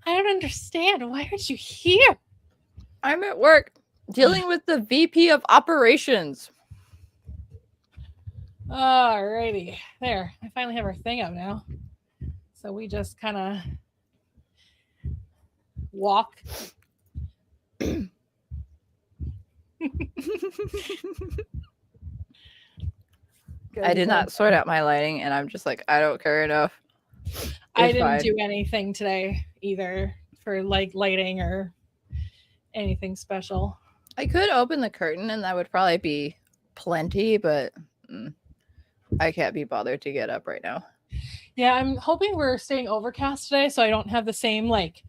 I don't understand. Why aren't you here? I'm at work dealing with the VP of operations. Alrighty. There. I finally have our thing up now. So we just kind of walk. I did not sort out my lighting, and I'm just like, I don't care enough. I didn't do anything today either for like lighting or anything special. I could open the curtain, and that would probably be plenty, but I can't be bothered to get up right now. Yeah, I'm hoping we're staying overcast today, so I don't have the same like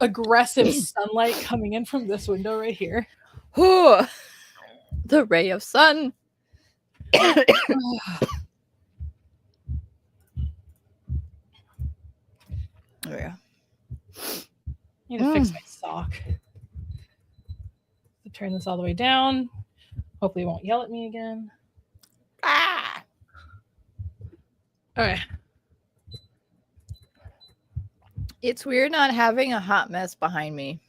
aggressive sunlight coming in from this window right here. Ooh, the ray of sun. There we go. Need to fix my sock. Turn this all the way down. Hopefully it won't yell at me again. Ah! Okay. It's weird not having a hot mess behind me.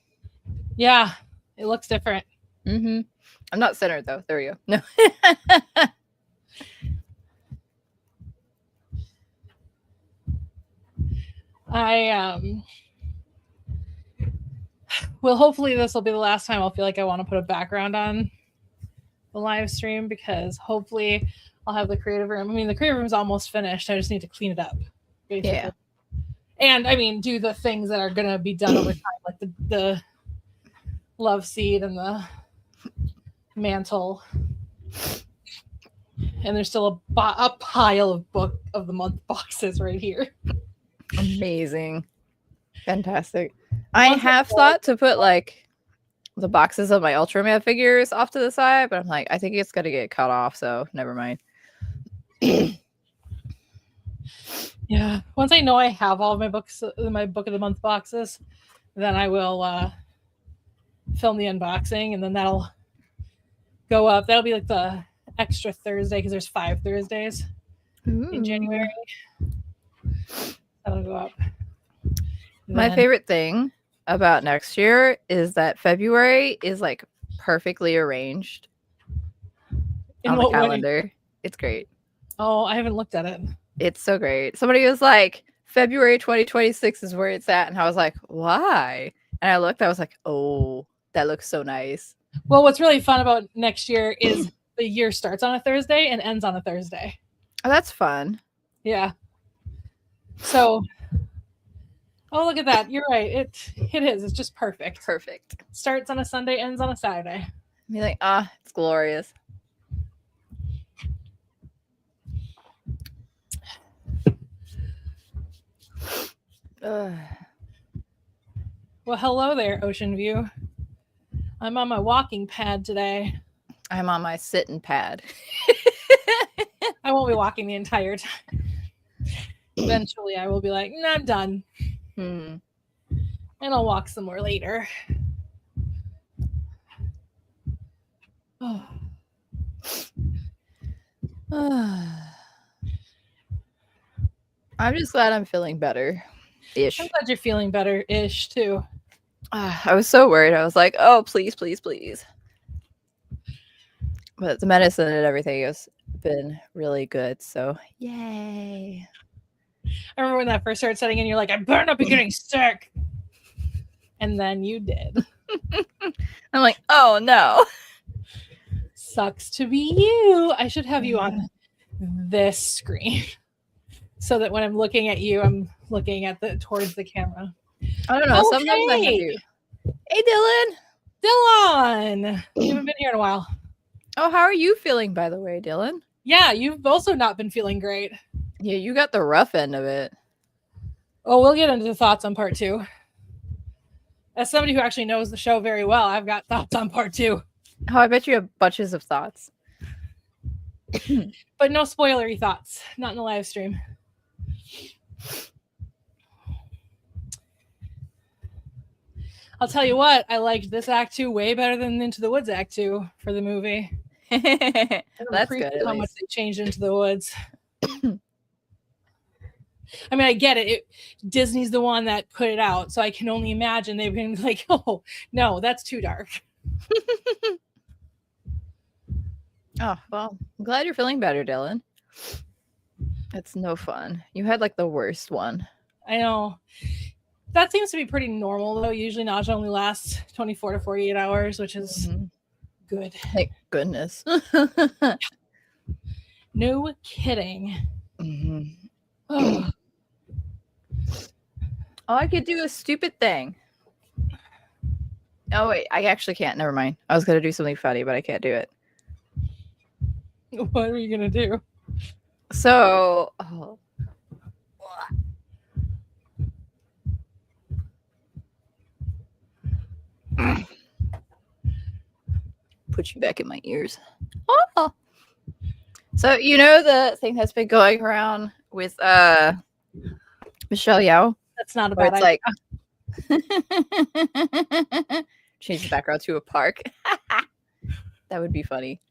Yeah, it looks different. Mm-hmm. I'm not centered though. There we go. No. Well, hopefully this will be the last time I'll feel like I want to put a background on the live stream, because hopefully I'll have the creative room. I mean, the creative room is almost finished. I just need to clean it up, basically. Yeah. And I mean, do the things that are going to be done over time, like the love seat and the mantle. And there's still a pile of book of the month boxes right here. Amazing. Fantastic. I have thought to put like the boxes of my Ultraman figures off to the side, but I'm like, I think it's gonna get cut off, so never mind. Yeah. Once I know I have all of my books, my book of the month boxes, then I will film the unboxing, and then that'll go up. That'll be like the extra Thursday, because there's 5 Thursdays in January. That'll go up. My favorite thing about next year is that February is like perfectly arranged on the calendar. Way? It's great. Oh, I haven't looked at it. It's so great. Somebody was like, February 2026 is where it's at. And I was like, why? And I looked, I was like, oh, that looks so nice. Well, what's really fun about next year is the year starts on a Thursday and ends on a Thursday. Oh, that's fun. Yeah. So, oh, look at that. You're right. It is. It's just perfect. Perfect. Starts on a Sunday, ends on a Saturday. Be like, it's glorious. Well, hello there, Ocean View. I'm on my walking pad today. I'm on my sitting pad. I won't be walking the entire time. Eventually, I will be like, nah, I'm done. And I'll walk some more later. Oh. I'm just glad I'm feeling better-ish. I'm glad you're feeling better-ish, too. I was so worried. I was like, oh, please, please, please. But the medicine and everything has been really good, so yay. I remember when that first started setting in, you're like, I better not be getting sick. And then you did. I'm like, oh, no. Sucks to be you. I should have you on this screen so that when I'm looking at you, I'm looking at towards the camera. I don't know. Okay. Sometimes I have you. Hey, Dylan. You haven't been here in a while. Oh, how are you feeling, by the way, Dylan? Yeah, you've also not been feeling great. Yeah, you got the rough end of it. Oh, we'll get into the thoughts on part 2. As somebody who actually knows the show very well, I've got thoughts on part 2. Oh, I bet you have bunches of thoughts. But no spoilery thoughts. Not in the live stream. I'll tell you what, I liked this Act 2 way better than Into the Woods Act 2 for the movie. That's good. How much they changed Into the Woods. I mean, I get it. Disney's the one that put it out, so I can only imagine they've been like, oh, no, that's too dark. Oh, well, I'm glad you're feeling better, Dylan. It's no fun. You had like the worst one. I know. That seems to be pretty normal, though. Usually nausea only lasts 24 to 48 hours, which is good. Thank goodness. No kidding. Oh, I could do a stupid thing. Oh, wait. I actually can't. Never mind. I was going to do something funny, but I can't do it. What are you going to do? So, put you back in my ears. Oh. So, you know the thing that's been going around with Michelle Yeoh? That's not a bad It's idea. like change the background to a park. That would be funny.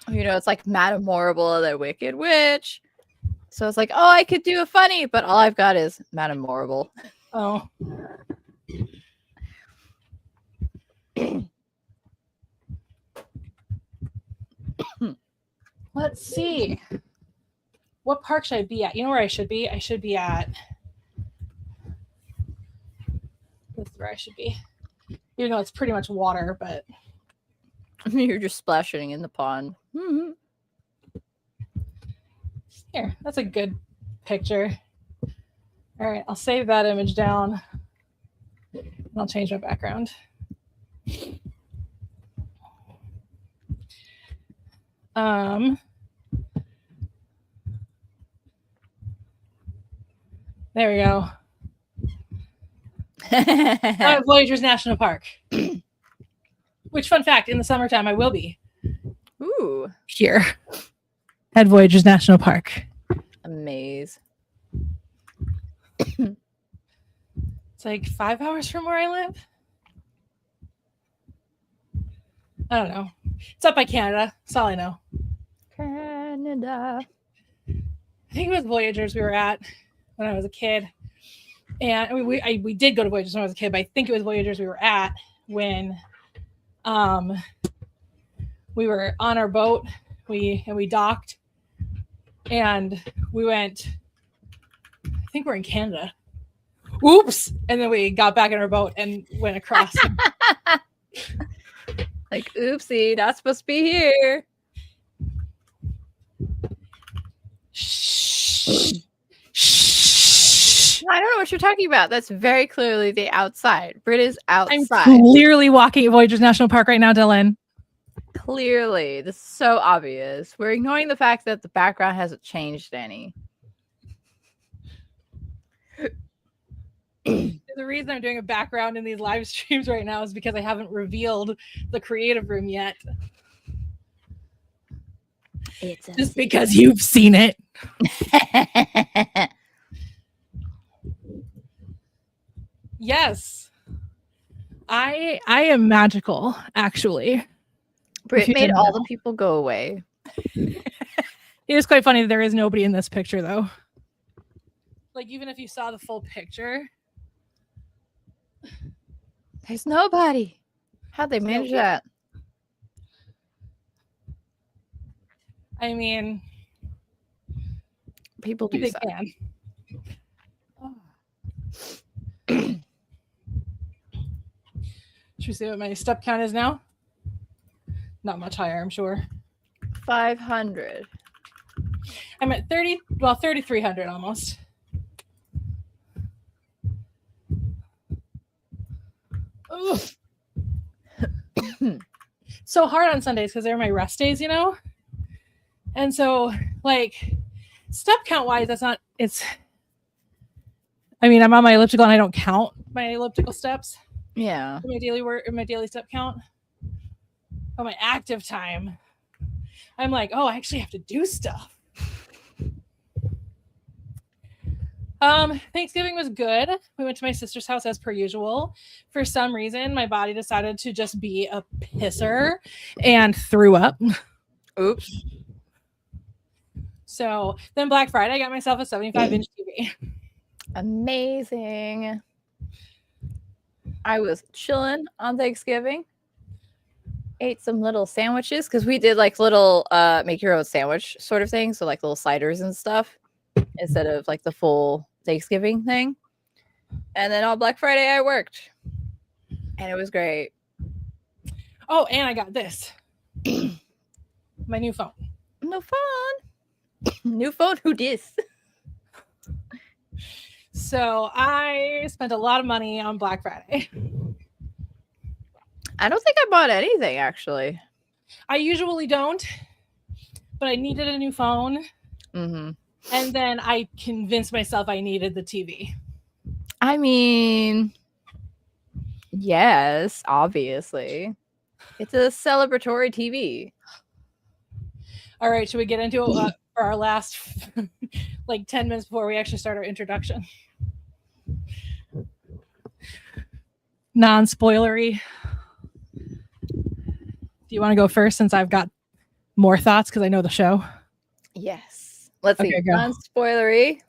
You know, it's like Madame Morrible, the Wicked Witch. So it's like, oh, I could do a funny, but all I've got is Madame Morrible. Oh. Let's see. What park should I be at? You know where I should be? I should be at... That's where I should be. Even though it's pretty much water, but... You're just splashing in the pond. Here, that's a good picture. All right, I'll save that image down. And I'll change my background. There we go. Voyageurs National Park. Which, fun fact, in the summertime I will be. Ooh. Here. At Voyageurs National Park. Amaze. It's like 5 hours from where I live. I don't know. It's up by Canada. That's all I know. Canada. I think it was Voyageurs we were at when I was a kid. And we did go to Voyageurs when I was a kid, but I think it was Voyageurs we were at when we were on our boat. We docked and we went, I think we're in Canada. Oops. And then we got back in our boat and went across. Like, oopsie, not supposed to be here. Shh. I don't know what you're talking about. That's very clearly the outside. Britt is outside. I'm clearly walking at Voyageurs National Park right now, Dylan. Clearly. This is so obvious. We're ignoring the fact that the background hasn't changed any. The reason I'm doing a background in these live streams right now is because I haven't revealed the creative room yet. It's just because you've seen it. Yes. I am magical, actually. Britt made all the people go away. It is quite funny that there is nobody in this picture, though. Like, even if you saw the full picture. There's nobody. How'd they manage that? I mean, people do they that. can. Should we see what my step count is now? Not much higher, I'm sure. 500. I'm at 3,300 almost. So hard on Sundays because they're my rest days, you know? And so, like, step count wise, I mean, I'm on my elliptical and I don't count my elliptical steps. Yeah. My daily step count. But my active time, I'm like, oh, I actually have to do stuff. Thanksgiving was good. We went to my sister's house as per usual. For some reason, my body decided to just be a pisser and threw up. Oops. So then Black Friday, I got myself a 75-inch TV. Amazing. I was chilling on Thanksgiving. Ate some little sandwiches because we did like little make your own sandwich sort of thing. So like little sliders and stuff instead of like the full Thanksgiving thing. And then on Black Friday, I worked. And it was great. Oh, and I got this. My new phone. No fun. New phone? Who dis? So I spent a lot of money on Black Friday. I don't think I bought anything, actually. I usually don't, but I needed a new phone. Mm-hmm. And then I convinced myself I needed the TV. I mean, yes, obviously. It's a celebratory TV. All right, should we get into it for our last like 10 minutes before we actually start our introduction? Non-spoilery. Do you want to go first since I've got more thoughts because I know the show? Yes. Let's see. Go. Non-spoilery.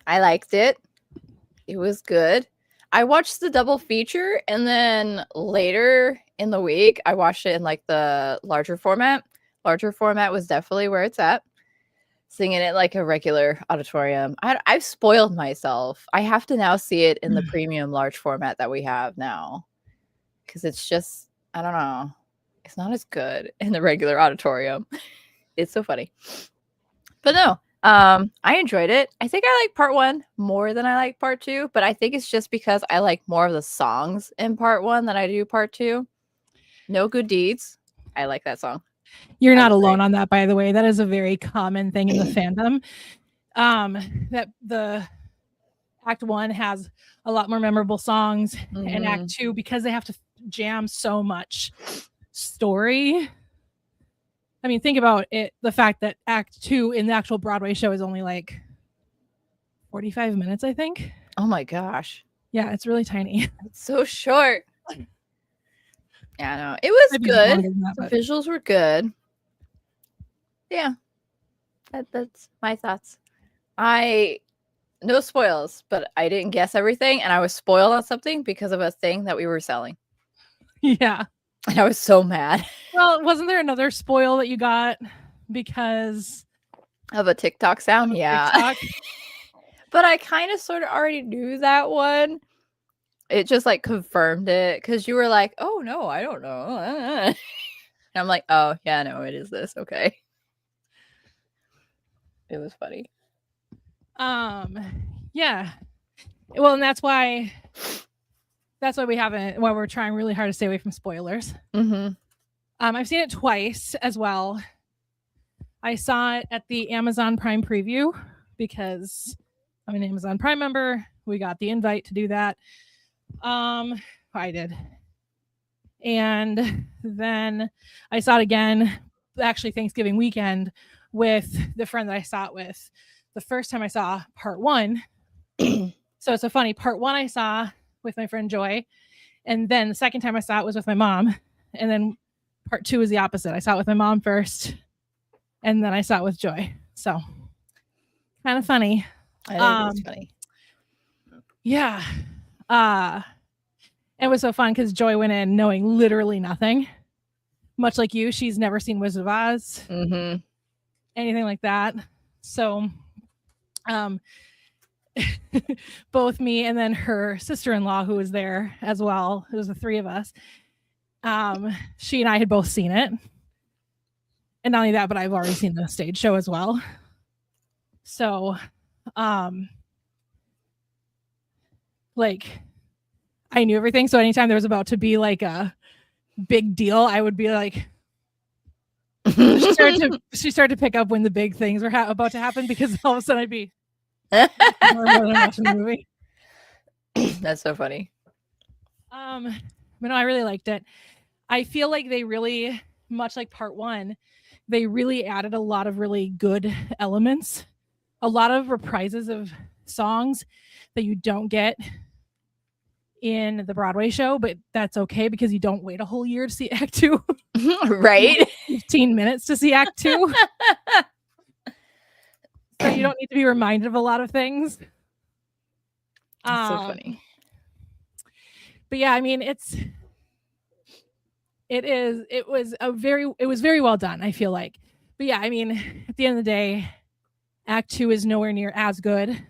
I liked it. It was good. I watched the double feature and then later in the week, I watched it in like the larger format. Larger format was definitely where it's at. Seeing it at like a regular auditorium. I've spoiled myself. I have to now see it in the premium large format that we have now. Because it's just, I don't know. It's not as good in the regular auditorium. It's so funny. But no, I enjoyed it. I think I like part 1 more than I like part 2. But I think it's just because I like more of the songs in part 1 than I do part 2. No Good Deeds. I like that song. You're not alone on that, by the way. That is a very common thing in the fandom. That the Act 1 has a lot more memorable songs, and Act 2, because they have to jam so much story. I mean, think about it. The fact that Act 2 in the actual Broadway show is only like 45 minutes, I think. Oh my gosh. Yeah, it's really tiny. It's so short. Yeah, no, it was good. The visuals were good. Yeah, that's my thoughts. No spoils, but I didn't guess everything, and I was spoiled on something because of a thing that we were selling. Yeah, and I was so mad. Well, wasn't there another spoil that you got because of a TikTok sound? Yeah, TikTok? But I kind of sort of already knew that one. It just like confirmed it because you were like, "Oh no, I don't know," and I'm like, "Oh yeah, no, it is this." Okay, it was funny. Yeah. Well, and that's why we haven't. Why we're trying really hard to stay away from spoilers. I've seen it twice as well. I saw it at the Amazon Prime preview because I'm an Amazon Prime member. We got the invite to do that. I did. And then I saw it again, actually Thanksgiving weekend, with the friend that I saw it with. The first time I saw part 1. So it's so funny. Part 1 I saw with my friend Joy. And then the second time I saw it was with my mom. And then part 2 is the opposite. I saw it with my mom first. And then I saw it with Joy. So kind of funny. I think it's funny. Yeah. It was so fun because Joy went in knowing literally nothing. Much like you, she's never seen Wizard of Oz. Anything like that. So both me and then her sister-in-law, who was there as well, it was the 3 of us, she and I had both seen it. And not only that, but I've already seen the stage show as well. So like I knew everything. So anytime there was about to be like a big deal, I would be like, she started to pick up when the big things were about to happen because all of a sudden I'd be watching the movie. That's so funny. But no, I really liked it. I feel like they really, much like part 1, they really added a lot of really good elements, a lot of reprises of songs that you don't get in the Broadway show, but that's okay because you don't wait a whole year to see Act 2. Right? 15 minutes to see Act 2. So you don't need to be reminded of a lot of things. That's so funny. But yeah, I mean, it was very well done, I feel like. But yeah, I mean, at the end of the day, Act 2 is nowhere near as good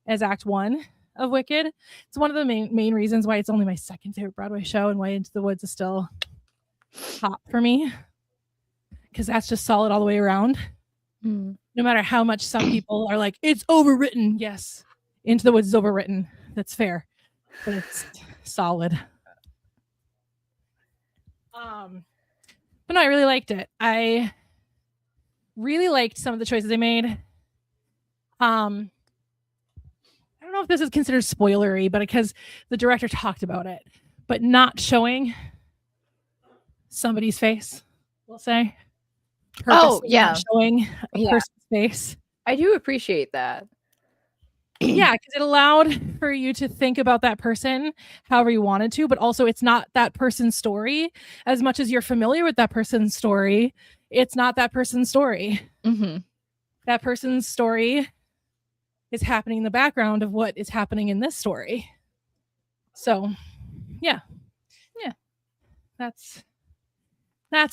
as Act 1 of Wicked. It's one of the main reasons why it's only my second favorite Broadway show and why Into the Woods is still top for me. Because that's just solid all the way around. No matter how much some people are like, it's overwritten. Yes, Into the Woods is overwritten. That's fair. But it's solid. But no, I really liked it. I really liked some of the choices they made. I don't know if this is considered spoilery, but because the director talked about it, but not showing somebody's face, we'll say. Showing a person's face. I do appreciate that. Yeah, because it allowed for you to think about that person however you wanted to, but also it's not that person's story. As much as you're familiar with that person's story, it's not that person's story. That person's story is happening in the background of what is happening in this story. So, yeah. That's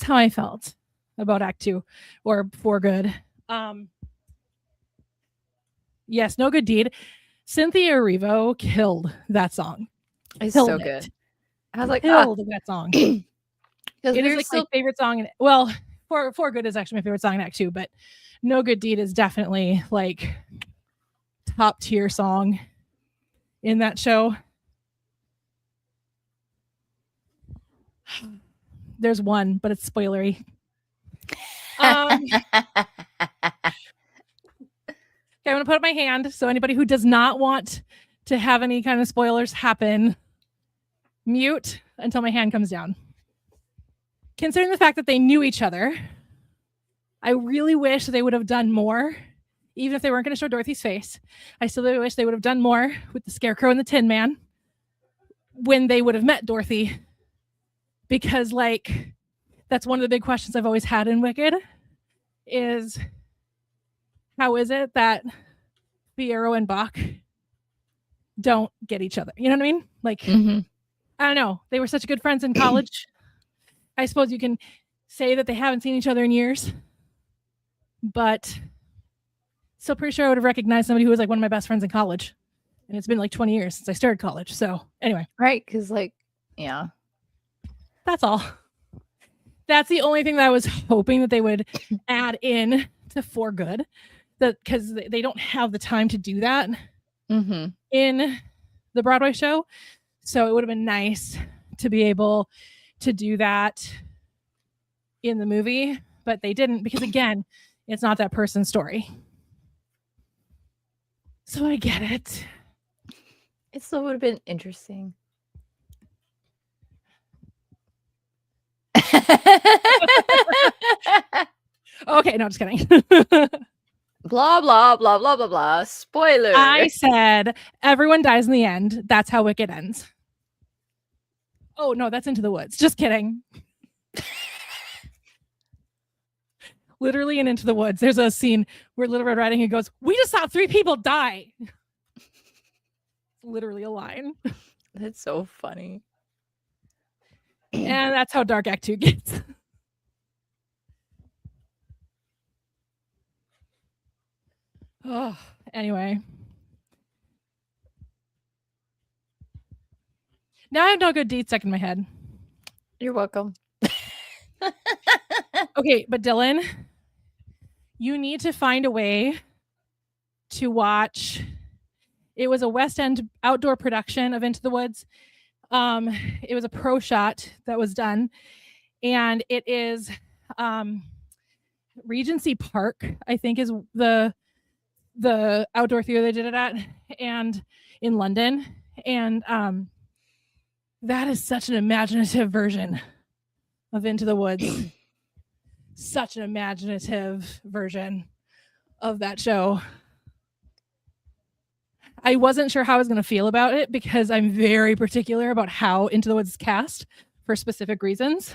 how I felt about Act 2 or For Good. Yes, No Good Deed. Cynthia Erivo killed that song. It's so good. I was like, killed that song. It is like my favorite song. Well, For Good is actually my favorite song in Act 2, but No Good Deed is definitely like top tier song in that show. There's one, but it's spoilery. Okay, I'm going to put up my hand. So anybody who does not want to have any kind of spoilers happen, mute until my hand comes down. Considering the fact that they knew each other, I really wish they would have done more, even if they weren't going to show Dorothy's face. I still wish they would have done more with the Scarecrow and the Tin Man when they would have met Dorothy. Because, like, that's one of the big questions I've always had in Wicked is, how is it that Fiyero and Bach don't get each other? You know what I mean? Like, I don't know. They were such good friends in college. I suppose you can say that they haven't seen each other in years, but still pretty sure I would have recognized somebody who was like one of my best friends in college. And it's been like 20 years since I started college. So anyway. Right. Because like, yeah. That's all. That's the only thing that I was hoping that they would add in to For Good. Because they don't have the time to do that in the Broadway show. So it would have been nice to be able to do that in the movie, but they didn't because, again, it's not that person's story. So I get it. It still would have been interesting. Okay, no, just kidding. Blah, blah, blah, blah, blah, blah. Spoiler. I said everyone dies in the end. That's how Wicked ends. Oh, no, that's Into the Woods. Just kidding. Literally in Into the Woods, there's a scene where Little Red Riding Hood goes, "We just saw 3 people die." Literally a line. That's so funny. And that's how dark Act 2 gets. Oh, anyway. Now I have No Good Deed stuck in my head. You're welcome. Okay, but Dylan, you need to find a way to watch. It was a West End outdoor production of Into the Woods. It was a pro shot that was done, and it is Regency Park, I think, is the outdoor theater they did it at, and in London, and that is such an imaginative version of Into the Woods. Such an imaginative version of that show. I wasn't sure how I was going to feel about it because I'm very particular about how Into the Woods is cast for specific reasons.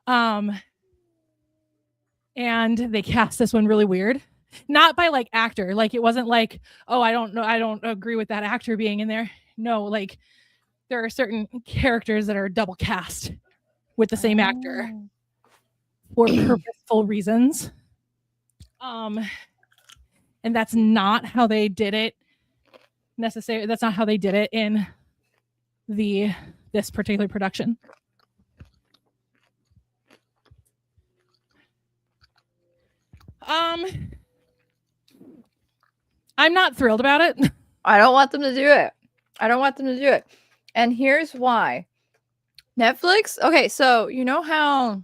And they cast this one really weird. Not by like actor. Like it wasn't like, oh, I don't agree with that actor being in there. No, like there are certain characters that are double cast with the same actor for purposeful reasons. And that's not how they did it necessarily. That's not how they did it in this particular production. I'm not thrilled about it. I don't want them to do it. And here's why. Netflix. Okay, so you know how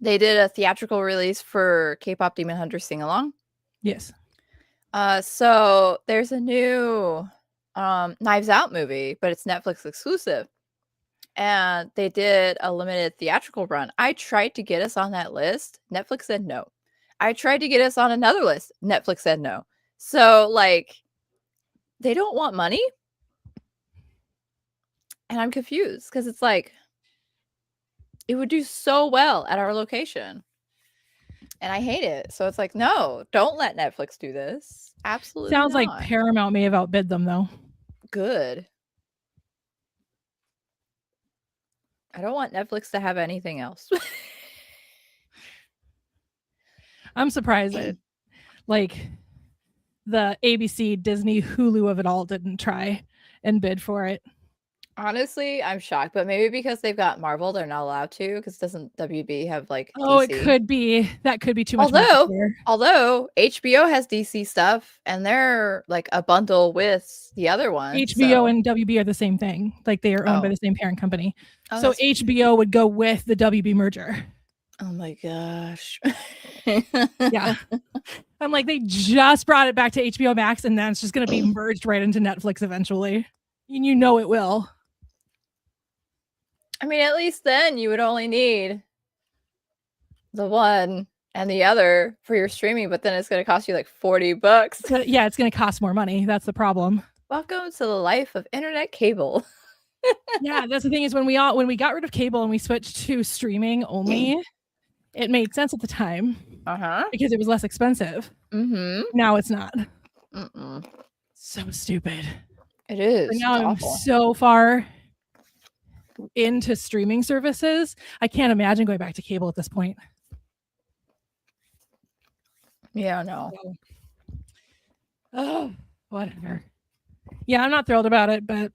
they did a theatrical release for K-pop Demon Hunter Sing Along? Yes. So there's a new Knives Out movie, but it's Netflix exclusive. And they did a limited theatrical run. I tried to get us on that list. Netflix said no. I tried to get us on another list. Netflix said no. So, like, they don't want money. And I'm confused because it's like, it would do so well at our location. And I hate it. So it's like, no, don't let Netflix do this. Absolutely Sounds not. like Paramount may have outbid them, though. Good. I don't want Netflix to have anything else. I'm surprised that like the ABC, Disney, Hulu of it all didn't try and bid for it. Honestly, I'm shocked, but maybe because they've got Marvel, they're not allowed to. Because doesn't WB have like Oh, DC? it could be. That could be too much. Although HBO has DC stuff, and they're like a bundle with the other one. HBO and WB are the same thing. Like they are owned by the same parent company. So HBO would go with the WB merger. Oh my gosh. Yeah. I'm like, they just brought it back to HBO Max, and then it's just going to be merged right into Netflix eventually. And you know it will. I mean, at least then you would only need the one and the other for your streaming, but then it's going to cost you like $40. Yeah, it's going to cost more money. That's the problem. Welcome to the life of internet cable. Yeah, that's the thing is when we got rid of cable and we switched to streaming only, it made sense at the time because it was less expensive. Now it's not. So stupid. It is. But now I'm so far into streaming services. I can't imagine going back to cable at this point. Yeah, no. So, oh, whatever. Yeah, I'm not thrilled about it, but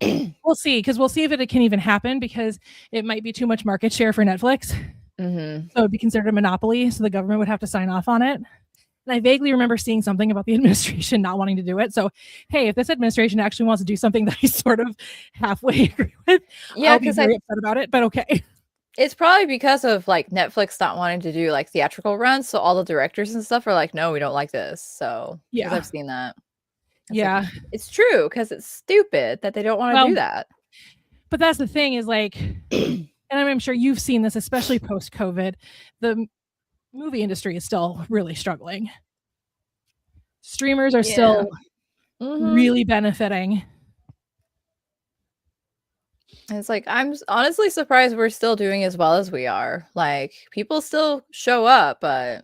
we'll see. Because we'll see if it can even happen, because it might be too much market share for Netflix. So it'd be considered a monopoly. So the government would have to sign off on it. And I vaguely remember seeing something about the administration not wanting to do it. So, hey, if this administration actually wants to do something that I sort of halfway agree with, I'll be very upset about it, but okay. It's probably because of like Netflix not wanting to do like theatrical runs. So all the directors and stuff are like, no, we don't like this. So yeah, I've seen that. Yeah. Like, it's true, because it's stupid that they don't want to do that. But that's the thing is like, and I'm sure you've seen this, especially post-COVID, the movie industry is still really struggling. Streamers are still really benefiting. And it's like, I'm honestly surprised we're still doing as well as we are. Like, people still show up, but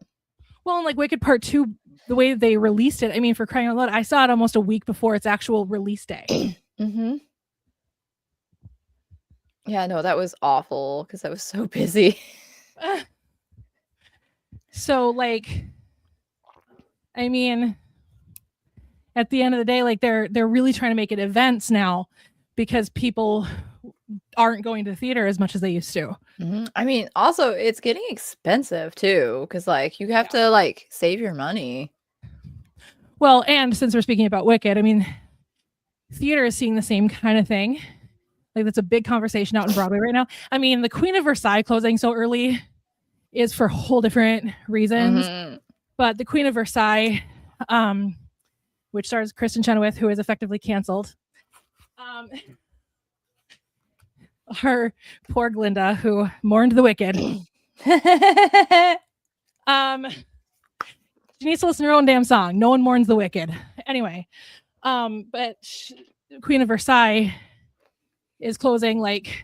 well, and like Wicked Part 2, the way they released it, I mean, for crying out loud, I saw it almost a week before its actual release day. Yeah, no, that was awful because I was so busy. So, like, I mean, at the end of the day, like they're really trying to make it events now because people aren't going to the theater as much as they used to. I mean, also it's getting expensive too, because like you have to like save your money. Well, and since we're speaking about Wicked, I mean, theater is seeing the same kind of thing. Like that's a big conversation out in Broadway right now. I mean, the Queen of Versailles closing so early is for whole different reasons. But the Queen of Versailles, which stars Kristen Chenoweth, who is effectively canceled. Her poor Glinda, who mourned the wicked. She needs to listen to her own damn song. No one mourns the wicked. Anyway, but Queen of Versailles is closing like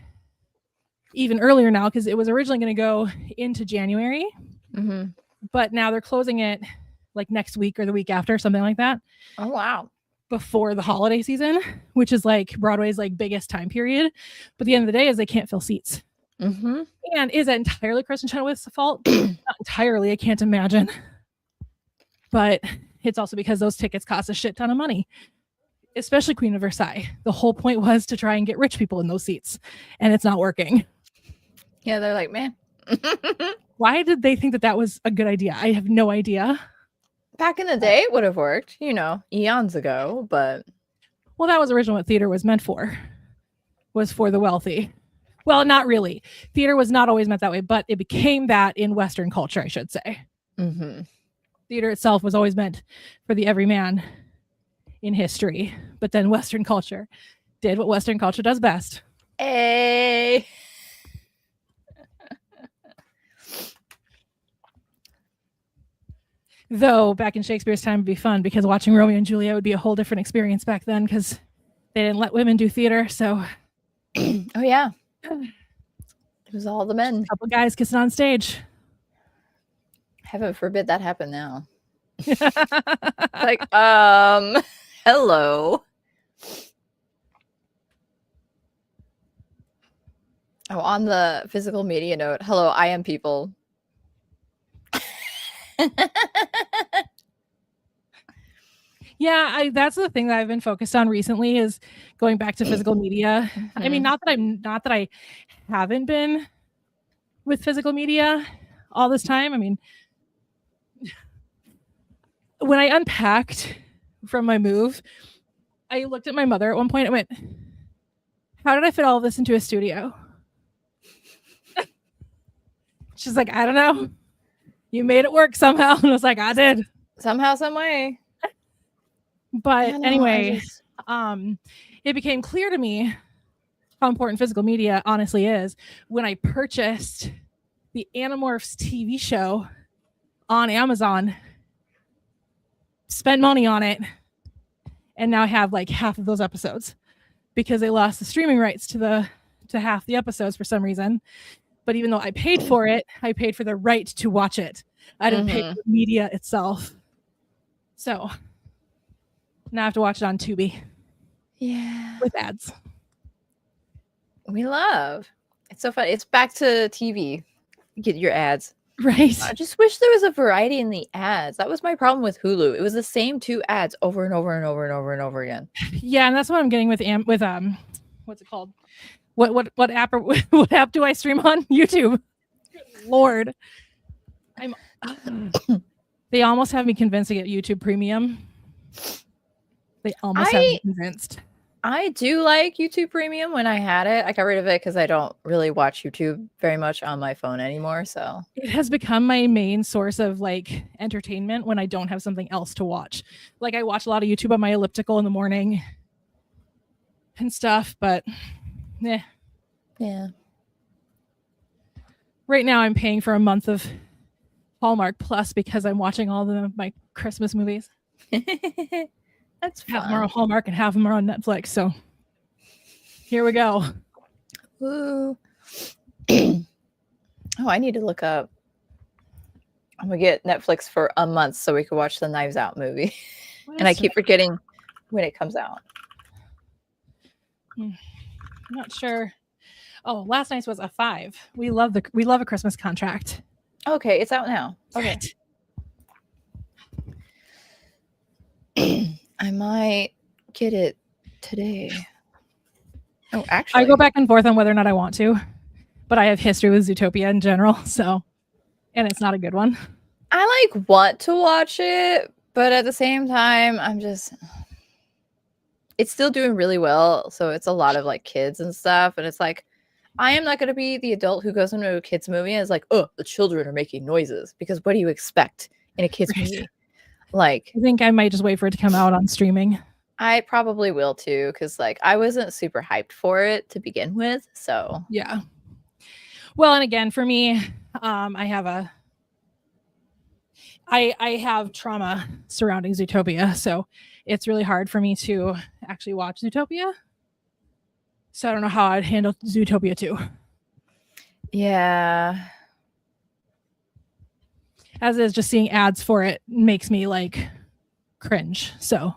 even earlier now because it was originally going to go into January but now they're closing it like next week or the week after, something like that. Oh wow. Before the holiday season, which is like Broadway's like biggest time period. But the end of the day is they can't fill seats. Mm-hmm. And is that entirely Kristen Chenoweth's fault? Not entirely, I can't imagine. But it's also because those tickets cost a shit ton of money, especially Queen of Versailles. The whole point was to try and get rich people in those seats, and it's not working. Yeah, they're like, man. Why did they think that that was a good idea? I have no idea. Back in the day, it would have worked, eons ago, but... Well, that was originally what theater was meant for, was for the wealthy. Well, not really. Theater was not always meant that way, but it became that in Western culture, I should say. Mm-hmm. Theater itself was always meant for the everyman in history, but then Western culture did what Western culture does best. Hey! Though back in Shakespeare's time would be fun because watching Romeo and Juliet would be a whole different experience back then because they didn't let women do theater. So, oh yeah, it was all the men. A couple guys kissing on stage. Heaven forbid that happen now. Like, hello. Oh, on the physical media note, hello, I am people. Yeah, that's the thing that I've been focused on recently is going back to physical media. Mm-hmm. I mean, not that I haven't been with physical media all this time. I mean, when I unpacked from my move, I looked at my mother at one point and went, "How did I fit all of this into a studio?" She's like, "I don't know. You made it work somehow." And I was like, "I did. Somehow, some way." But anyway, it became clear to me how important physical media honestly is when I purchased the Animorphs TV show on Amazon, spent money on it, and now I have like half of those episodes because they lost the streaming rights to half the episodes for some reason. But even though I paid for it, I paid for the right to watch it. I didn't pay for the media itself. So now I have to watch it on Tubi. Yeah. With ads. We love. It's so fun. It's back to TV. Get your ads. Right. I just wish there was a variety in the ads. That was my problem with Hulu. It was the same 2 ads over and over and over and over and over again. Yeah, and that's what I'm getting with what's it called? What app do I stream on? YouTube. Lord. They almost have me convinced to get YouTube Premium. They almost have me convinced. I do like YouTube Premium. When I had it, I got rid of it because I don't really watch YouTube very much on my phone anymore. So it has become my main source of like entertainment when I don't have something else to watch. Like I watch a lot of YouTube on my elliptical in the morning and stuff, but yeah. Right now I'm paying for a month of Hallmark Plus because I'm watching all my Christmas movies. That's fun. Half of them are on Hallmark and half of them are on Netflix. So here we go. Ooh. Oh, I need to look up. I'm going to get Netflix for a month so we can watch the Knives Out movie. And I keep forgetting when it comes out. I'm not sure. Oh, last night's was a 5. We love a Christmas Contract. Okay, it's out now. Okay. I might get it today. Oh, actually, I go back and forth on whether or not I want to, but I have history with Zootopia in general, and it's not a good one. I want to watch it, but at the same time, it's still doing really well. So it's a lot of kids and stuff, and it's like, I am not going to be the adult who goes into a kid's movie and is like, oh, the children are making noises, because what do you expect in a kid's movie? I think I might just wait for it to come out on streaming. I probably will too, because I wasn't super hyped for it to begin with. So yeah. Well, and again, for me, I have trauma surrounding Zootopia, so it's really hard for me to actually watch Zootopia. So I don't know how I'd handle Zootopia 2. Yeah. as is just seeing ads for it makes me like cringe. So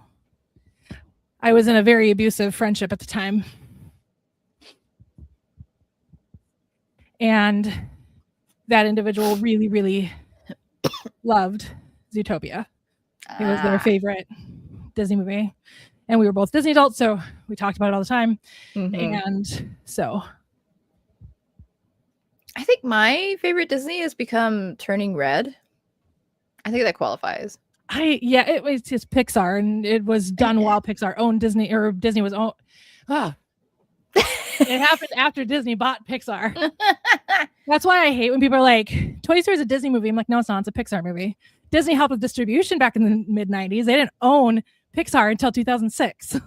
I was in a very abusive friendship at the time. And that individual really, really loved Zootopia. It was their favorite Disney movie. And we were both Disney adults, so we talked about it all the time. And so I think my favorite Disney has become Turning Red. I think that qualifies. It was just Pixar, and it was done while Pixar owned Disney, or Disney was owned. It happened after Disney bought Pixar. That's why I hate when people are like, Toy Story is a Disney movie. I'm like, no, it's not. It's a Pixar movie. Disney helped with distribution back in the mid 90s. They didn't own Pixar until 2006.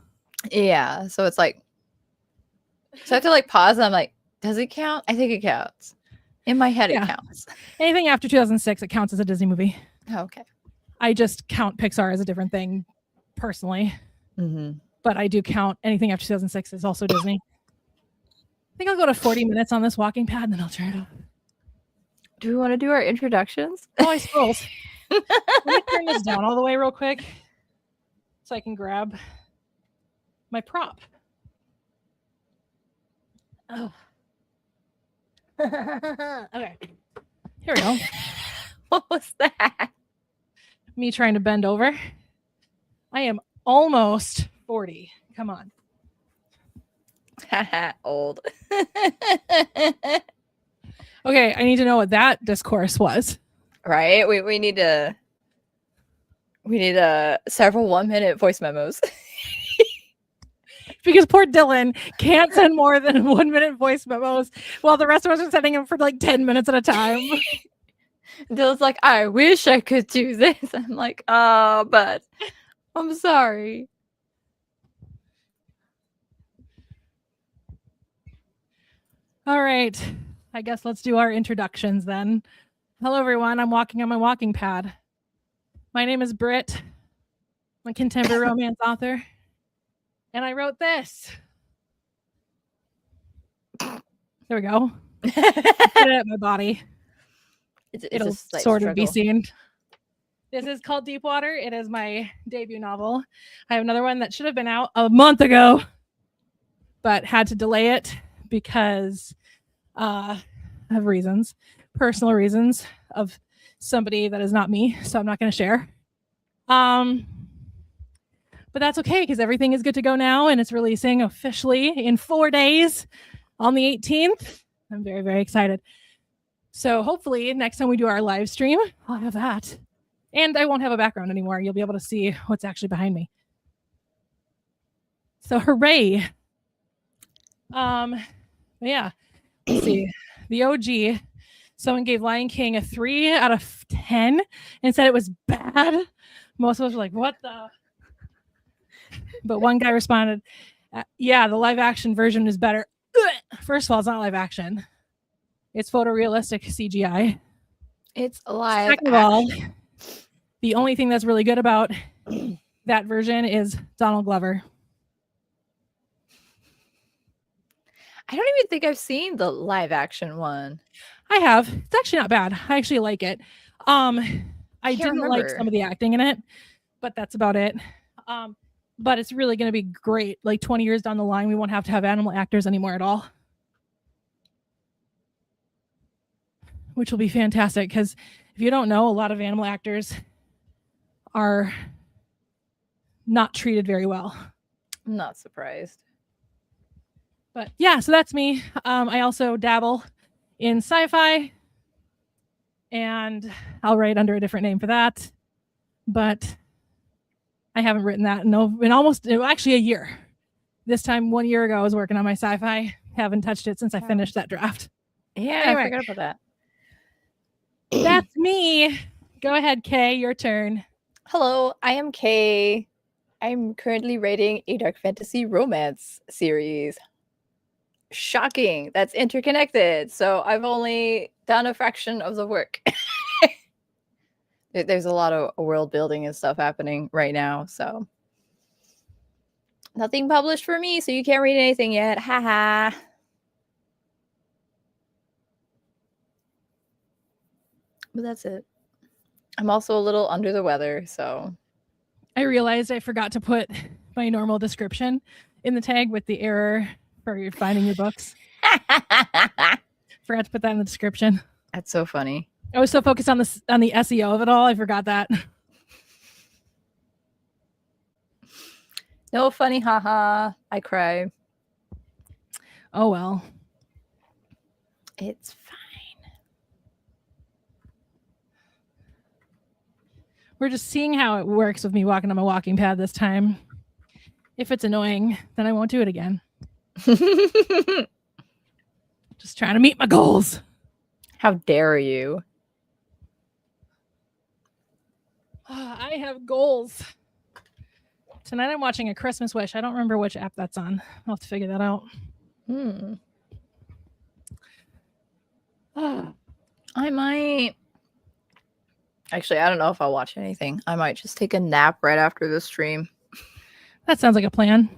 Yeah. So it's like, so I have to like pause and I'm like, does it count? I think it counts. In my head, it counts. Anything after 2006, it counts as a Disney movie. Okay. I just count Pixar as a different thing personally. But I do count anything after 2006 as also Disney. I think I'll go to 40 minutes on this walking pad and then I'll turn it off. Do we want to do our introductions? Oh, I suppose. Let me turn this down all the way real quick so I can grab my prop. Oh. Okay. Here we go. What was that? Me trying to bend over. I am almost 40. Come on. Old. Okay, I need to know what that discourse was. Right? We need several 1-minute voice memos. Because poor Dylan can't send more than 1-minute voice memos while the rest of us are sending him for like 10 minutes at a time. Dylan's like, I wish I could do this. I'm like, oh, but I'm sorry. All right. I guess let's do our introductions then. Hello, everyone. I'm walking on my walking pad. My name is Britt. I'm a contemporary romance author. And I wrote this. There we go. Put it at my body. It'll sort of be seen. This is called Deepwater. It is my debut novel. I have another one that should have been out a month ago, but had to delay it because of reasons, personal reasons of somebody that is not me. So I'm not going to share. But that's okay because everything is good to go now and it's releasing officially in 4 days on the 18th. I'm very, very excited. So hopefully next time we do our live stream, I'll have that. And I won't have a background anymore. You'll be able to see what's actually behind me. So hooray. Yeah. Let's see. The OG, someone gave Lion King a 3 out of 10 and said it was bad. Most of us were like, what the? But one guy responded, yeah, the live action version is better. First of all, it's not live action. It's photorealistic CGI. It's live. Second of all, the only thing that's really good about that version is Donald Glover. I don't even think I've seen the live action one. I have. It's actually not bad. I actually like it. I didn't like some of the acting in it, but that's about it. But it's really going to be great. Like 20 years down the line, we won't have to have animal actors anymore at all. Which will be fantastic because if you don't know, a lot of animal actors are not treated very well. I'm not surprised. But yeah, so that's me. I also dabble in sci-fi and I'll write under a different name for that. But I haven't written that in almost actually a year. This time 1 year ago, I was working on my sci-fi. Haven't touched it since I finished that draft. Yeah, anyway, I forgot about that. That's me. Go ahead, Kay, your turn. Hello, I am Kay. I'm currently writing a dark fantasy romance series. Shocking. That's interconnected. So I've only done a fraction of the work. There's a lot of world building and stuff happening right now. So nothing published for me. So you can't read anything yet. Haha. But that's it. I'm also a little under the weather, so. I realized I forgot to put my normal description in the tag with the error for finding your books. Forgot to put that in the description. That's so funny. I was so focused on the SEO of it all, I forgot that. No funny, haha. I cry. Oh well. It's fine. We're just seeing how it works with me walking on my walking pad this time. If it's annoying, then I won't do it again. Just trying to meet my goals. How dare you? I have goals. Tonight I'm watching A Christmas Wish. I don't remember which app that's on. I'll have to figure that out. I might. Actually, I don't know if I'll watch anything. I might just take a nap right after the stream. That sounds like a plan.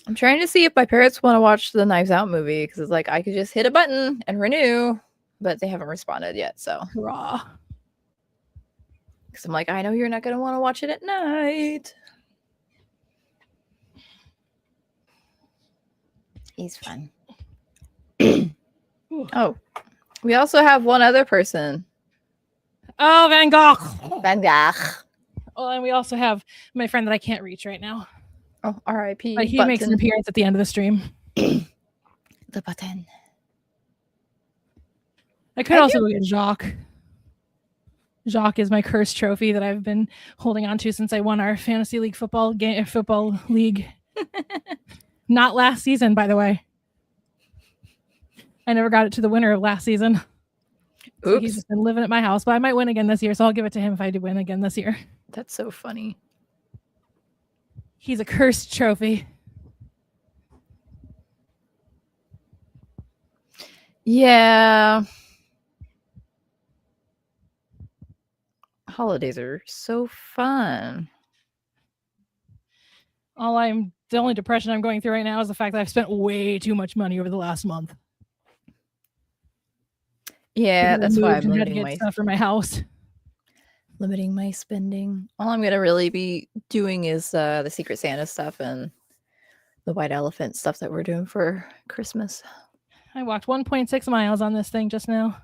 I'm trying to see if my parents want to watch the Knives Out movie because it's like I could just hit a button and renew, but they haven't responded yet. So, Hurrah. Because I'm like, I know you're not going to want to watch it at night. He's fun. Oh, we also have one other person. Oh, Van Gogh. Van Gogh. Oh, and we also have my friend that I can't reach right now. Oh, R.I.P. But he makes an appearance at the end of the stream. The button. I could also look at Jacques. Jacques is my cursed trophy that I've been holding on to since I won our fantasy league football league. Not last season, by the way. I never got it to the winner of last season. So he's just been living at my house, but I might win again this year, so I'll give it to him if I do win again this year. That's so funny. He's a cursed trophy. Yeah. Holidays are so fun. The only depression I'm going through right now is the fact that I've spent way too much money over the last month. Yeah, that's why I'm limiting my stuff for my house. Limiting my spending. All I'm gonna really be doing is the Secret Santa stuff and the White Elephant stuff that we're doing for Christmas. I walked 1.6 miles on this thing just now.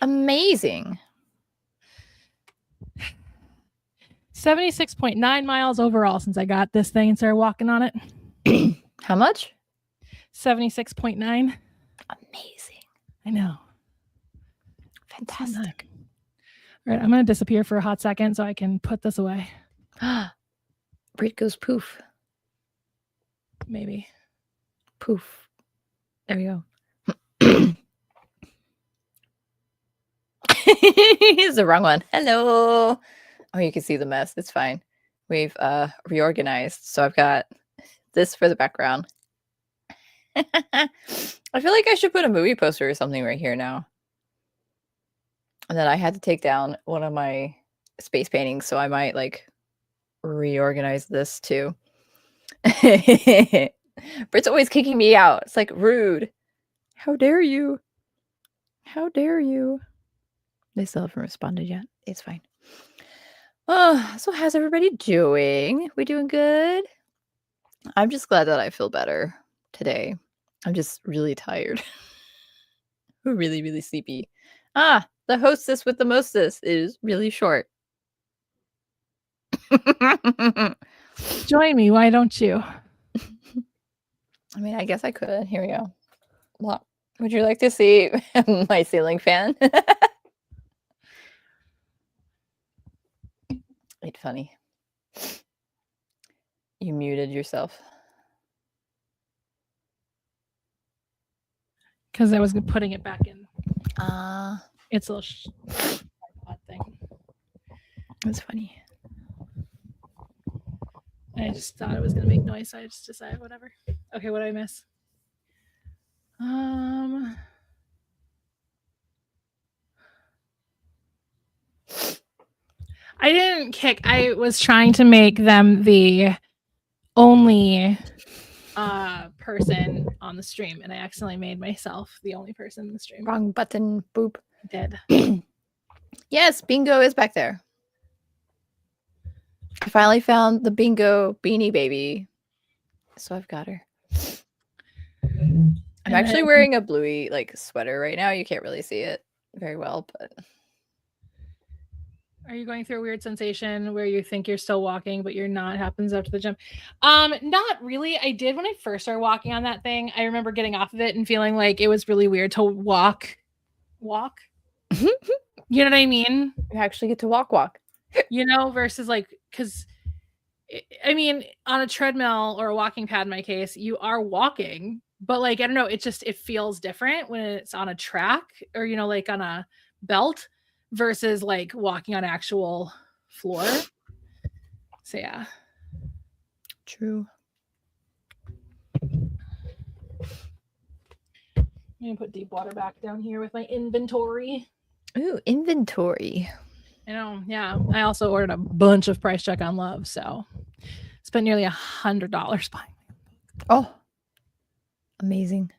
Amazing. 76.9 miles overall since I got this thing and started walking on it. How much? 76.9. Amazing. I know. Fantastic. All right, I'm going to disappear for a hot second so I can put this away. Britt goes poof. Maybe. Poof. There we go. It's the wrong one. Hello. Oh, you can see the mess. It's fine. We've reorganized. So I've got this for the background. I feel like I should put a movie poster or something right here now. And then I had to take down one of my space paintings, so I might like reorganize this too. Britt's always kicking me out. It's like rude. How dare you? How dare you? They still haven't responded yet. It's fine. Oh, so how's everybody doing? We doing good? I'm just glad that I feel better today. I'm just really tired. Really, really sleepy. The hostess with the mostess is really short. Join me. Why don't you? I mean, I guess I could. Here we go. Well, would you like to see my ceiling fan? It's funny. You muted yourself. Because I was putting it back in. It's a little tripod thing. That's funny. I just thought it was going to make noise, so I just decided whatever. Okay, what did I miss? I didn't kick. I was trying to make them the only person on the stream, and I accidentally made myself the only person in the stream. Wrong button. Boop. I did. Yes, Bingo is back there. I finally found the Bingo Beanie Baby. So I've got her. I'm actually wearing a bluey like sweater right now. You can't really see it very well, but are you going through a weird sensation where you think you're still walking, but you're not? Happens after the gym? Not really. I did when I first started walking on that thing. I remember getting off of it and feeling like it was really weird to walk. You know what I mean? you actually get to walk. You know, versus like, because I mean, on a treadmill or a walking pad, in my case, you are walking, but like, I don't know, it feels different when it's on a track or, you know, like on a belt versus like walking on actual floor. So yeah. True. I'm gonna put deep water back down here with my inventory. Ooh, inventory. I know, yeah. I also ordered a bunch of Price Check on Love, so spent nearly $100 buying. Oh, amazing.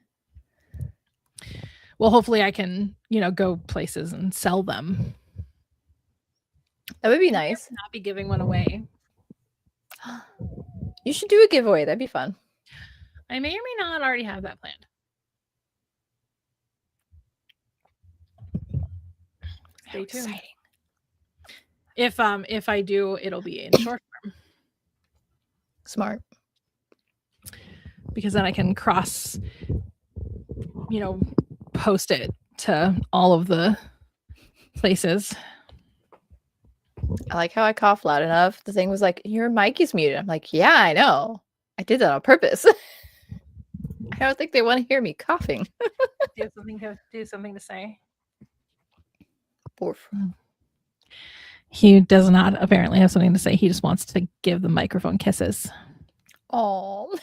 Well, hopefully I can, you know, go places and sell them. That would be nice. Not be giving one away. You should do a giveaway. That'd be fun. I may or may not already have that planned. Stay tuned. Exciting. If I do, it'll be in short form. Smart. Because then I can cross, you know, post it to all of the places. I like how I coughed loud enough. The thing was like, your mic is muted. I'm like, yeah, I know. I did that on purpose. I don't think they want to hear me coughing. Do you have something to say? Borf. He does not apparently have something to say. He just wants to give the microphone kisses. Oh.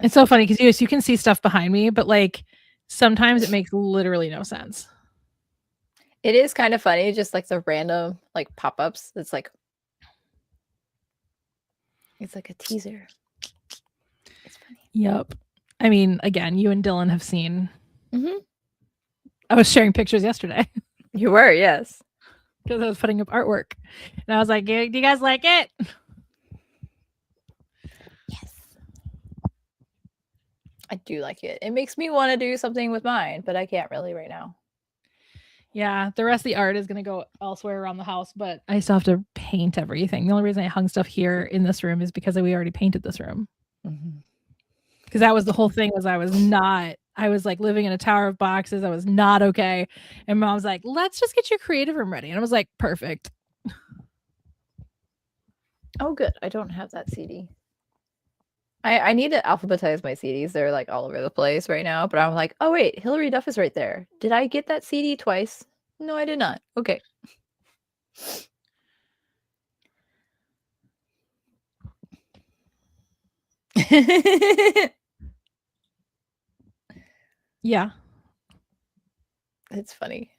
It's so funny because you can see stuff behind me, but like sometimes it makes literally no sense. It is kind of funny, just like the random like pop-ups. It's like a teaser. It's funny. Yep. I mean, again, you and Dylan have seen. Mm-hmm. I was sharing pictures yesterday. You were, yes. Because I was putting up artwork. And I was like, do you guys like it? Yes. I do like it. It makes me want to do something with mine, but I can't really right now. Yeah, the rest of the art is going to go elsewhere around the house, but I still have to paint everything. The only reason I hung stuff here in this room is because we already painted this room. Because that was the whole thing. I was like living in a tower of boxes. I was not okay. And Mom's like, let's just get your creative room ready. And I was like, perfect. Oh, good. I don't have that CD. I need to alphabetize my CDs. They're like all over the place right now. But I'm like, oh, wait, Hillary Duff is right there. Did I get that CD twice? No, I did not. Okay. Yeah. It's funny.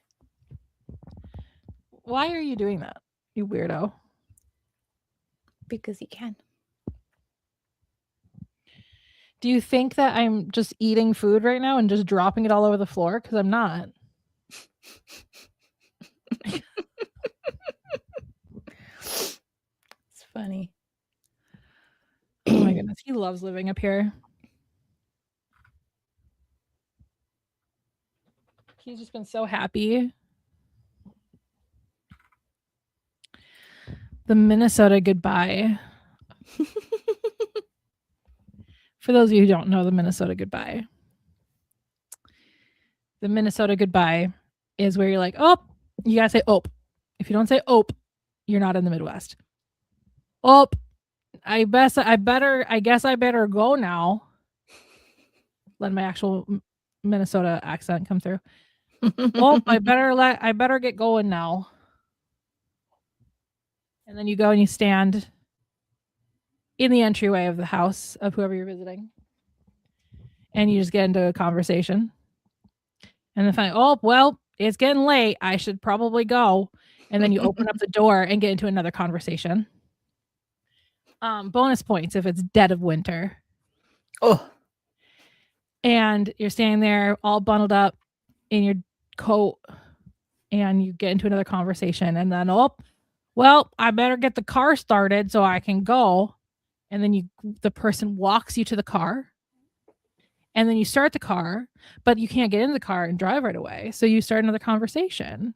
Why are you doing that, you weirdo? Because you can. Do you think that I'm just eating food right now and just dropping it all over the floor? Because I'm not. It's funny. Oh my goodness. He loves living up here. He's just been so happy. The Minnesota Goodbye. For those of you who don't know the Minnesota Goodbye. The Minnesota Goodbye is where you're like, oh, you gotta say ope. If you don't say ope, you're not in the Midwest. Ope. I guess I better go now. Let my actual Minnesota accent come through. Oh, I better get going now. And then you go and you stand in the entryway of the house of whoever you're visiting. And you just get into a conversation. And then find, oh, well, it's getting late. I should probably go. And then you open up the door and get into another conversation. Bonus points if it's dead of winter. Oh. And you're standing there all bundled up in your coat and you get into another conversation and then, oh, well, I better get the car started so I can go. And then the person walks you to the car and then you start the car, but you can't get in the car and drive right away. So you start another conversation.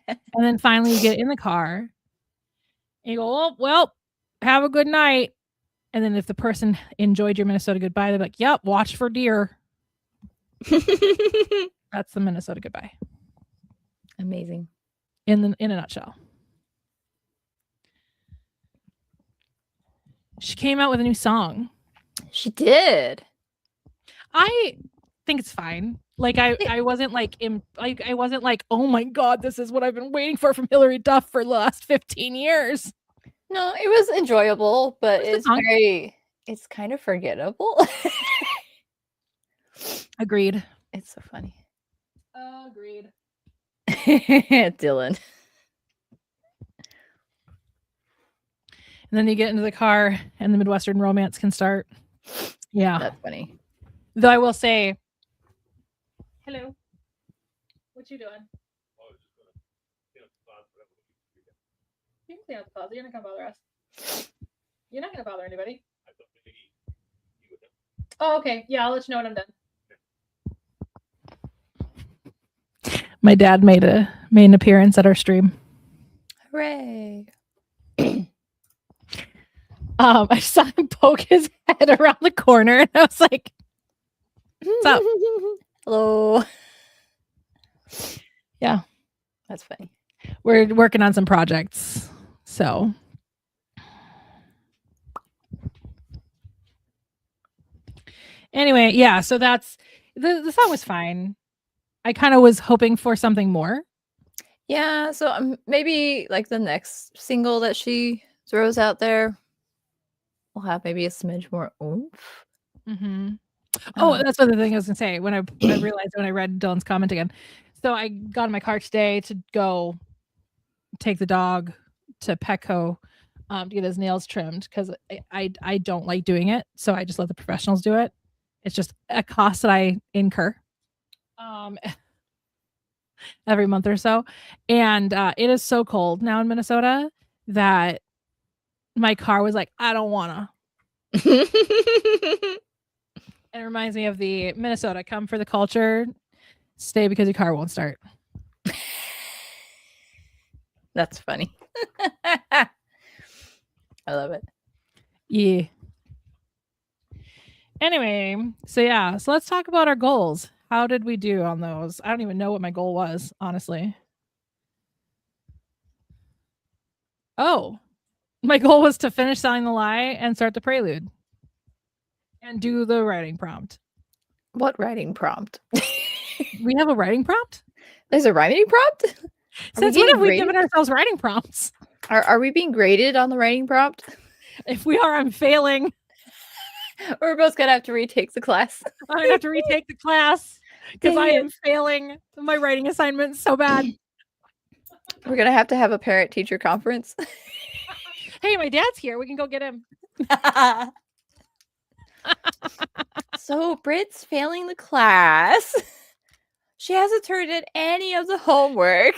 And then finally you get in the car and you go, oh, well, have a good night. And then if the person enjoyed your Minnesota goodbye, they're like, yep, watch for deer. That's the Minnesota goodbye. Amazing. In a nutshell. She came out with a new song. She did. I think it's fine. Like I wasn't like I wasn't like, oh my god, this is what I've been waiting for from Hillary Duff for the last 15 years. No, it was enjoyable, but it's kind of forgettable. Agreed. It's so funny. Agreed. Dylan. And then you get into the car and the Midwestern romance can start. Yeah. That's funny. Though I will say, hello. What you doing? You can clean up the closet. You're not gonna bother us. You're not gonna bother anybody. Oh, okay. Yeah, I'll let you know when I'm done. My dad made an appearance at our stream. Hooray. I saw him poke his head around the corner and I was like, what's up? Hello. Yeah. That's funny. We're working on some projects. So anyway, yeah, so that's the song was fine. I kind of was hoping for something more. Yeah, so maybe like the next single that she throws out there will have maybe a smidge more oomph. Mm-hmm. Oh, that's what the thing I was gonna say when I realized when I read Dylan's comment again. So I got in my car today to go take the dog to Petco to get his nails trimmed because I don't like doing it, so I just let the professionals do it. It's just a cost that I incur every month or so, and it is so cold now in Minnesota that my car was like, I don't wanna. It reminds me of the Minnesota, come for the culture, stay because your car won't start. That's funny. I love it. Yeah. Anyway, so let's talk about our goals. How did we do on those? I don't even know what my goal was, honestly. Oh, my goal was to finish Selling the Lie and start the prelude and do the writing prompt. What writing prompt? We have a writing prompt? There's a writing prompt? Since when have we given ourselves writing prompts? Are we being graded on the writing prompt? If we are, I'm failing. We're both gonna have to retake the class. I'm gonna have to retake the class because I am failing my writing assignments so bad. We're gonna have to have a parent-teacher conference. Hey, my dad's here. We can go get him. So Britt's failing the class. She hasn't turned in any of the homework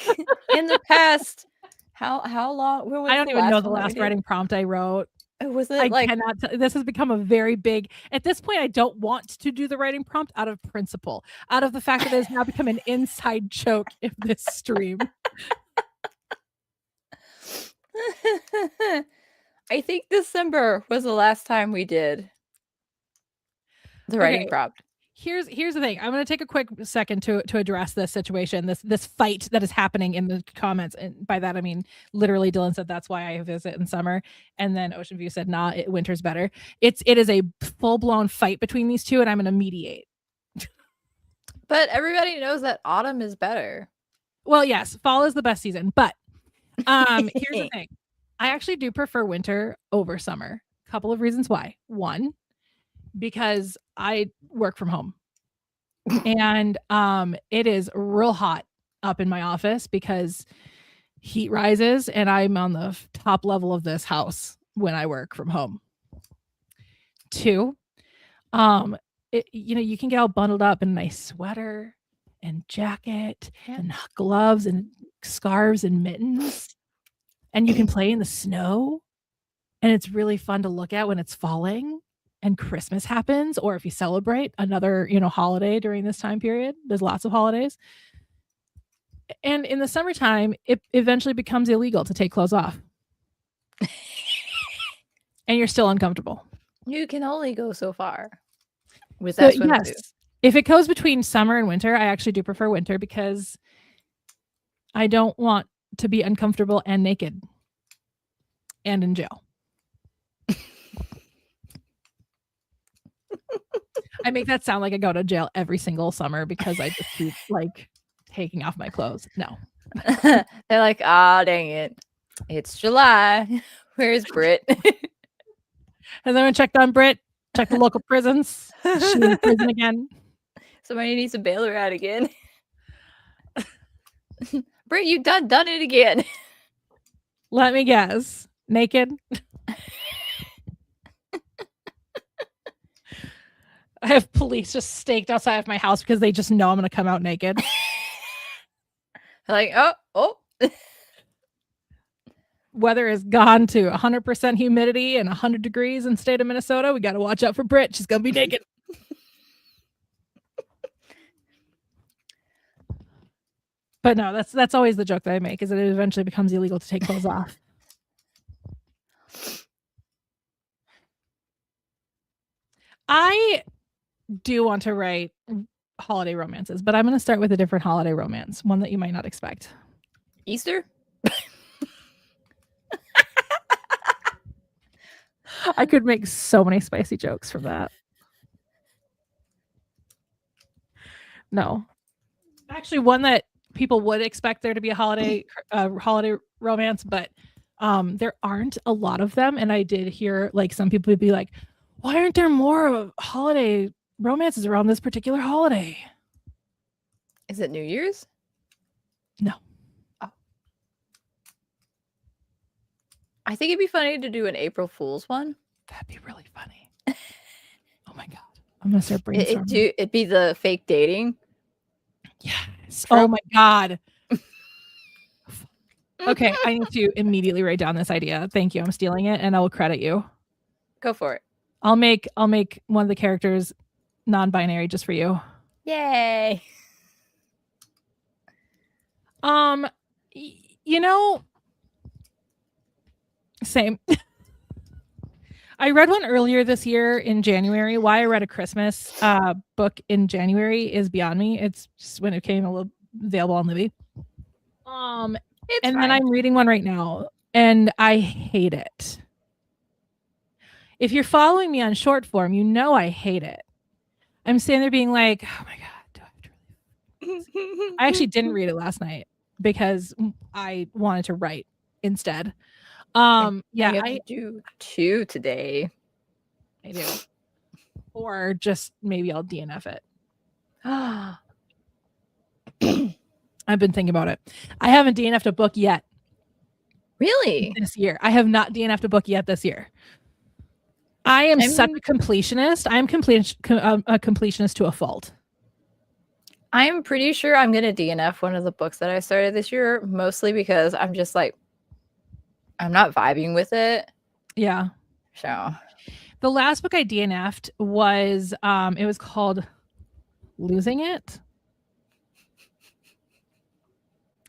in the past. How long? I don't even know the last writing prompt I wrote. Was it I cannot this has become a very big at this point. I don't want to do the writing prompt out of principle, out of the fact that it has now become an inside joke in this stream. I think December was the last time we did the writing prompt. Here's the thing. I'm going to take a quick second to address this situation, this fight that is happening in the comments. And by that, I mean, literally Dylan said, that's why I visit in summer. And then Ocean View said, nah, winter's better. It is a full blown fight between these two. And I'm going to mediate. But everybody knows that autumn is better. Well, yes, fall is the best season. But here's the thing. I actually do prefer winter over summer. Couple of reasons why. One, because I work from home and it is real hot up in my office because heat rises and I'm on the top level of this house when I work from home. Two, you can get all bundled up in a nice sweater and jacket Yeah. and gloves and scarves and mittens. And you can play in the snow. And it's really fun to look at when it's falling and Christmas happens, or if you celebrate another, holiday during this time period. There's lots of holidays. And in the summertime, it eventually becomes illegal to take clothes off. And you're still uncomfortable. You can only go so far with So, that swimsuit. yes, if it goes between summer and winter, I actually do prefer winter because I don't want to be uncomfortable and naked and in jail. I make that sound like I go to jail every single summer because I just keep like taking off my clothes. No. They're like, dang it. It's July. Where's Britt? And then I checked on Britt, checked the local prisons. She's in prison again. Somebody needs to bail her out again. Britt, you done it again. Let me guess. Naked? I have police just staked outside of my house because they just know I'm going to come out naked. Like, oh. Weather is gone to 100% humidity and 100 degrees in the state of Minnesota. We got to watch out for Britt. She's going to be naked. But no, that's always the joke that I make, is that it eventually becomes illegal to take clothes off. I do want to write holiday romances, but I'm going to start with a different holiday romance, one that you might not expect. Easter? I could make so many spicy jokes from that. No. Actually, one that people would expect there to be a holiday romance, but there aren't a lot of them. And I did hear like some people would be like, why aren't there more holiday romances around this particular holiday? Is it New Year's? No. Oh. I think it'd be funny to do an April Fool's one. That'd be really funny. Oh my God. I'm going to start brainstorming. It'd be the fake dating. Yes. Oh my God. Okay, I need to immediately write down this idea. Thank you. I'm stealing it and I will credit you. Go for it. I'll make one of the characters non-binary just for you. Yay. Same. I read one earlier this year in January. Why I read a Christmas book in January is beyond me. It's just when it came available on Libby. Then I'm reading one right now and I hate it. If you're following me on short form, you know I hate it. I'm standing there being like, oh my God, do I have to read? I actually didn't read it last night because I wanted to write instead. I do 2 today. I do. Or just maybe I'll DNF it. I've been thinking about it. I haven't DNF'd a book yet. Really? This year. I have not DNF'd a book yet this year. I am such a completionist. I'm a completionist to a fault. I'm pretty sure I'm going to DNF one of the books that I started this year, mostly because I'm just like, I'm not vibing with it. Yeah. So the last book I DNF'd was, it was called Losing It.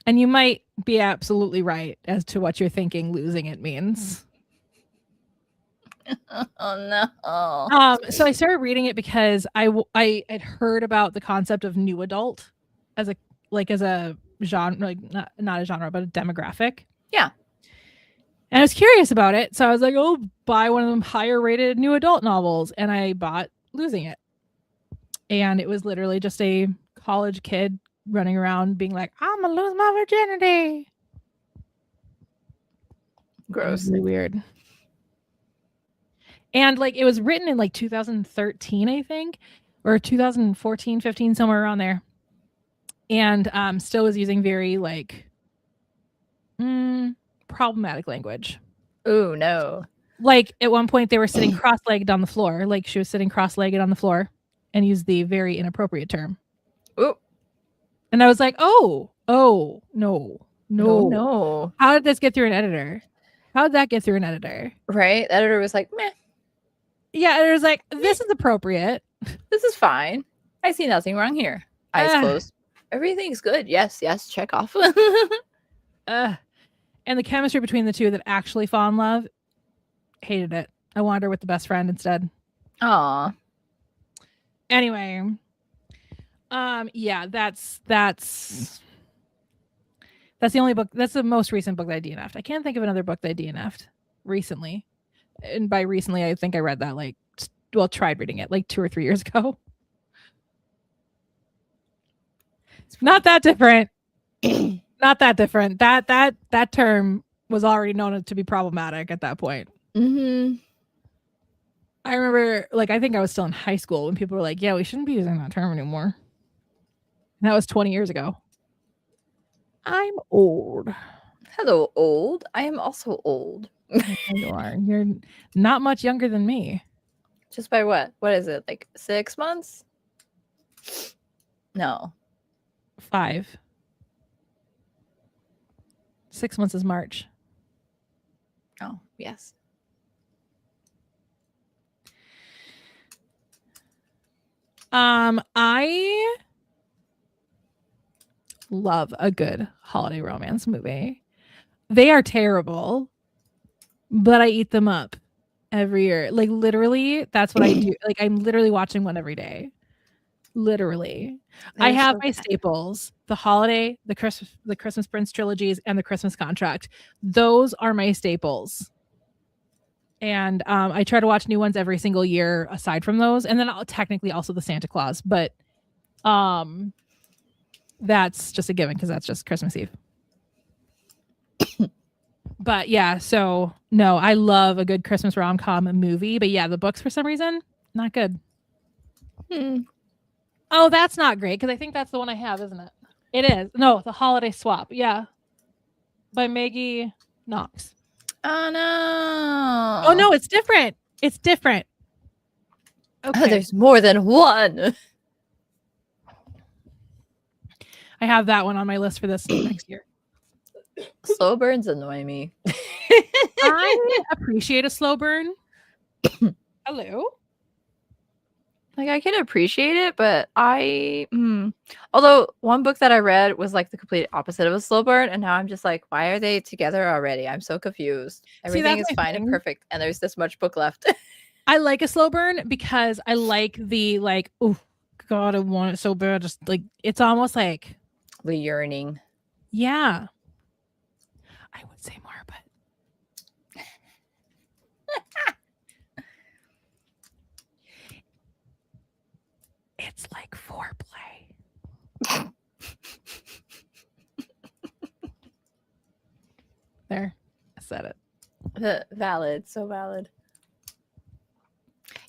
And you might be absolutely right as to what you're thinking losing it means. Oh no. So I started reading it because I had heard about the concept of new adult as a genre, like not a genre, but a demographic. Yeah. And I was curious about it. So I was like, oh, buy one of them higher rated new adult novels. And I bought Losing It. And it was literally just a college kid running around being like, I'm gonna lose my virginity. Gross. Really weird. And like it was written in like 2013, I think, or 2014, 15, somewhere around there. And still was using very like problematic language. Oh no. Like at one point they were sitting cross-legged on the floor. Like she was sitting cross-legged on the floor and used the very inappropriate term. Oh. And I was like, oh, no. No. How did this get through an editor? How did that get through an editor? Right? The editor was like, meh, Yeah, editor's like, this is appropriate. this is fine. I see nothing wrong here. Eyes closed. Everything's good. Yes, check off. And the chemistry between the two that actually fall in love, hated it. I wanted her with the best friend instead. Aw. Anyway, yeah, that's the only book. That's the most recent book that I DNF'd. I can't think of another book that I DNF'd recently. And by recently, I think I read that tried reading it like 2 or 3 years ago. Not that different. Not that different. That term was already known to be problematic at that point. Mm-hmm. I remember, I think I was still in high school when people were like, yeah, we shouldn't be using that term anymore. And that was 20 years ago. I'm old. Hello, old. I am also old. You are. You're not much younger than me. Just by what? What is it? Like 6 months? No. 5. 6 months is March. Oh, yes. I love a good holiday romance movie. They are terrible, but I eat them up every year. Like literally, that's what I do. Like I'm literally watching one every day. Literally. I have my staples: the holiday, the Christmas Prince trilogies, and the Christmas Contract. Those are my staples. And I try to watch new ones every single year aside from those. And then technically also the Santa Claus, but that's just a given because that's just Christmas Eve. But yeah, so no, I love a good Christmas rom-com movie. But yeah, the books for some reason, not good. Oh, that's not great because I think that's the one I have, isn't it? It is. No, The Holiday Swap. Yeah. By Maggie Knox. Oh no. Oh no, it's different. It's different. Okay. Oh, there's more than one. I have that one on my list for this next year. Slow burns annoy me. I appreciate a slow burn. Hello. Like I can appreciate it, but although one book that I read was like the complete opposite of a slow burn, and now I'm just like, why are they together already? I'm so confused. Everything is fine and perfect, and there's this much book left. I like a slow burn because I like the oh God, I want it so bad. Just it's almost like the yearning. Yeah. I would say more, but it's like foreplay. There, I said it. Valid, so valid.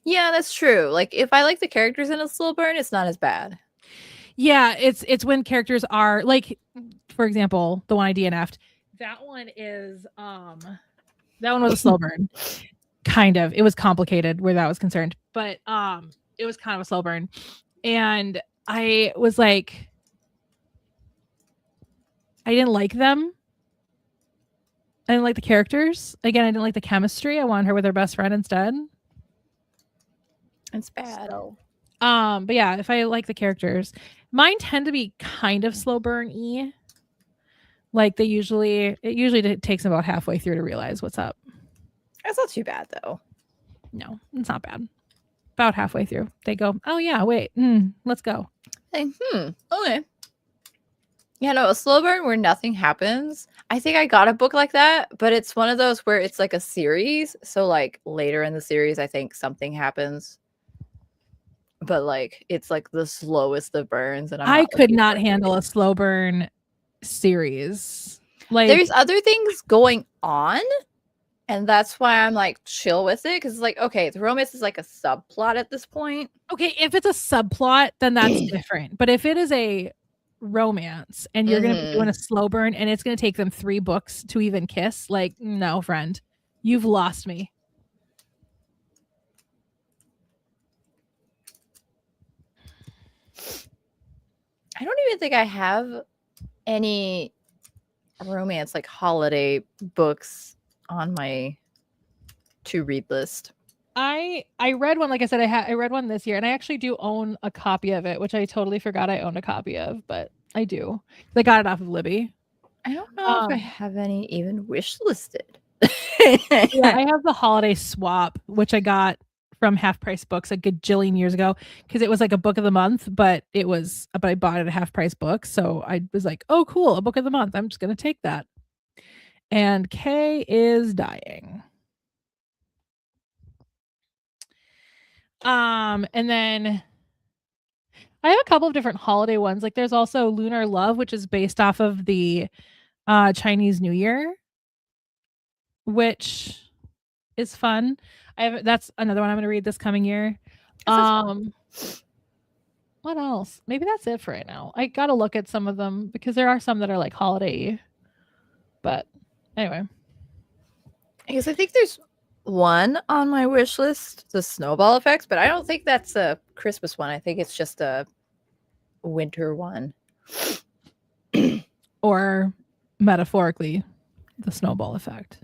Yeah, that's true. Like if I like the characters in a slow burn, it's not as bad. Yeah, it's when characters are like, for example, the one I DNF'd. That one is that one was a slow burn. Kind of. It was complicated where that was concerned, but it was kind of a slow burn. And I was like, I didn't like them. I didn't like the characters. Again, I didn't like the chemistry. I wanted her with her best friend instead. It's bad. So, but yeah, if I like the characters, mine tend to be kind of slow burn-y. Like it usually takes about halfway through to realize what's up. That's not too bad though. No, it's not bad. About halfway through, they go, "Oh yeah, wait, let's go." Like, okay. Yeah, no, a slow burn where nothing happens. I think I got a book like that, but it's one of those where it's like a series. So like later in the series, I think something happens. But like it's like the slowest of burns, and I could not handle a slow burn series. Like there's other things going on, and that's why I'm like chill with it because it's like okay, the romance is like a subplot at this point. Okay, if it's a subplot, then that's different. But if it is a romance and you're gonna be doing a slow burn and it's gonna take them 3 books to even kiss, like no, friend, you've lost me. I don't even think I have any romance like holiday books on my to read list. I read one, like I said, I read one this year, and I actually do own a copy of it, which I totally forgot I owned a copy of, but I do. I got it off of Libby. I don't know if I have any even wish listed. Yeah, I have the Holiday Swap, which I got from Half Price Books a gajillion years ago because it was like a book of the month, but I bought it at Half Price Books, so I was like, oh cool, a book of the month, I'm just gonna take that. And Kay is dying. And then I have a couple of different holiday ones. Like there's also Lunar Love, which is based off of the Chinese New Year, which is fun. That's another one I'm gonna read this coming year. What else? Maybe that's it for right now. I gotta look at some of them because there are some that are like holiday. But anyway. Because I think there's one on my wish list, the Snowball Effects, but I don't think that's a Christmas one. I think it's just a winter one. Or metaphorically, the snowball effect.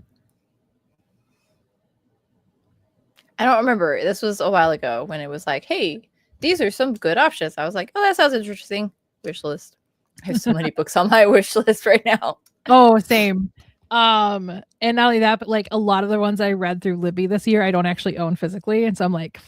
I don't remember. This was a while ago when it was like, hey, these are some good options. I was like, oh, that sounds interesting. Wish list. I have so many books on my wish list right now. Oh, same. And not only that, but like a lot of the ones I read through Libby this year, I don't actually own physically. And so I'm like,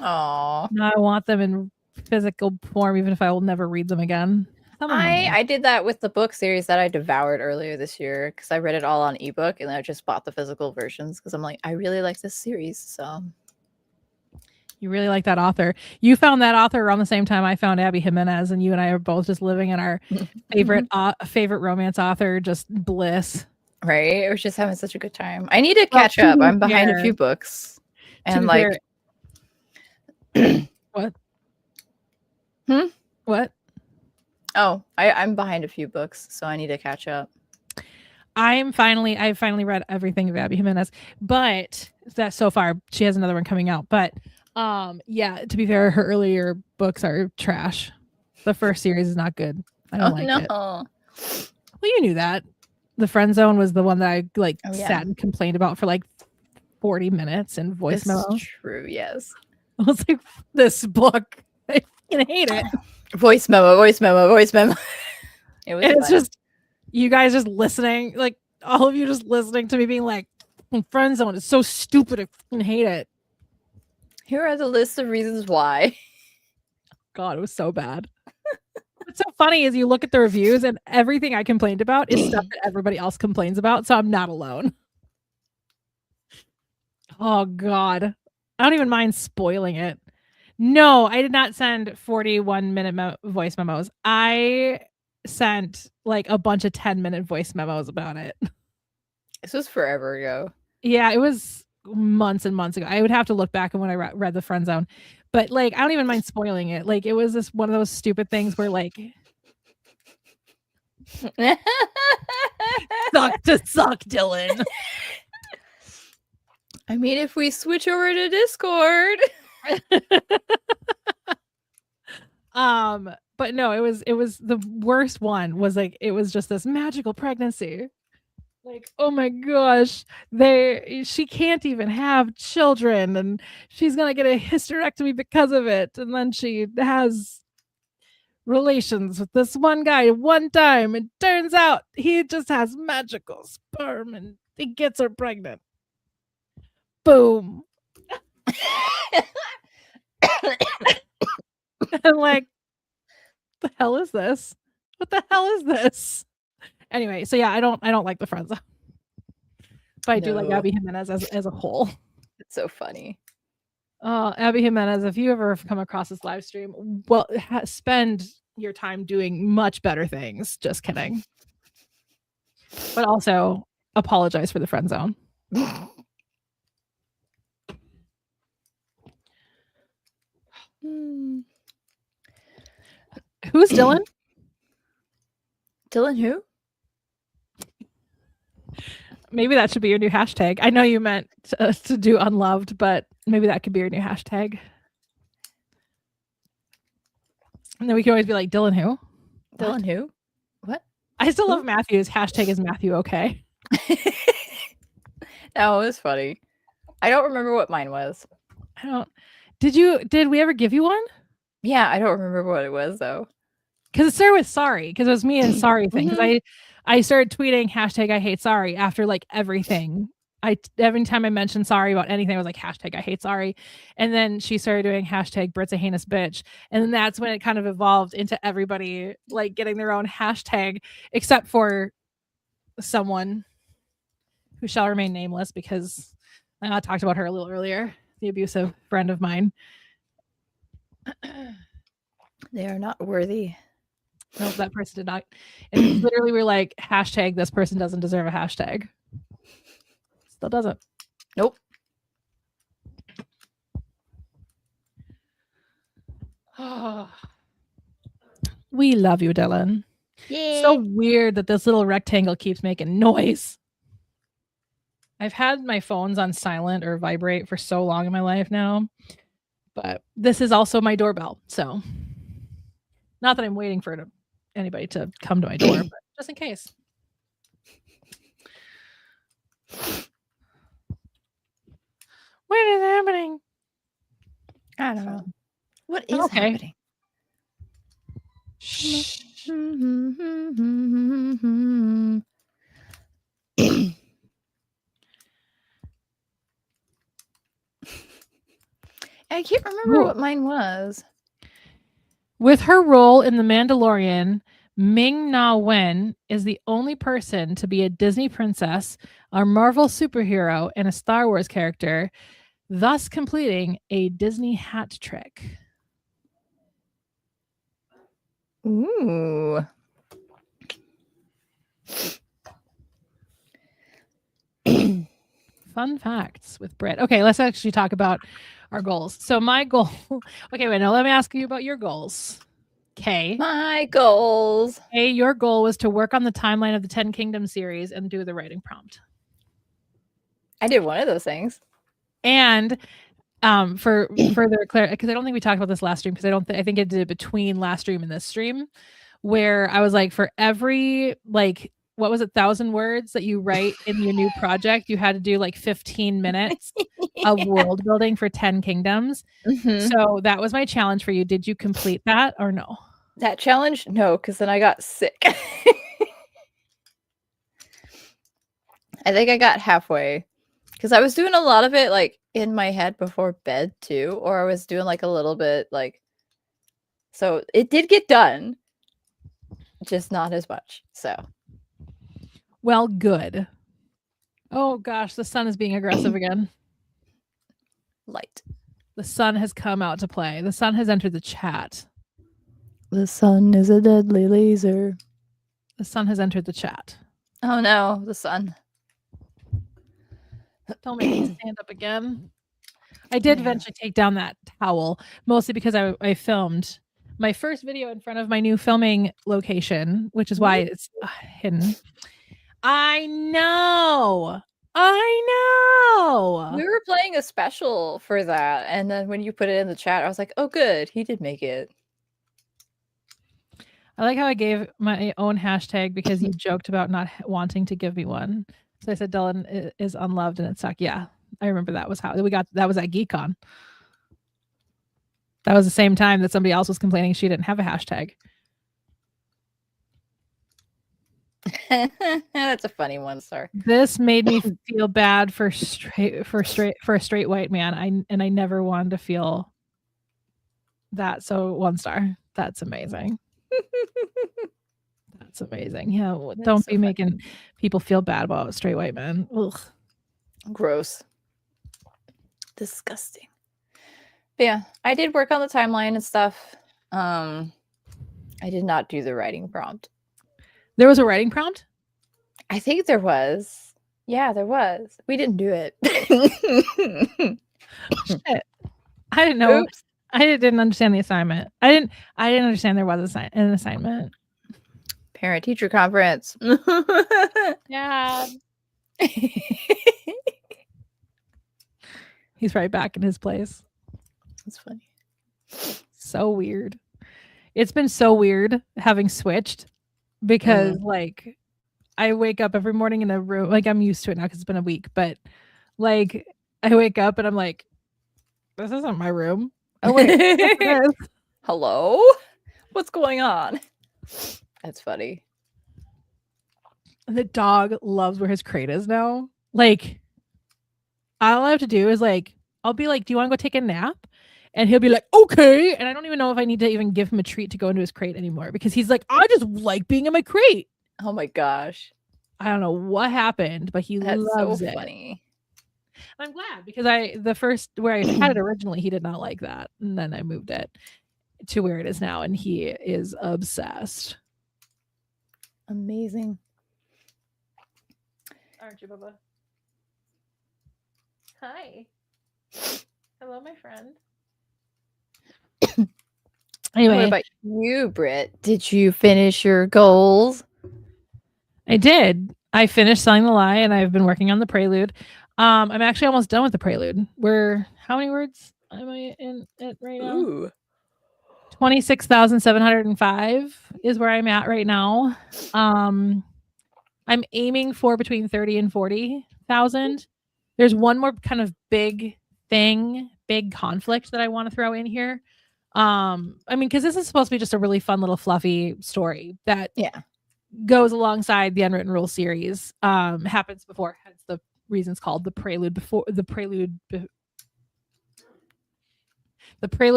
oh, I want them in physical form, even if I will never read them again. I did that with the book series that I devoured earlier this year because I read it all on ebook and then I just bought the physical versions because I'm like, I really like this series. So you really like that author. You found that author around the same time I found Abby Jimenez, and you and I are both just living in our favorite romance author, just bliss. Right? I was just having such a good time. I need to catch up. I'm behind a few books. And like what? What? Oh, I'm behind a few books, so I need to catch up. I've finally read everything of Abby Jimenez, but that so far she has another one coming out. But yeah, to be fair, her earlier books are trash. The first series is not good. I don't like it. Well, you knew that. The Friend Zone was the one that I sat and complained about for like 40 minutes in voice memo. True, yes. I was like, this book, I fucking hate it. Voice memo. It's just you guys just listening, like all of you just listening to me being like, Friend Zone is so stupid, I fucking hate it. Here are the list of reasons why. God, it was so bad. What's so funny is you look at the reviews and everything I complained about is stuff that everybody else complains about, so I'm not alone. Oh God, I don't even mind spoiling it. No, I did not send 41-minute voice memos. I sent like a bunch of 10-minute voice memos about it. This was forever ago. Yeah, it was months and months ago. I would have to look back when I read The Friend Zone, but like I don't even mind spoiling it. Like it was this one of those stupid things where like suck to suck, Dylan. I mean, if we switch over to Discord. But no, it was the worst one. Was like it was just this magical pregnancy. Like, oh my gosh, she can't even have children and she's gonna get a hysterectomy because of it, and then she has relations with this one guy one time, and turns out he just has magical sperm and he gets her pregnant. Boom. I'm like, the hell is this? What the hell is this? Anyway, so yeah, I don't like The Friend Zone, but I do like Abby Jimenez as a whole. It's so funny. Abby Jimenez, if you ever come across this live stream, well, spend your time doing much better things. Just kidding. But also apologize for The Friend Zone. Who's Dylan? Dylan who? Maybe that should be your new hashtag. I know you meant to do unloved, but maybe that could be your new hashtag. And then we can always be like, Dylan who? Dylan who? What? I still love Matthew's hashtag is Matthew okay. That was funny. I don't remember what mine was. I don't. Did we ever give you one? Yeah, I don't remember what it was though. Because it started with sorry, because it was me and sorry thing. Because I started tweeting hashtag I hate sorry after like everything. Every time I mentioned sorry about anything, I was like hashtag I hate sorry. And then she started doing hashtag Britt's a heinous bitch. And then that's when it kind of evolved into everybody like getting their own hashtag, except for someone who shall remain nameless because I talked about her a little earlier, the abusive friend of mine. They are not worthy. No, that person did not. And literally we're like, hashtag this person doesn't deserve a hashtag. Still doesn't. Nope. We love you, Dylan. Yeah. So weird that this little rectangle keeps making noise. I've had my phones on silent or vibrate for so long in my life now. But this is also my doorbell. So not that I'm waiting for anybody to come to my door, but just in case. What is happening? I don't know. What is happening? Shh. I can't remember what mine was. With her role in The Mandalorian, Ming-Na Wen is the only person to be a Disney princess, a Marvel superhero, and a Star Wars character, thus completing a Disney hat trick. Ooh. Fun facts with Britt. Okay, let's actually talk about our goals. So my goal. Okay, wait. Now let me ask you about your goals. Okay. My goals. Hey, your goal was to work on the timeline of the 10 Kingdoms series and do the writing prompt. I did one of those things. And for further clarity, because I don't think we talked about this last stream, because I think it did between last stream and this stream, where I was like, for every like, what was it, 1,000 words that you write in your new project, you had to do like 15 minutes of world building for 10 Kingdoms. So that was my challenge for you. Did you complete that or no? That challenge? No, because then I got sick. I think I got halfway because I was doing a lot of it like in my head before bed too, or I was doing like a little bit like, so it did get done, just not as much. So, well, good. Oh gosh, the sun is being aggressive again. Light. The sun has come out to play. The sun has entered the chat. The sun is a deadly laser. The sun has entered the chat. Oh no, the sun. Don't make me stand up again. I did eventually take down that towel, mostly because I filmed my first video in front of my new filming location, which is why it's hidden. I know. We were playing a special for that, and then when you put it in the chat, I was like, oh good, he did make it. I like how I gave my own hashtag because you joked about not wanting to give me one. So I said Dylan is unloved and it sucked. Yeah, I remember that was how we got. That was at GeekCon. That was the same time that somebody else was complaining she didn't have a hashtag. That's a funny one, sir. This made me feel bad for a straight white man. I never wanted to feel that. So 1 star. That's amazing. That's amazing. Yeah, don't be making people feel bad about straight white men. Ugh. Gross. Disgusting. But yeah, I did work on the timeline and stuff. I did not do the writing prompt. There was a writing prompt? I think there was. Yeah, there was. We didn't do it. Shit. I didn't know. Oops. I didn't understand the assignment. I didn't understand there was an assignment. Parent teacher conference. Yeah. He's right back in his place. That's funny. So weird. It's been so weird having switched because like I wake up every morning in a room. Like I'm used to it now because it's been a week, but like I wake up and I'm like, this isn't my room. Oh wait, yes, it is. Hello? What's going on? That's funny. The dog loves where his crate is now. Like all I have to do is like I'll be like, do you want to go take a nap? And he'll be like, okay. And I don't even know if I need to even give him a treat to go into his crate anymore because he's like, I just like being in my crate. Oh my gosh. I don't know what happened, but he That's loves so it. funny. I'm glad because the first where I had it originally, he did not like that. And then I moved it to where it is now, and he is obsessed. Amazing. Aren't you, Bubba? Hi. Hello, my friend. Anyway, what about you, Britt? Did you finish your goals? I did. I finished Selling the Lie, and I've been working on the Prelude. I'm actually almost done with the Prelude. How many words am I in it right now? Ooh. 26,705 is where I'm at right now. I'm aiming for between 30 and 40,000. There's one more kind of big conflict that I want to throw in here. I mean, because this is supposed to be just a really fun little fluffy story that goes alongside the Unwritten Rules series. Happens before, hence the reasons called the Prelude to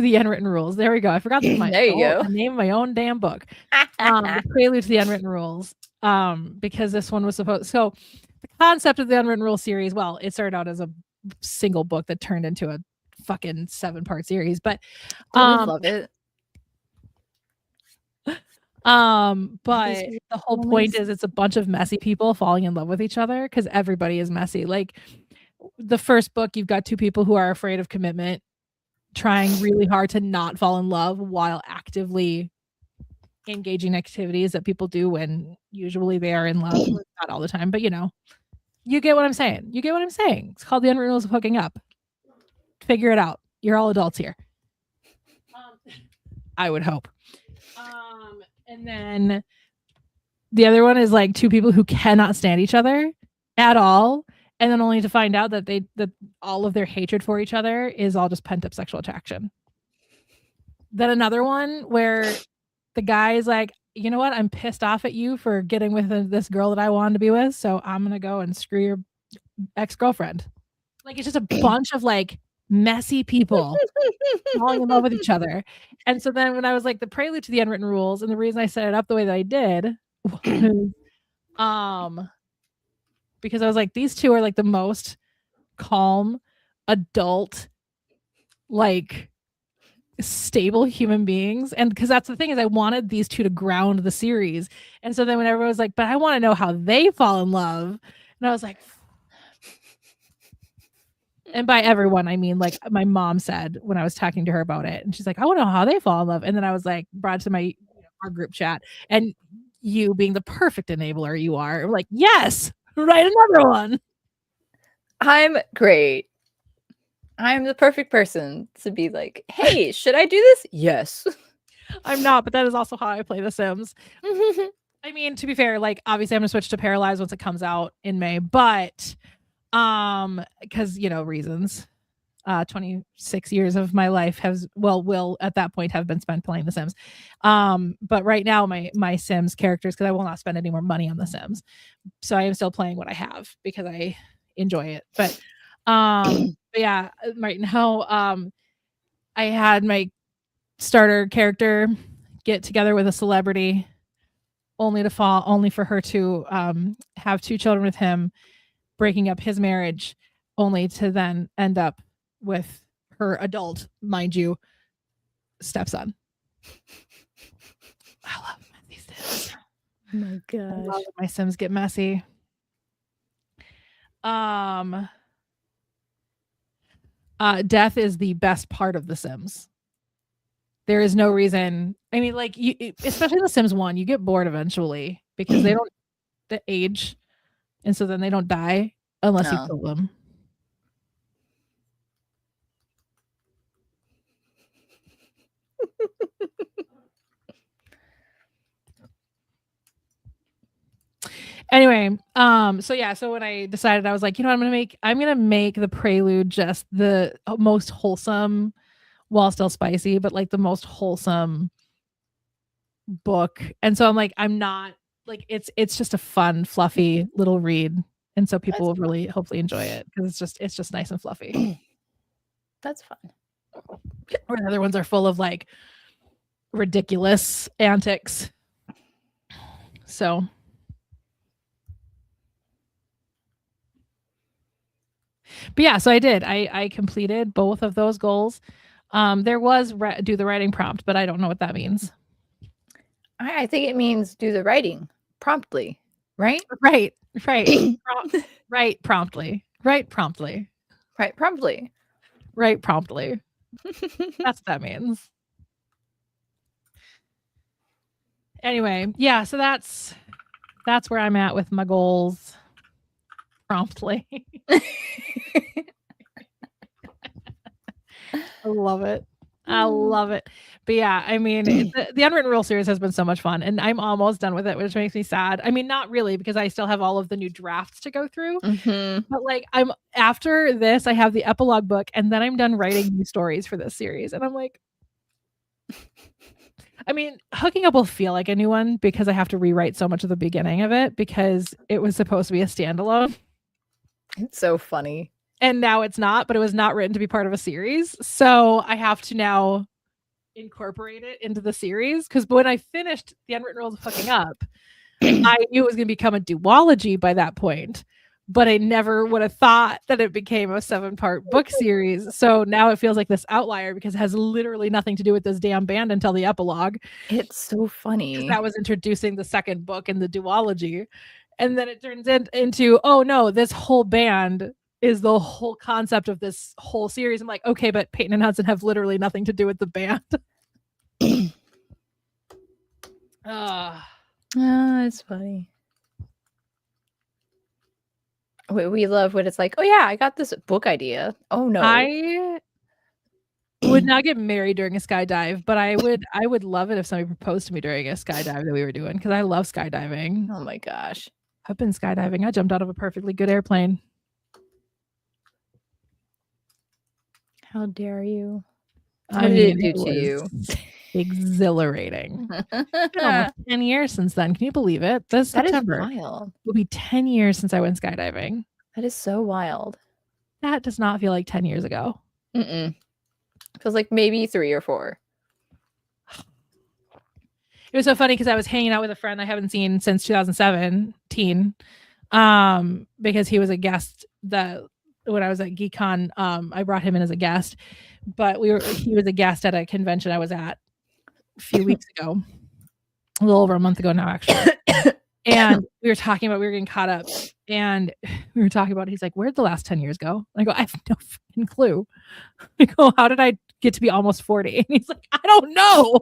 the Unwritten Rules. There we go. I forgot the name of my own damn book. The Prelude to the Unwritten Rules. Because this one was supposed. So the concept of the Unwritten Rules series, well, it started out as a single book that turned into a fucking 7-part series, but I love it. But the whole point is it's a bunch of messy people falling in love with each other because everybody is messy. Like the first book, you've got two people who are afraid of commitment, trying really hard to not fall in love while actively engaging activities that people do when usually they are in love. Not all the time, but you know, you get what I'm saying. It's called the Unwritten Rules of Hooking Up. Figure it out. You're all adults here. I would hope. And then the other one is like two people who cannot stand each other at all, and then only to find out that that all of their hatred for each other is all just pent up sexual attraction. Then another one where the guy is like, you know what? I'm pissed off at you for getting with this girl that I wanted to be with, so I'm gonna go and screw your ex-girlfriend. Like it's just a bunch of like messy people falling in love with each other. And so then when I was like the Prelude to the Unwritten Rules, and the reason I set it up the way that I did was because I was like, these two are like the most calm, adult, like stable human beings. And because that's the thing is I wanted these two to ground the series. And so then when everyone was like, but I want to know how they fall in love. And I was like, and by everyone, I mean like my mom said when I was talking to her about it, and she's like, I want to know how they fall in love. And then I was like, brought to my our group chat, and you being the perfect enabler you are, I'm like, yes, write another one. I'm great. I'm the perfect person to be like, hey, should I do this? Yes. I'm not, but that is also how I play The Sims. I mean, to be fair, like obviously I'm gonna switch to Paralyzed once it comes out in May, but because you know reasons. 26 years of my life will at that point have been spent playing The Sims. But right now my Sims characters, because I will not spend any more money on The Sims, so I am still playing what I have because I enjoy it. But yeah, right now I had my starter character get together with a celebrity only for her to have 2 children with him, breaking up his marriage, only to then end up with her adult, mind you, stepson. I love messy Sims. Oh my gosh. I love when my Sims get messy. Death is the best part of The Sims. There is no reason. I mean, like especially The Sims 1, you get bored eventually because they don't age, and so then they don't die unless you kill them. Anyway, so when I decided, I was like, you know what, I'm gonna make the prelude just the most wholesome, while still spicy, but like the most wholesome book. And so I'm like, I'm not like, it's just a fun, fluffy little read. And so people will really hopefully enjoy it because it's just nice and fluffy. That's fun. Or the other ones are full of like ridiculous antics. So but yeah, so I did. I completed both of those goals. There was do the writing prompt, but I don't know what that means. I think it means do the writing promptly, right? Right. Right promptly. Right promptly. Right, promptly. Right promptly. That's what that means. Anyway, yeah, so that's where I'm at with my goals. Promptly. I love it. I love it. But yeah, I mean, the Unwritten Rule series has been so much fun, and I'm almost done with it, which makes me sad. I mean, not really, because I still have all of the new drafts to go through. But like, I'm after this, I have the epilogue book, and then I'm done writing new stories for this series, and I'm like, I mean, Hooking Up will feel like a new one because I have to rewrite so much of the beginning of it because it was supposed to be a standalone. It's so funny. And now it's not, but it was not written to be part of a series. So I have to now incorporate it into the series. Because when I finished The Unwritten Rules of Hooking Up, I knew it was going to become a duology by that point. But I never would have thought that it became a 7-part book series. So now it feels like this outlier because it has literally nothing to do with this damn band until the epilogue. It's so funny. That was introducing the second book in the duology. And then it turns into, oh no, this whole band is the whole concept of this whole series. I'm like, okay, but Peyton and Hudson have literally nothing to do with the band. It's funny. We love when it's like, oh yeah, I got this book idea. Oh no. I would not get married during a skydive, but I would love it if somebody proposed to me during a skydive that we were doing, because I love skydiving. Oh my gosh. I've been skydiving. I jumped out of a perfectly good airplane. How dare you? What did it do to you? Exhilarating. It's been almost 10 years since then. Can you believe it? This September will be 10 years since I went skydiving. That is so wild. That does not feel like 10 years ago. It feels like maybe 3 or 4. It was so funny because I was hanging out with a friend I haven't seen since 2017, because he was a guest that when I was at GeekCon, I brought him in as a guest, but he was a guest at a convention I was at a few weeks ago, a little over a month ago now, actually. And we were talking about, we were getting caught up, and we were talking about, he's like, where'd the last 10 years go? I go, I have no fucking clue. I go, how did I get to be almost 40? And he's like, I don't know.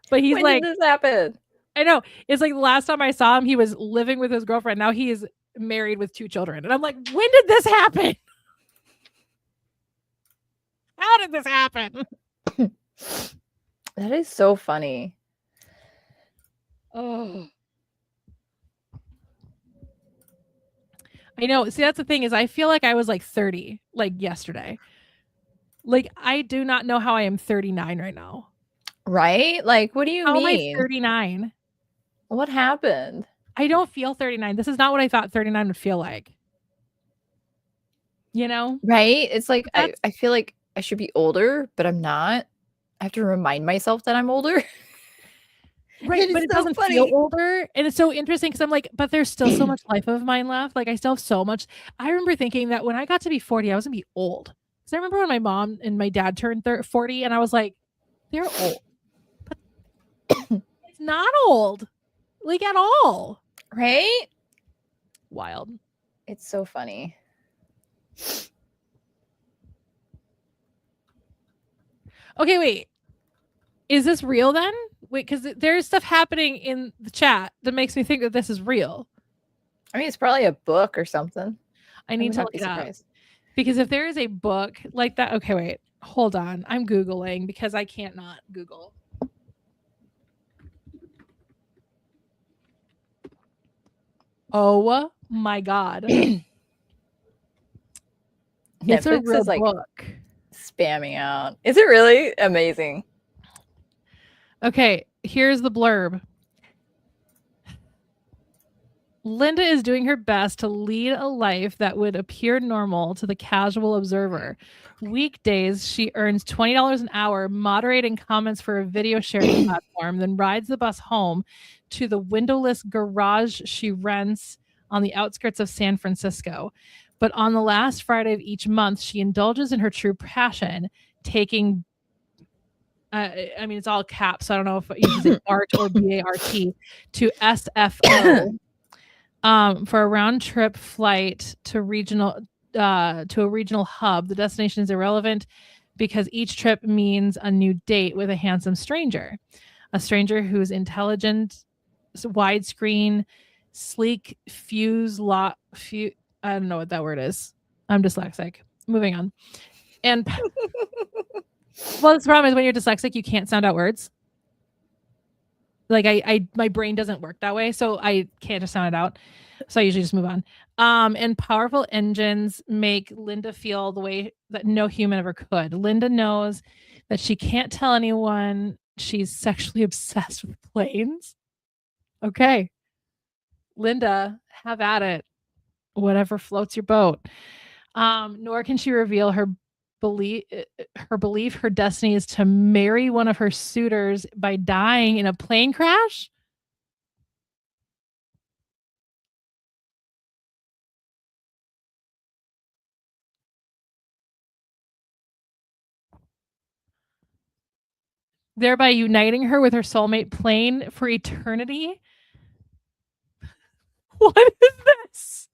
But he's when like, did this happen? I know. It's like the last time I saw him, he was living with his girlfriend. Now he is married with 2 children. And I'm like, when did this happen? How did this happen? That is so funny. Oh. I know. See, that's the thing, is I feel like I was like 30, like yesterday. Like, I do not know how I am 39 right now. Right? Like, what do you mean? How am I 39? What happened? I don't feel 39. This is not what I thought 39 would feel like. You know? Right? It's like, I feel like I should be older, but I'm not. I have to remind myself that I'm older. Right, but it doesn't feel older. And it's so interesting because I'm like, but there's still so much life of mine left. Like, I still have so much. I remember thinking that when I got to be 40, I was going to be old. Because I remember when my mom and my dad turned 40, and I was like, they're old. But it's not old. Like, at all. Right? Wild. It's so funny. Okay, wait. Is this real then? Wait, because there's stuff happening in the chat that makes me think that this is real. I mean, it's probably a book or something. I need to look it up. Because if there is a book like that, okay, wait, hold on. I'm Googling because I can't not Google. Oh my god. It's a Netflix real is like book. spamming out. Is it really amazing? Okay, here's the blurb. Linda is doing her best to lead a life that would appear normal to the casual observer. Weekdays, she earns $20 an hour moderating comments for a video sharing platform, then rides the bus home to the windowless garage she rents on the outskirts of San Francisco. But on the last Friday of each month, she indulges in her true passion, taking I mean, it's all caps, so I don't know if you should say art or BART to SFO for a round trip flight to a regional hub. The destination is irrelevant because each trip means a new date with a handsome stranger, a stranger who's intelligent, widescreen, sleek, I don't know what that word is. I'm dyslexic. Moving on. And well, the problem is when you're dyslexic, you can't sound out words. Like my brain doesn't work that way, so I can't just sound it out. So I usually just move on. And powerful engines make Linda feel the way that no human ever could. Linda knows that she can't tell anyone she's sexually obsessed with planes. Okay. Linda, have at it. Whatever floats your boat. Nor can she reveal her belief her destiny is to marry one of her suitors by dying in a plane crash. Thereby uniting her with her soulmate plane for eternity. What is this?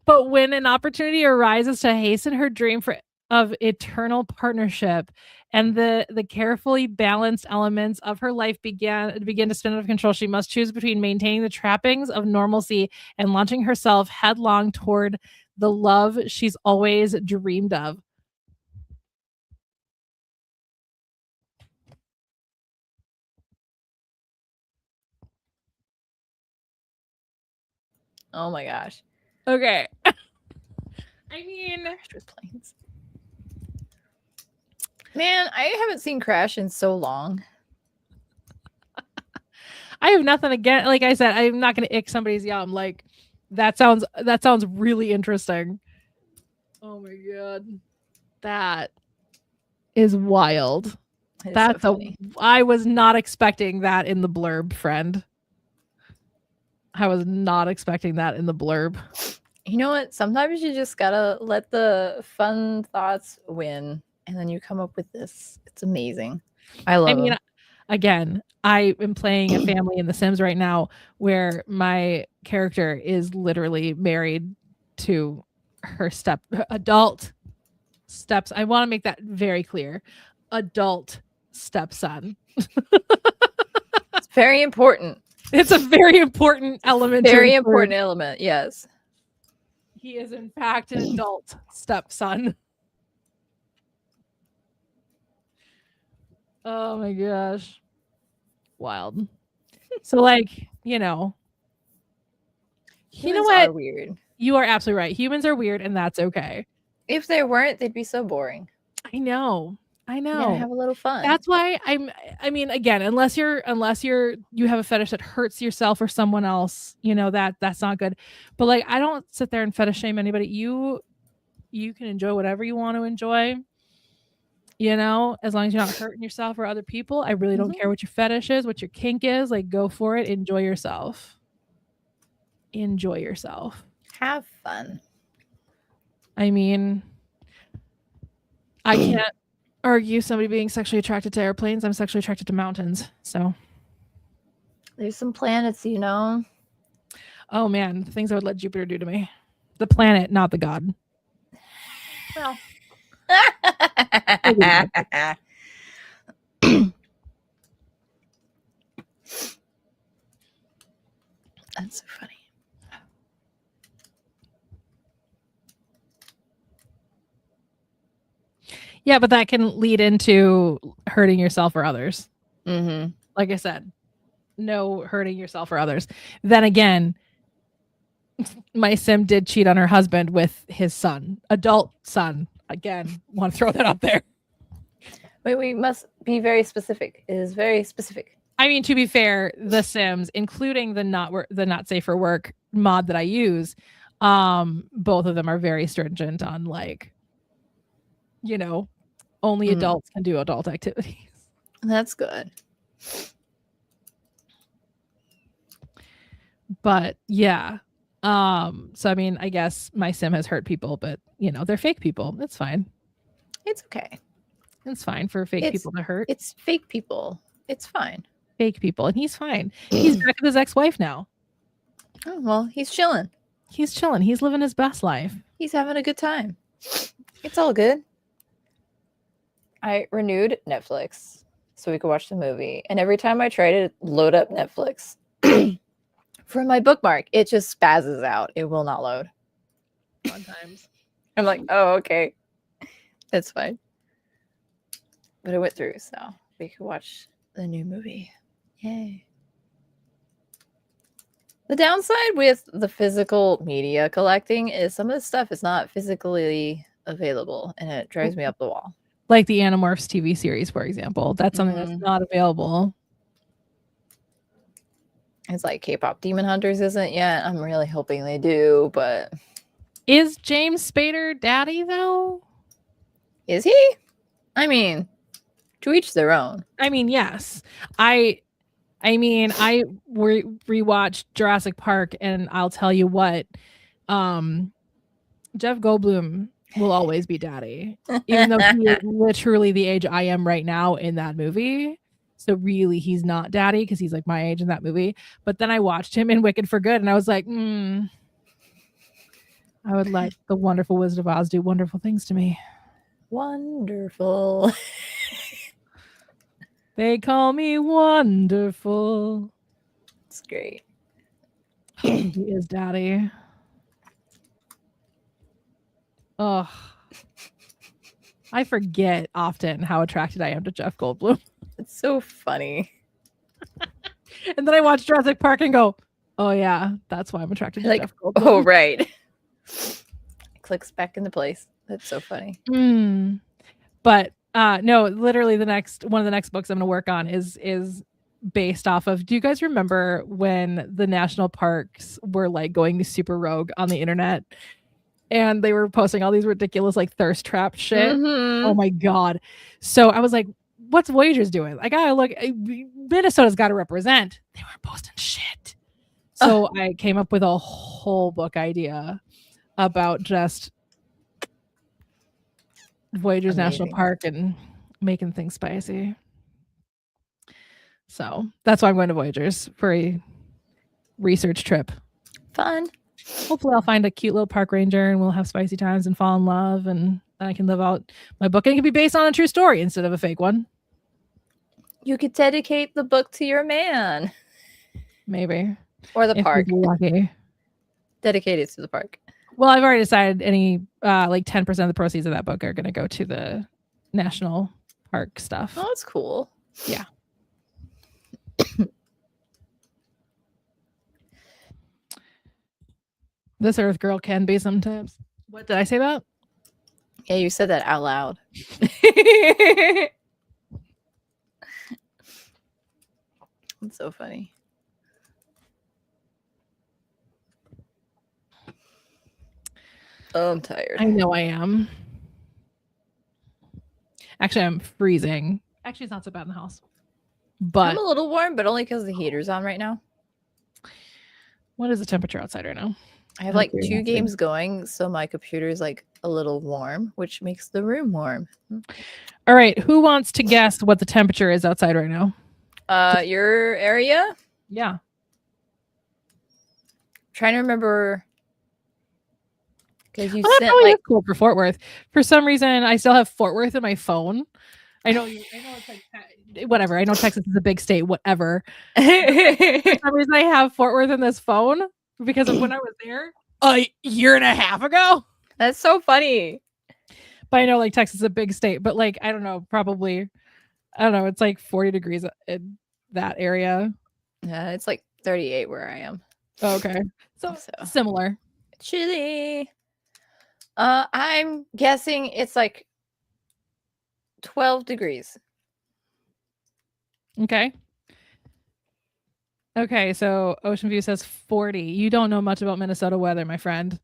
But when an opportunity arises to hasten her dream of eternal partnership, and the carefully balanced elements of her life begin to spin out of control, she must choose between maintaining the trappings of normalcy and launching herself headlong toward the love she's always dreamed of. Oh my gosh. Okay. I mean, with planes. Man, I haven't seen Crash in so long. I have nothing against. Like I said, I'm not going to ick somebody's yum. Like that sounds really interesting. Oh my god, that is wild. That's so funny. I was not expecting that in the blurb, friend. I was not expecting that in the blurb. You know what? Sometimes you just gotta let the fun thoughts win, and then you come up with this. It's amazing. I love it. Again, I am playing a family in The Sims right now where my character is literally married to her adult steps. I want to make that very clear. Adult stepson. It's very important. It's a very important element. Very important element, yes. He is in fact an adult stepson. Oh my gosh. Wild. So like, you know what? Are weird. You are absolutely right. Humans are weird and that's okay. If they weren't, they'd be so boring. I know. You gotta have a little fun. That's why I mean, again, unless you have a fetish that hurts yourself or someone else, that's not good. But like, I don't sit there and fetish shame anybody. You can enjoy whatever you want to enjoy, as long as you're not hurting yourself or other people. I really don't care what your fetish is, what your kink is. Like, go for it. Enjoy yourself. Have fun. I mean, I can't argue somebody being sexually attracted to airplanes. I'm sexually attracted to mountains. So there's some planets, Oh man, the things I would let Jupiter do to me. The planet, not the god. Well. That's so funny. Yeah, but that can lead into hurting yourself or others. Mm-hmm. Like I said, no hurting yourself or others. Then again, my sim did cheat on her husband with his son, adult son. Again, want to throw that out there. Wait, we must be very specific. It is very specific. I mean, to be fair, the Sims, including the not safe for work mod that I use, both of them are very stringent on like, only adults can do adult activities. That's good. But yeah. So I mean, I guess my sim has hurt people, but they're fake people. It's fine. It's okay. It's fine for fake people to hurt. It's fake people. It's fine. Fake people, and he's fine. He's back with his ex-wife now. Oh, well, he's chilling. He's chilling. He's living his best life. He's having a good time. It's all good. I renewed Netflix so we could watch the movie. And every time I try to load up Netflix from my bookmark, it just spazzes out. It will not load. Sometimes. I'm like, oh, okay. That's fine. But it went through, so we could watch the new movie. Yay. The downside with the physical media collecting is some of the stuff is not physically available, and it drives me up the wall. Like the Animorphs TV series, for example. That's something that's not available. It's like K-pop Demon Hunters isn't yet. I'm really hoping they do, but... Is James Spader daddy, though? Is he? I mean, to each their own. I mean, yes. I rewatched Jurassic Park, and I'll tell you what, Jeff Goldblum will always be daddy, even though he is literally the age I am right now in that movie. So really, he's not daddy because he's like my age in that movie. But then I watched him in Wicked for Good, and I was like, I would let the wonderful Wizard of Oz do wonderful things to me. Wonderful. They call me wonderful. It's great. He is daddy. Oh, I forget often how attracted I am to Jeff Goldblum. It's so funny. And then I watch Jurassic Park and go, oh yeah, that's why I'm attracted to Jeff Goldblum. Oh, right. It clicks back into place. That's so funny. But no, literally one of the next books I'm going to work on is based off of, do you guys remember when the national parks were like going super rogue on the internet and they were posting all these ridiculous like thirst trap shit? Oh my God. So I was like, what's Voyager's doing? I gotta look. Minnesota's got to represent. They weren't posting shit. So I came up with a whole book idea about just Voyager's National Park and making things spicy. So that's why I'm going to Voyager's for a research trip. Fun. Hopefully I'll find a cute little park ranger and we'll have spicy times and fall in love, and then I can live out my book, and it can be based on a true story instead of a fake one. You could dedicate the book to your man. Maybe. Or the park. Lucky. Dedicate it to the park. Well, I've already decided any like 10% of the proceeds of that book are going to go to the national park stuff. Oh, that's cool. Yeah. This Earth girl can be sometimes. What did I say that? Yeah, you said that out loud. That's so funny. Oh, I'm tired. I know I am. Actually, I'm freezing. Actually, it's not so bad in the house. But I'm a little warm, but only because the heater's on right now. What is the temperature outside right now? I have like 2 games going, so my computer is like a little warm, which makes the room warm. All right, who wants to guess what the temperature is outside right now? Your area? Yeah. Trying to remember, because you sent like cool for Fort Worth. For some reason, I still have Fort Worth in my phone. I know it's like whatever. I know Texas is a big state. Whatever. For some reason, I have Fort Worth in this phone because of when I was there a year and a half ago. That's so funny. But I know like Texas is a big state. But like I don't know, probably I don't know. It's like 40 degrees in that area. Yeah, it's like 38 where I am. Okay. So similar. Chilly. I'm guessing it's like 12 degrees. Okay. Okay, so Ocean View says 40. You don't know much about Minnesota weather, my friend.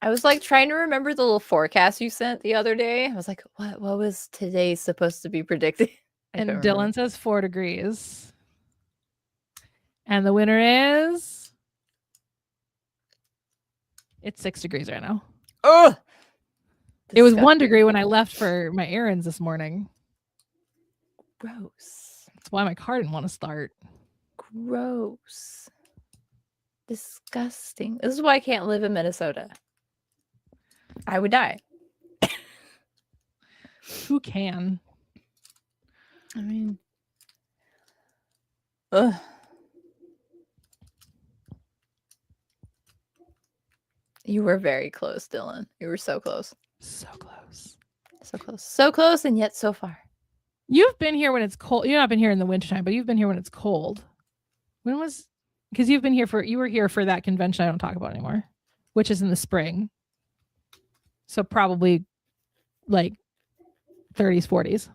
I was like trying to remember the little forecast you sent the other day. I was like, what was today supposed to be predicted? And Dylan says 4 degrees. And the winner is it's 6 degrees right now. Oh, it was 1 degree when I left for my errands this morning. Gross. That's why my car didn't want to start. Gross. Disgusting. This is why I can't live in Minnesota. I would die. Who can? I mean, ugh. You were very close, Dylan. You were so close. So close. So close. So close and yet so far. You've been here when it's cold. You've not been here in the wintertime, but you've been here when it's cold. When was because you were here for that convention I don't talk about anymore, which is in the spring. So probably like 30s, 40s.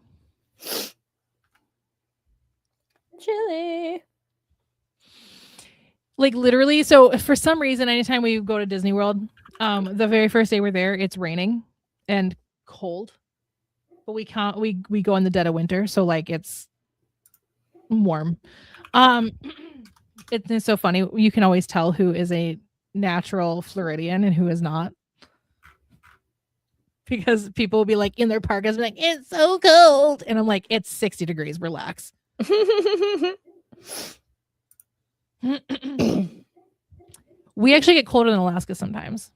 Chilly. Like literally, so for some reason, anytime we go to Disney World, the very first day we're there, it's raining and cold. But we go in the dead of winter, so like it's warm. It's so funny. You can always tell who is a natural Floridian and who is not. Because people will be like in their parkas, be like, it's so cold. And I'm like, it's 60 degrees, relax. We actually get colder than Alaska sometimes.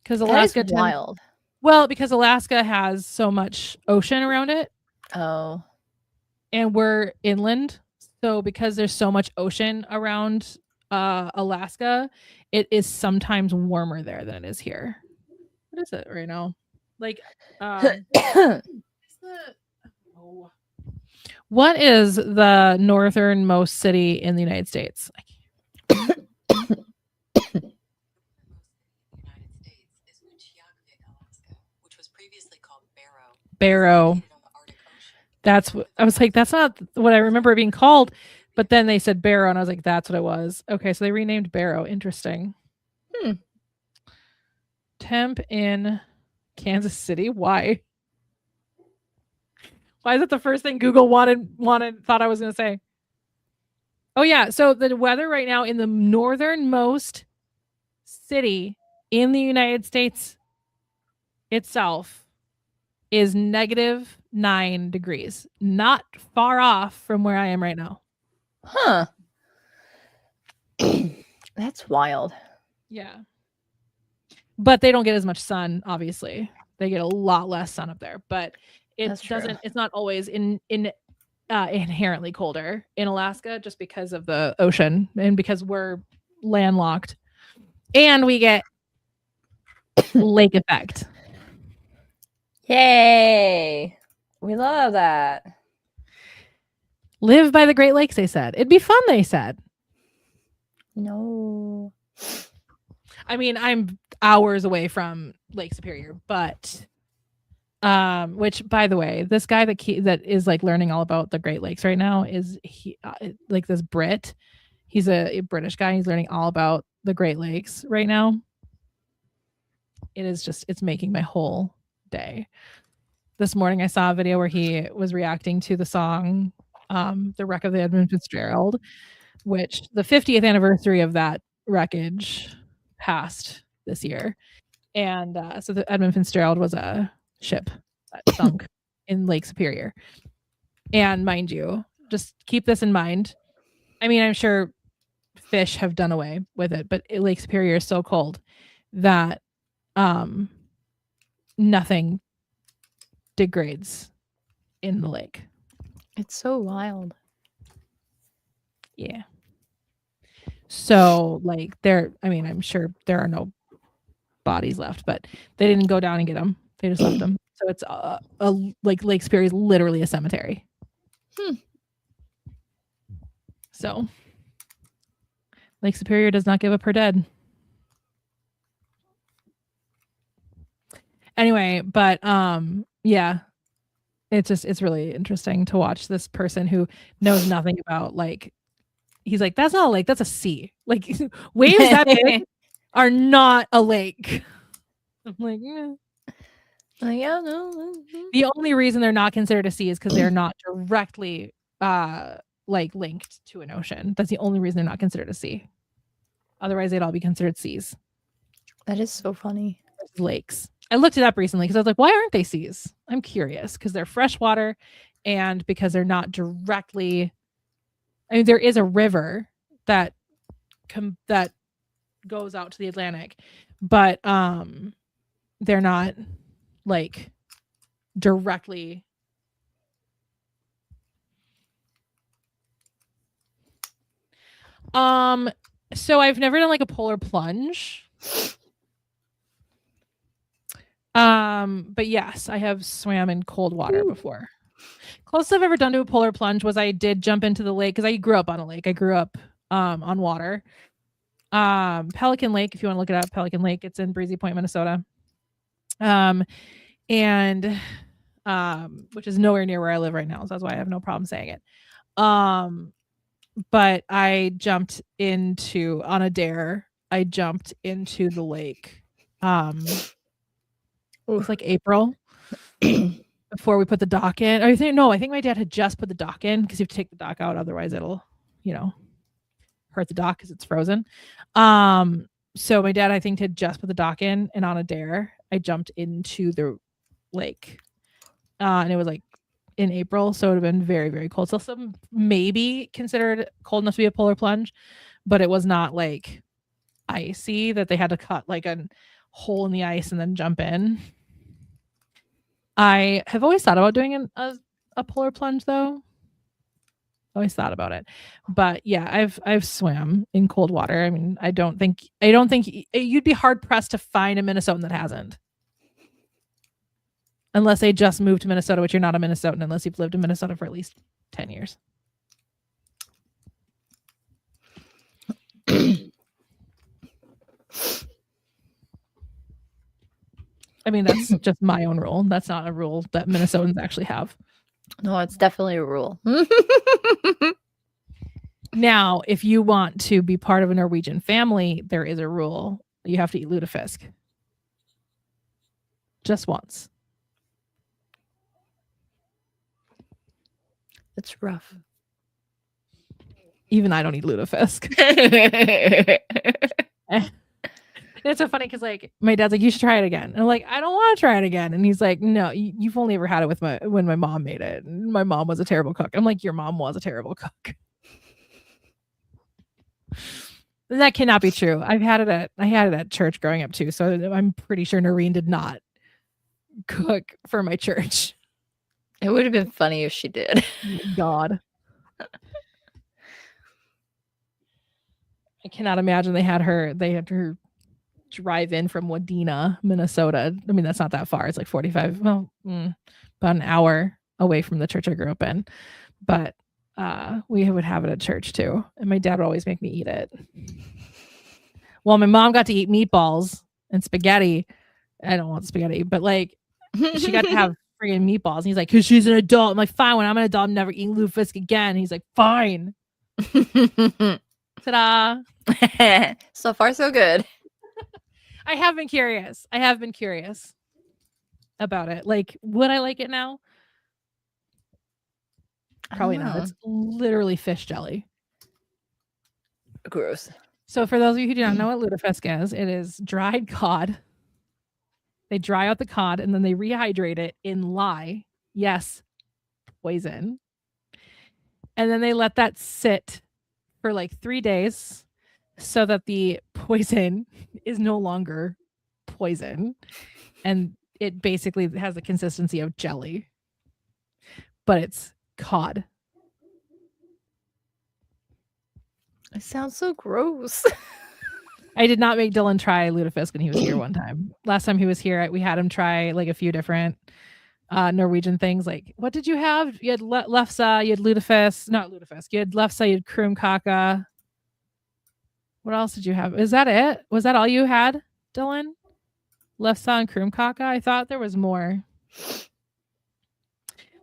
Because Alaska is wild. Well, because Alaska has so much ocean around it. Oh. And we're inland. So because there's so much ocean around Alaska, it is sometimes warmer there than it is here. What is it right now? Like what is the northernmost city in the United States? Barrow. That's what I was like, that's not what I remember it being called. But then they said Barrow, and I was like, that's what it was. Okay, so they renamed Barrow. Interesting. Temp in Kansas City. Why? Why is it the first thing Google thought I was going to say? Oh yeah, so the weather right now in the northernmost city in the United States itself is -9 degrees. Not far off from where I am right now. Huh. That's wild. Yeah. But they don't get as much sun, obviously. They get a lot less sun up there, but it's not always inherently colder in Alaska just because of the ocean and because we're landlocked. And we get lake effect. Yay. We love that. Live by the Great Lakes, they said. It'd be fun, they said. No. I mean, I'm hours away from Lake Superior, but which, by the way, this guy that is like learning all about the Great Lakes right now is like this Brit. He's a British guy. He's learning all about the Great Lakes right now. It's making my whole day. This morning I saw a video where he was reacting to the song The Wreck of the Edmund Fitzgerald, which the 50th anniversary of that wreckage passed this year. And so the Edmund Fitzgerald was a ship that sunk in Lake Superior. And mind you, just keep this in mind. I mean, I'm sure fish have done away with it, but Lake Superior is so cold that nothing degrades in the lake. It's so wild. Yeah. So like I'm sure there are no bodies left, but they didn't go down and get them. They just left them. So it's like Lake Superior is literally a cemetery. So Lake Superior does not give up her dead. Anyway, but yeah, it's really interesting to watch this person who knows nothing about, like, he's like, that's not a lake, that's a sea. Like, waves that big are not a lake. I'm like, yeah, no. The only reason they're not considered a sea is because they're not directly like linked to an ocean. That's the only reason they're not considered a sea. Otherwise, they'd all be considered seas. That is so funny. Lakes. I looked it up recently because I was like, why aren't they seas? I'm curious because they're freshwater and because they're not directly. I mean, there is a river that goes out to the Atlantic, but they're not like directly. So I've never done like a polar plunge. But yes, I have swam in cold water before. Closest I've ever done to a polar plunge was I did jump into the lake because I grew up on a lake. I grew up on water. Pelican Lake, if you want to look it up, Pelican Lake, it's in Breezy Point, Minnesota. And which is nowhere near where I live right now, so that's why I have no problem saying it. But I jumped on a dare. I jumped into the lake. It was like April before we put the dock in. I think my dad had just put the dock in because you have to take the dock out, otherwise it'll, hurt the dock because it's frozen. So my dad, I think, had just put the dock in, and on a dare, I jumped into the lake. And it was like in April, so it would have been very, very cold. So some maybe considered cold enough to be a polar plunge, but it was not like icy that they had to cut like a hole in the ice and then jump in. I have always thought about doing a polar plunge though. Always thought about it, but yeah, I've swam in cold water. I mean, I don't think you'd be hard pressed to find a Minnesotan that hasn't. Unless they just moved to Minnesota, which you're not a Minnesotan unless you've lived in Minnesota for at least 10 years. I mean, that's just my own rule. That's not a rule that Minnesotans actually have. No, it's definitely a rule. Now, if you want to be part of a Norwegian family, there is a rule. You have to eat lutefisk. Just once. It's rough. Even I don't eat lutefisk. It's so funny because like my dad's like, you should try it again. And I'm like, I don't want to try it again. And he's like, no, you've only ever had it when my mom made it. And my mom was a terrible cook. I'm like, your mom was a terrible cook. That cannot be true. I had it at church growing up too. So I'm pretty sure Noreen did not cook for my church. It would have been funny if she did. God. I cannot imagine they had her drive in from Wadena, Minnesota. I mean, that's not that far. It's like 45, about an hour away from the church I grew up in. But we would have it at church too. And my dad would always make me eat it. Well, my mom got to eat meatballs and spaghetti. I don't want spaghetti, but like she got to have friggin' meatballs. And he's like, because she's an adult. I'm like, fine, when I'm an adult, I'm never eating lutefisk again. And he's like, fine. Ta-da. So far, so good. I have been curious about it. Like, would I like it now? Probably not. It's literally fish jelly. Gross. So for those of you who do not know what lutefisk is, it is dried cod. They dry out the cod and then they rehydrate it in lye. Yes, poison. And then they let that sit for like 3 days so that the poison is no longer poison. And it basically has the consistency of jelly. But it's cod. It sounds so gross. I did not make Dylan try lutefisk when he was here one time. Last time he was here, we had him try like a few different Norwegian things. Like, what did you have? You had lefse, you had lutefisk, not lutefisk. You had lefse, you had krumkake. What else did you have? Is that it? Was that all you had, Dylan? Lefse and krumkake? I thought there was more.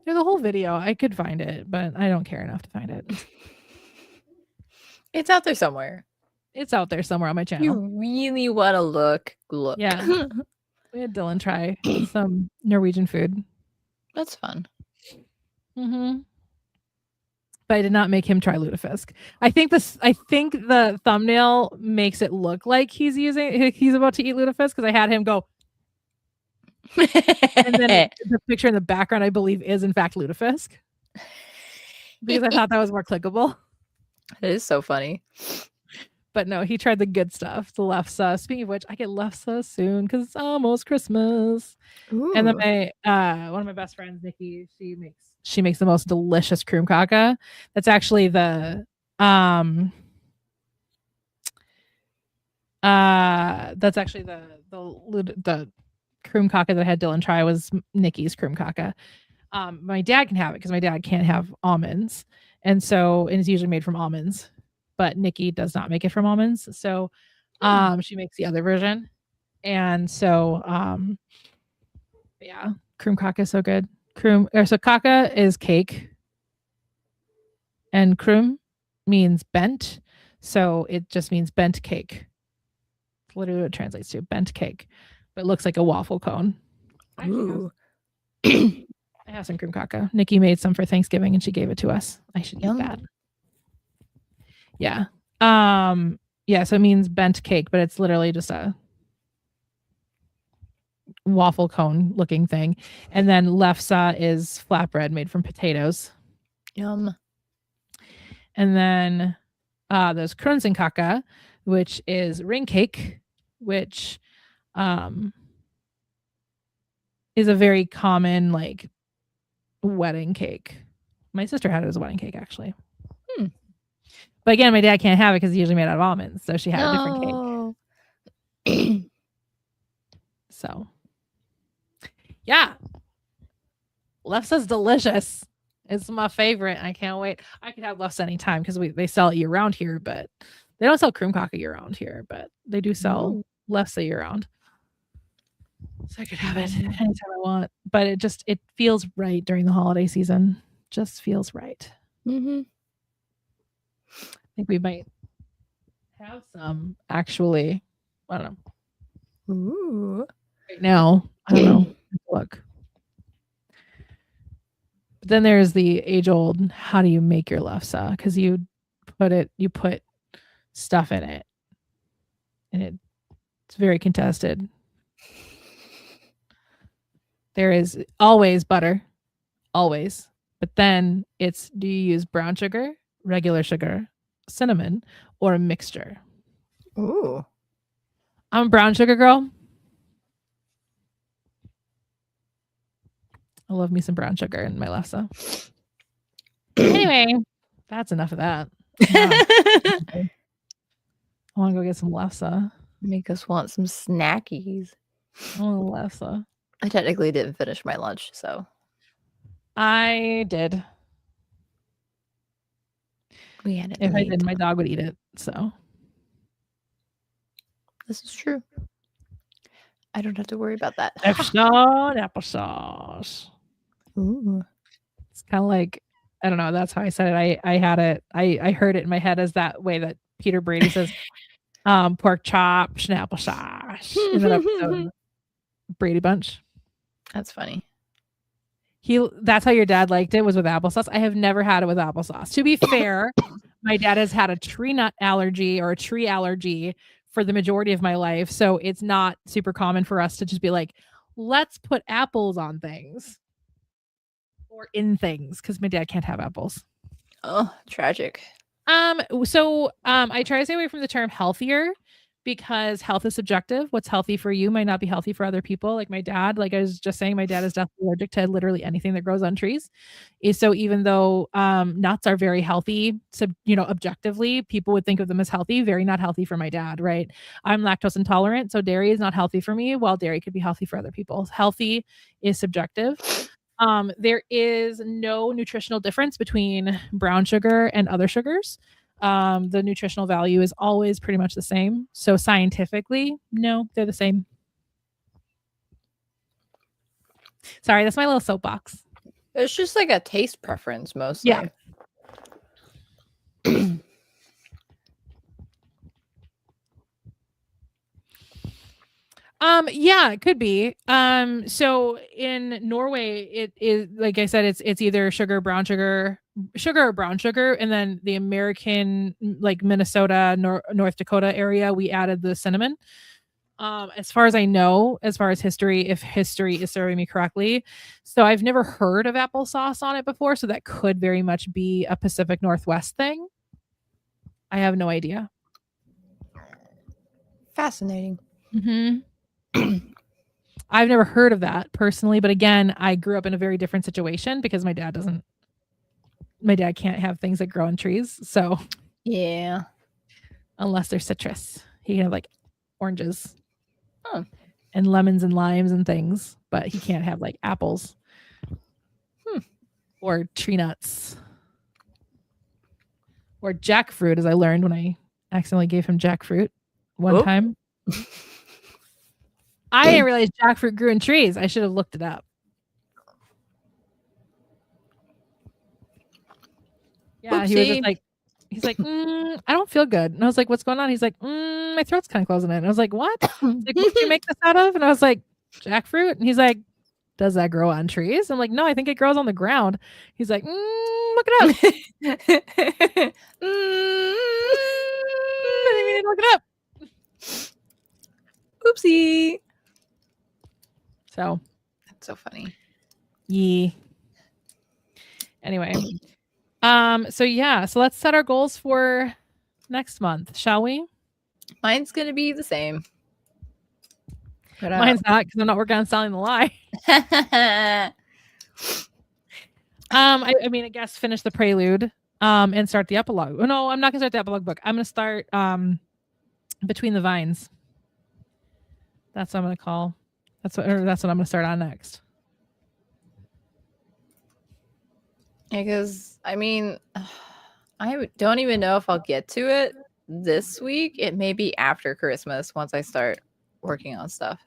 There's a whole video. I could find it, but I don't care enough to find it. It's out there somewhere. It's out there somewhere on my channel. You really want to look. Yeah. We had Dylan try some Norwegian food. That's fun. Mm-hmm. But I did not make him try lutefisk. I think the thumbnail makes it look like he's about to eat lutefisk because I had him go. And then the picture in the background, I believe, is in fact lutefisk. Because I thought that was more clickable. It is so funny. But no, he tried the good stuff, the lefse. Speaking of which, I get lefse soon because it's almost Christmas. Ooh. And then one of my best friends, Nikki, she makes the most delicious krumkake. That's actually the krumkake that I had Dylan try was Nikki's krumkake. My dad can have it because my dad can't have almonds, and it's usually made from almonds. But Nikki does not make it from almonds. So she makes the other version. And so yeah, krumkake is so good. So kaka is cake. And krum means bent. So it just means bent cake. It's literally what it translates to, bent cake. But it looks like a waffle cone. Ooh. I have some krumkake. Nikki made some for Thanksgiving and she gave it to us. I should eat that. Yeah. So it means bent cake, but it's literally just a waffle cone looking thing. And then lefse is flatbread made from potatoes. Yum. And then there's kronsenkake, which is ring cake, which is a very common like wedding cake. My sister had it as a wedding cake actually. But again, my dad can't have it because it's usually made out of almonds. So she had a different cake. So, yeah. Lefse's delicious. It's my favorite. I can't wait. I could have lefse anytime because they sell it year round here, but they don't sell krumkake year round here, but they do sell lefse year round. So I could have it anytime I want. But it feels right during the holiday season. Just feels right. Mm-hmm. I think we might have some actually. I don't know. Ooh. Right now, I don't know. Look. But then there's the age-old, how do you make your lefse? Because you put stuff in it. And it's very contested. There is always butter. Always. But then do you use brown sugar, regular sugar, cinnamon, or a mixture? Ooh. I'm a brown sugar girl. I love me some brown sugar in my lefse. Anyway, that's enough of that. I want to go get some lefse. Make us want some snackies. Oh, lefse. I technically didn't finish my lunch, so. I did. We had it. If I did, my dog would eat it. So this is true. I don't have to worry about that. Applesauce. Ooh. It's kind of like, I don't know. That's how I said it. I had it. I heard it in my head as that way that Peter Brady says, pork chop, schnapplesauce in that episode, Brady Bunch. That's funny. That's how your dad liked it, was with applesauce. I have never had it with applesauce. To be fair, my dad has had a tree nut allergy or a tree allergy for the majority of my life. So it's not super common for us to just be like, let's put apples on things or in things, because my dad can't have apples. Oh, tragic. So I try to stay away from the term healthier because health is subjective. What's healthy for you might not be healthy for other people. Like my dad, like I was just saying, my dad is definitely allergic to literally anything that grows on trees. So even though nuts are very healthy, objectively, people would think of them as healthy, very not healthy for my dad, right? I'm lactose intolerant, so dairy is not healthy for me, while dairy could be healthy for other people. Healthy is subjective. There is no nutritional difference between brown sugar and other sugars. The nutritional value is always pretty much the same. So scientifically, no, they're the same. Sorry, that's my little soapbox. It's just like a taste preference mostly. Yeah. Yeah, it could be. So in Norway, it is, like I said, it's either sugar or brown sugar, and then the American, like Minnesota, North Dakota area, we added the cinnamon. As far as I know, as far as history, if history is serving me correctly, so I've never heard of applesauce on it before, so that could very much be a Pacific Northwest thing. I have no idea. Fascinating. Mm-hmm. I've never heard of that personally, but again, I grew up in a very different situation because my dad can't have things that grow on trees. So yeah, unless they're citrus, he can have like oranges and lemons and limes and things, but he can't have like apples or tree nuts or jackfruit, as I learned when I accidentally gave him jackfruit one time. I didn't realize jackfruit grew in trees. I should have looked it up. Yeah, Oopsie. he was just like, he's like, I don't feel good. And I was like, what's going on? He's like, my throat's kind of closing in. And I was like, what? He's like, what did you make this out of? And I was like, jackfruit. And he's like, does that grow on trees? I'm like, no, I think it grows on the ground. He's like, look it up. I need to look it up. Oopsie. So that's so funny. Yeah. Anyway. So yeah, so let's set our goals for next month, shall we? Mine's gonna be the same. But, mine's not, because I'm not working on selling the lie. I mean, I guess finish the prelude and start the epilogue. Oh, no, I'm not gonna start the epilogue book. I'm gonna start Between the Vines. That's what I'm gonna call. That's what I'm gonna start on next. Yeah, because I mean, I don't even know if I'll get to it this week. It may be after Christmas once I start working on stuff.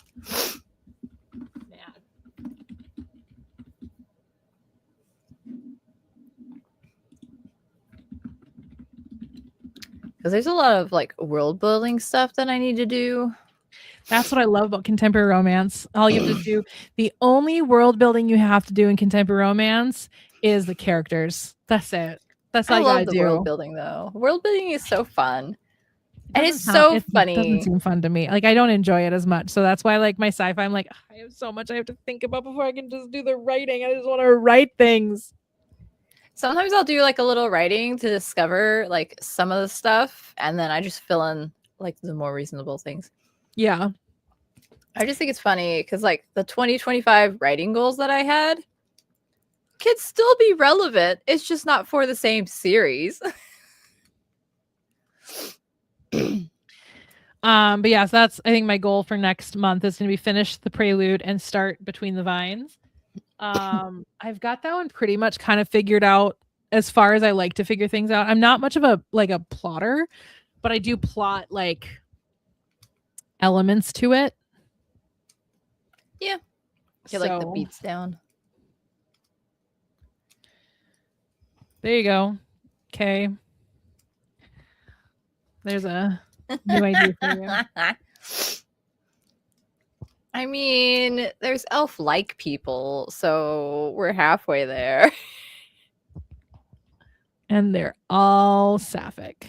Because there's a lot of like world building stuff that I need to do. That's what I love about contemporary romance. All you have to do, the only world building you have to do in contemporary romance is the characters. That's it. That's all you gotta do. World building though. World building is so fun. And it's so funny. It doesn't seem fun to me. Like, I don't enjoy it as much. So that's why, like, my sci-fi, I'm like, I have so much I have to think about before I can just do the writing. I just want to write things. Sometimes I'll do like a little writing to discover like some of the stuff, and then I just fill in like the more reasonable things. Yeah. I just think it's funny because like the 2025 writing goals that I had could still be relevant. It's just not for the same series. But yeah, so that's, I think my goal for next month is going to be finish the prelude and start Between the Vines. I've got that one pretty much kind of figured out as far as I like to figure things out. I'm not much of a plotter, but I do plot like elements to it. Yeah. Get like the beats down. There you go. Okay. There's a new idea for you. I mean, there's elf-like people, so we're halfway there. And they're all sapphic.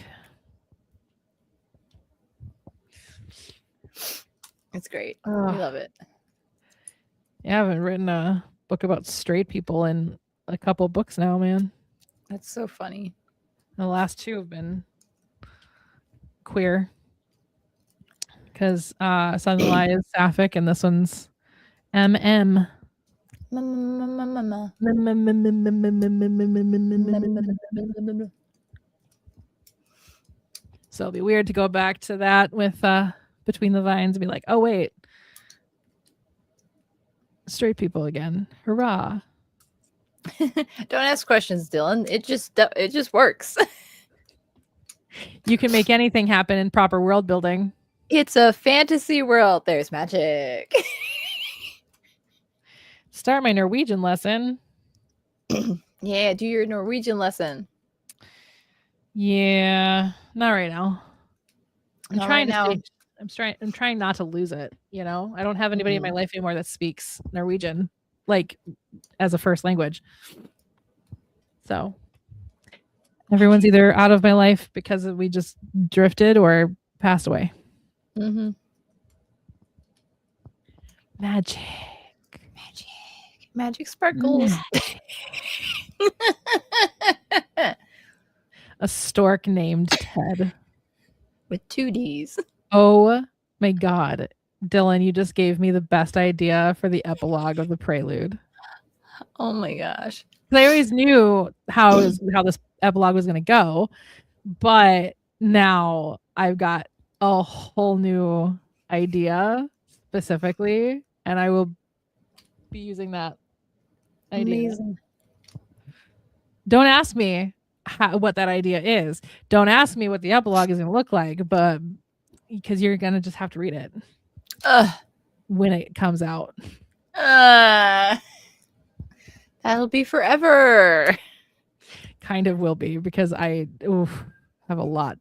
It's great. I love it. Yeah, I haven't written a book about straight people in a couple books now, man. That's so funny. The last two have been queer. Because Son of the Lie is sapphic and this one's MM. So it'll be weird to go back to that with Between the Vines and be like, oh wait, straight people again. Hurrah. Don't ask questions, Dylan. It just works. You can make anything happen in proper world building. It's a fantasy world. There's magic. Start my Norwegian lesson. Yeah, do your Norwegian lesson. Yeah, not right now. I'm trying not to lose it. You know, I don't have anybody in my life anymore that speaks Norwegian, like as a first language. So everyone's either out of my life because we just drifted or passed away. Mm-hmm. Magic sparkles. A stork named Ted with 2 D's. Oh my god, Dylan, you just gave me the best idea for the epilogue of the prelude. Oh my gosh. I always knew how this epilogue was going to go, but now I've got a whole new idea specifically, and I will be using that idea. Amazing. Don't ask me what that idea is. Don't ask me what the epilogue is going to look like, but because you're going to just have to read it when it comes out. That'll be forever. Kind of will be, because I have a lot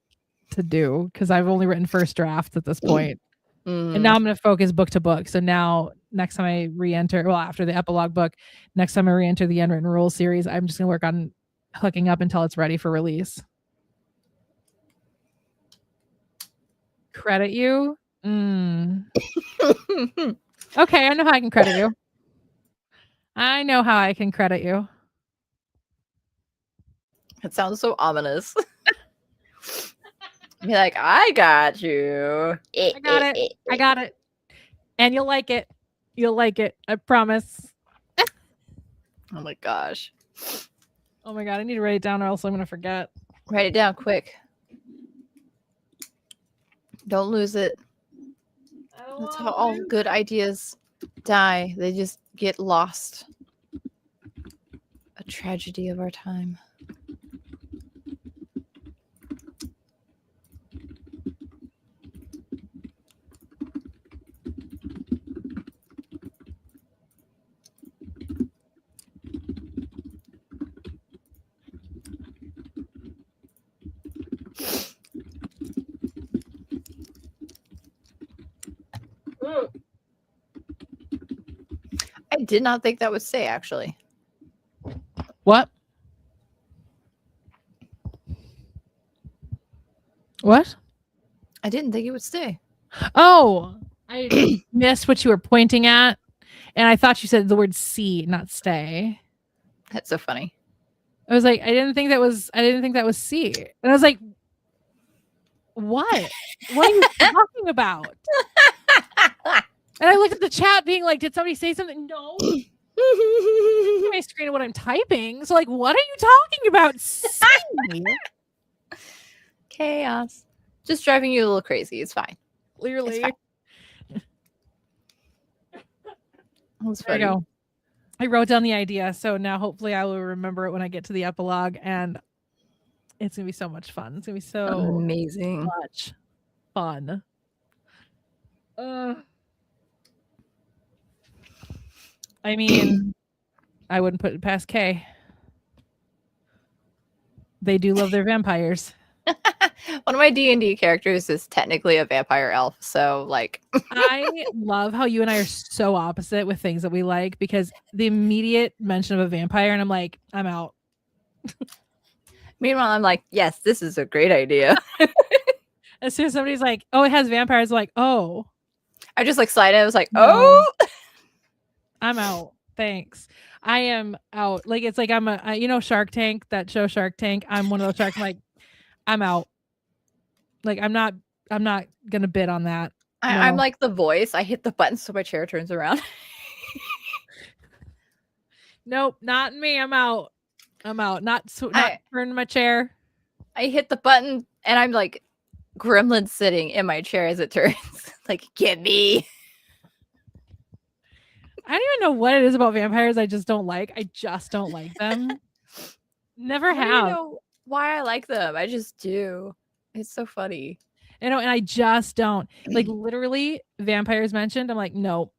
to do, because I've only written first drafts at this point. And now I'm going to focus book to book. So now next time I re-enter, well, after the epilogue book, next time I re-enter the Unwritten Rules series, I'm just going to work on hooking up until it's ready for release. Credit you? Okay, I know how I can credit you. I know how I can credit you. It sounds so ominous. Be like, I got you. I got it. I got it. And you'll like it. You'll like it. I promise. Oh my gosh. Oh my god, I need to write it down or else I'm going to forget. Write it down quick. Don't lose it. That's how all good ideas die. They just get lost. A tragedy of our time. I did not think that would stay, actually. What? What? I didn't think it would stay. Oh, I missed what you were pointing at, and I thought you said the word "see," not "stay." That's so funny. I was like, I didn't think that was "see," and I was like, what? What are you talking about? And I looked at the chat, being like, did somebody say something? No. My screen of what I'm typing. So, like, what are you talking about? See? Chaos. Just driving you a little crazy. It's fine. Clearly. There you go. I wrote down the idea, so now hopefully I will remember it when I get to the epilogue, and it's gonna be so much fun. It's gonna be so amazing, much fun. I mean, I wouldn't put it past Kay. They do love their vampires. One of my D&D characters is technically a vampire elf, so like I love how you and I are so opposite with things that we like, because the immediate mention of a vampire and I'm like, I'm out. Meanwhile, I'm like, yes, this is a great idea. As soon as somebody's like, oh, it has vampires, I'm like, oh. I just like slide in. I was like, oh, I'm out. Thanks. I am out. Like, it's like I'm a, you know, Shark Tank, that show Shark Tank. I'm one of those sharks. I'm like, I'm out. Like, I'm not gonna bid on that. No. I'm like the voice. I hit the button so my chair turns around. Nope, not me. I'm out. Not turn my chair. I hit the button and I'm like gremlin sitting in my chair as it turns. Like, get me. I don't even know what it is about vampires I just don't like. I just don't like them. Never I don't even have. know why I like them. I just do. It's so funny. You know, and I just don't. Like literally vampires mentioned, I'm like, no.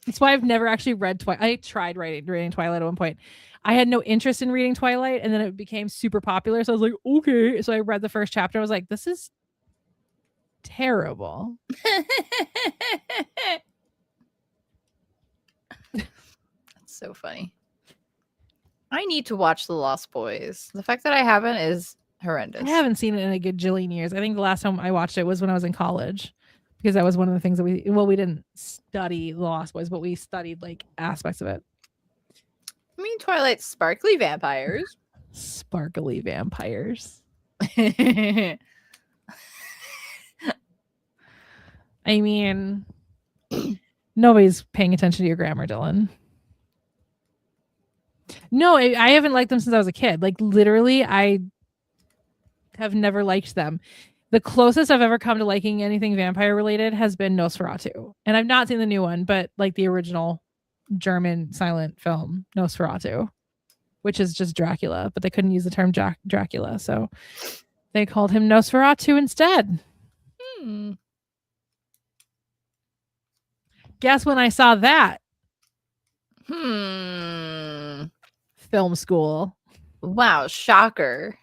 That's why I've never actually read Twilight. I tried reading Twilight at one point. I had no interest in reading Twilight, and then it became super popular. So I was like, okay. So I read the first chapter. I was like, this is terrible. That's so funny. I need to watch The Lost Boys. The fact that I haven't is horrendous. I haven't seen it in a gajillion years. I think the last time I watched it was when I was in college, because that was one of the things that we didn't study The Lost Boys, but we studied like aspects of it. I mean, Twilight's sparkly vampires. Sparkly vampires. I mean, nobody's paying attention to your grammar, Dylan. No, I haven't liked them since I was a kid. Like literally, I have never liked them. The closest I've ever come to liking anything vampire related has been Nosferatu. And I've not seen the new one, but like the original German silent film, Nosferatu, which is just Dracula, but they couldn't use the term Dracula. So they called him Nosferatu instead. Guess when I saw that? Film school. Wow, shocker.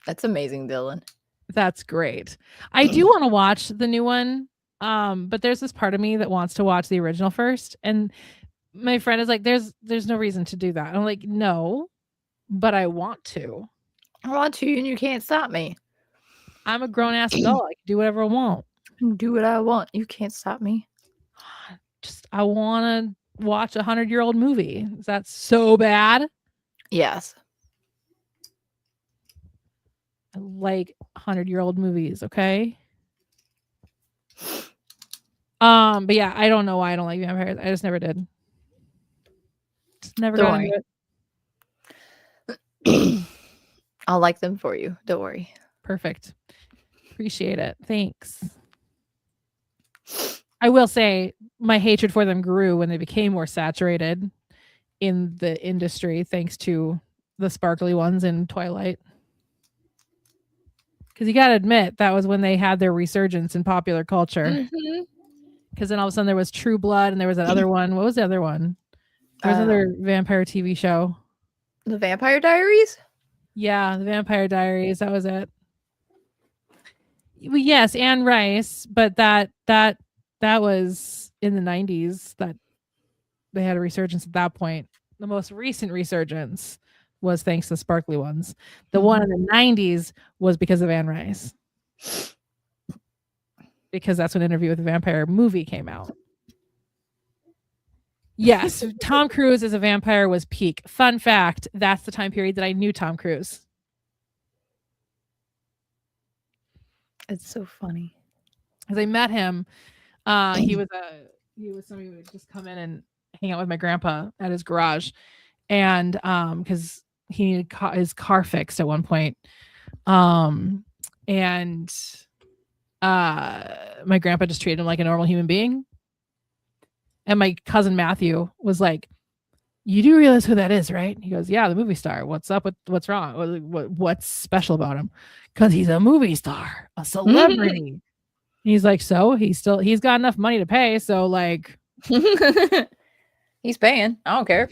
That's amazing, Dylan. That's great. I do want to watch the new one. But there's this part of me that wants to watch the original first. And my friend is like, there's no reason to do that. I'm like, no, but I want to. I want to, and you can't stop me. I'm a grown ass adult. I can do whatever I want. Do what I want. You can't stop me. I want to watch 100-year-old movie. Is that so bad? Yes. I like 100-year-old movies. Okay. But yeah, I don't know why I don't like vampires. I just never did. Just never got into it. I'll like them for you. Don't worry. Perfect. Appreciate it. Thanks. I will say my hatred for them grew when they became more saturated in the industry, thanks to the sparkly ones in Twilight. Because you got to admit, that was when they had their resurgence in popular culture. Because then all of a sudden there was True Blood and there was that other one. What was the other one? There was another vampire TV show. The Vampire Diaries? Yeah, the Vampire Diaries. That was it. Well, yes, Anne Rice, but that was in the 90s that they had a resurgence at that point. The most recent resurgence was thanks to sparkly ones. The one in the 90s was because of Anne Rice. Because that's when Interview with the Vampire movie came out. Yes, Tom Cruise as a vampire was peak. Fun fact, that's the time period that I knew Tom Cruise. It's so funny. Because I met him. He was somebody who would just come in and hang out with my grandpa at his garage. And because he needed his car fixed at one point. And my grandpa just treated him like a normal human being. And my cousin Matthew was like, "You do realize who that is, right?" He goes, "Yeah, the movie star. What's up? What's wrong? What's special about him?" Because he's a movie star, a celebrity. He's like, so he's got enough money to pay. So like, he's paying. I don't care.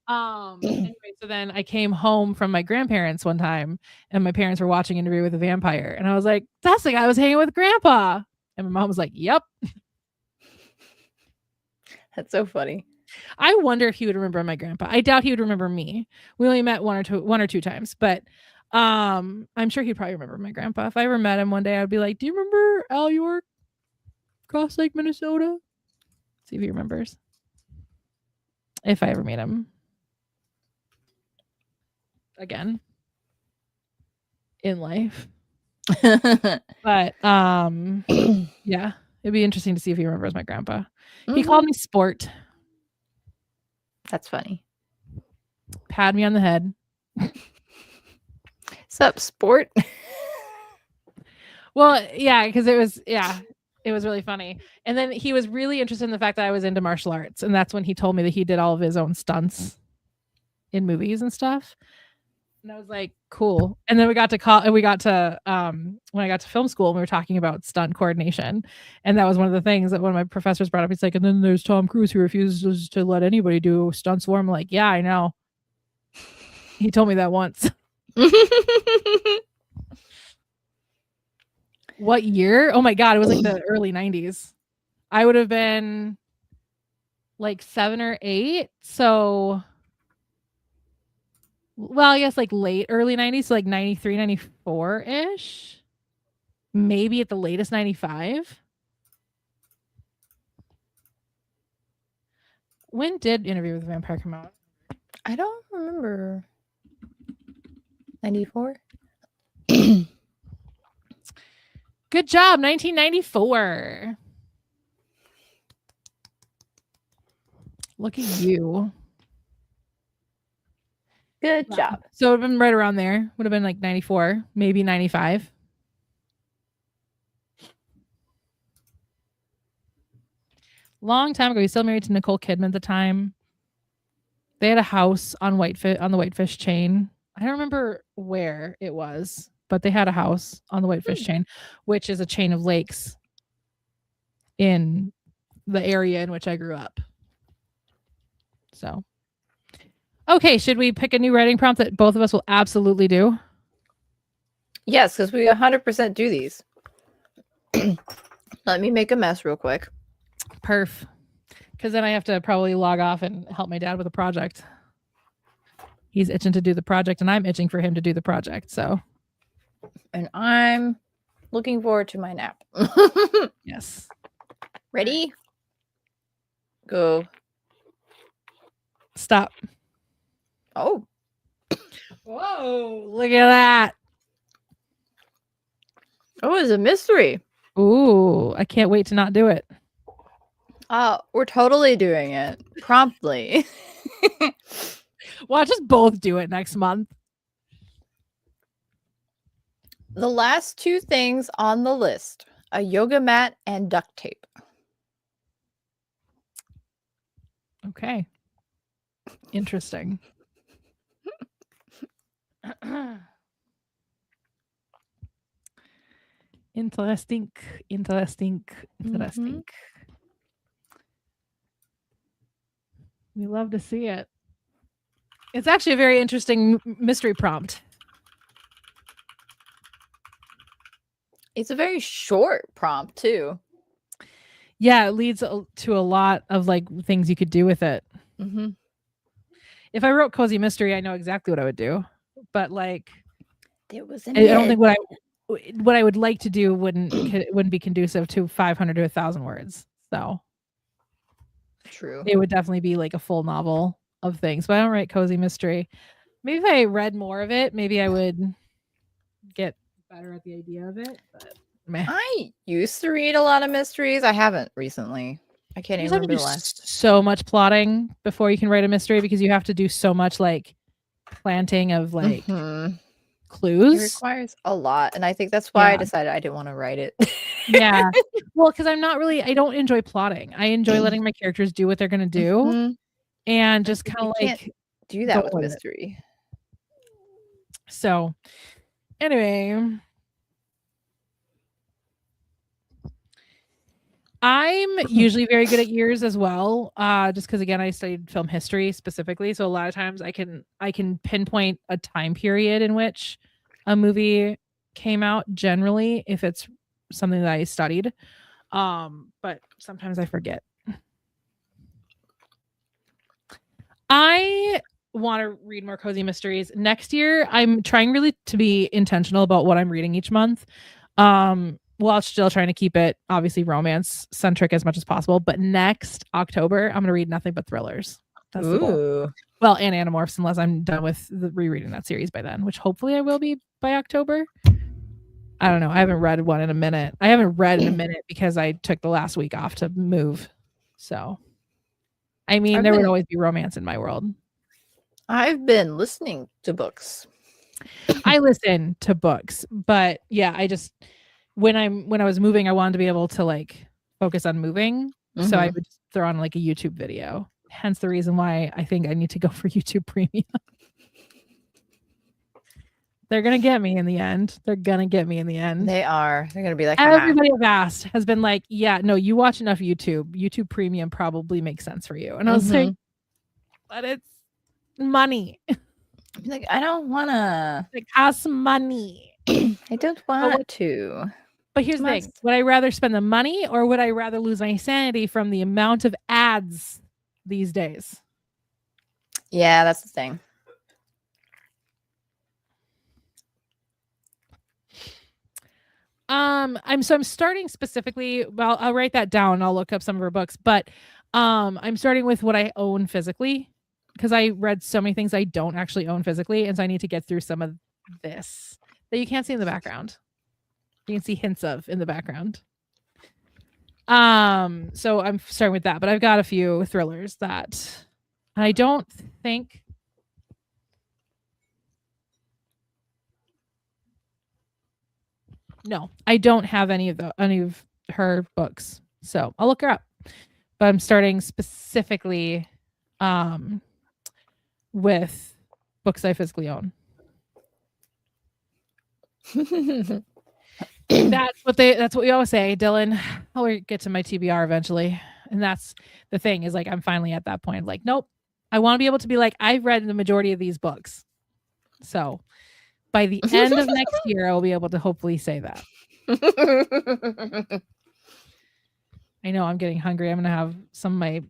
Anyway, so then I came home from my grandparents one time, and my parents were watching Interview with a Vampire, and I was like, "That's the guy I was hanging with Grandpa." And my mom was like, "Yep." That's so funny. I wonder if he would remember my grandpa. I doubt he would remember me. We only met one or two times, but I'm sure he'd probably remember my grandpa. If I ever met him one day, I'd be like, "Do you remember Al York, Cross Lake, Minnesota?" See if he remembers. If I ever meet him again in life. But yeah, it'd be interesting to see if he remembers my grandpa. He called me Sport. That's funny. Pat me on the head. Sup, Sport? Well, yeah, because it It was really funny. And then he was really interested in the fact that I was into martial arts. And that's when he told me that he did all of his own stunts in movies and stuff. And I was like, cool. And then when I got to film school and we were talking about stunt coordination. And that was one of the things that one of my professors brought up. He's like, and then there's Tom Cruise who refuses to let anybody do stunts for him. I'm like, yeah, I know. He told me that once. What year? Oh my God. It was like the early 90s. I would have been like 7 or 8. So, well, I guess like early 90s. So like 93, 94-ish. Maybe at the latest 95. When did Interview with the Vampire come out? I don't remember. 94? Good job, 1994. Look at you. Good job. So it would have been right around there. Would have been like 94, maybe 95. Long time ago. He's still married to Nicole Kidman at the time. They had a house on the Whitefish chain. I don't remember where it was, but they had a house on the Whitefish chain, which is a chain of lakes in the area in which I grew up. So, okay, should we pick a new writing prompt that both of us will absolutely do? Yes, because we 100% do these. Let me make a mess real quick. Perf. Because then I have to probably log off and help my dad with a project. He's itching to do the project, and I'm itching for him to do the project. So, and I'm looking forward to my nap. Yes. Ready? Go. Stop. Oh. Whoa, look at that. Oh, it's a mystery. Ooh, I can't wait to not do it. We're totally doing it promptly. Watch us both do it next month. The last two things on the list: a yoga mat and duct tape. Okay. Interesting. Interesting. Mm-hmm. We love to see it. It's actually a very interesting mystery prompt. It's a very short prompt too. Yeah, it leads to a lot of like things you could do with it. Mm-hmm. If I wrote cozy mystery, I know exactly what I would do. But like, I don't think what I would like to do wouldn't be conducive to 500 to 1,000 words. So true. It would definitely be like a full novel of things. But I don't write cozy mystery. Maybe if I read more of it, maybe I would get better at the idea of it. But meh. I used to read a lot of mysteries. I haven't recently. I can't even remember the last. So much plotting before you can write a mystery because you have to do so much like planting of like clues. It requires a lot, and I think that's why I decided I didn't want to write it. Yeah, well, because I don't enjoy plotting. I enjoy letting my characters do what they're gonna do, and just kind of like do that with mystery. So, anyway. I'm usually very good at years as well, just because again I studied film history specifically, so a lot of times I can pinpoint a time period in which a movie came out generally if it's something that I studied, but sometimes I forget. I want to read more cozy mysteries next year. I'm trying really to be intentional about what I'm reading each month. While still trying to keep it obviously romance centric as much as possible. But next October, I'm going to read nothing but thrillers. That's the goal. Well, and Animorphs, unless I'm done with rereading that series by then, which hopefully I will be by October. I don't know. I haven't read one in a minute. I haven't read in a minute because I took the last week off to move. So, I mean, there would always be romance in my world. I've been listening to books. I listen to books, but yeah, when I was moving, I wanted to be able to like focus on moving. So I would just throw on like a YouTube video. Hence the reason why I think I need to go for YouTube Premium. They're gonna get me in the end. They're gonna get me in the end. They are. They're gonna be like, everybody I've asked has been like, yeah, no, you watch enough YouTube. YouTube Premium probably makes sense for you. And I was like, but it's money. like, I don't wanna. It costs money. I don't want to. But here's the thing: would I rather spend the money, or would I rather lose my sanity from the amount of ads these days? Yeah, that's the thing. I'm starting specifically. Well, I'll write that down. I'll look up some of her books, but I'm starting with what I own physically because I read so many things I don't actually own physically, and so I need to get through some of this that you can't see in the background. You can see hints of in the background. So I'm starting with that, but I've got a few thrillers that I don't think. No, I don't have any of her books. So I'll look her up. But I'm starting specifically with books I physically own. That's what we always say, Dylan. I'll get to my TBR eventually. And that's the thing is like I'm finally at that point. Like, nope. I want to be able to be like, I've read the majority of these books. So by the end of next year, I'll be able to hopefully say that. I know I'm getting hungry. I'm gonna have some of my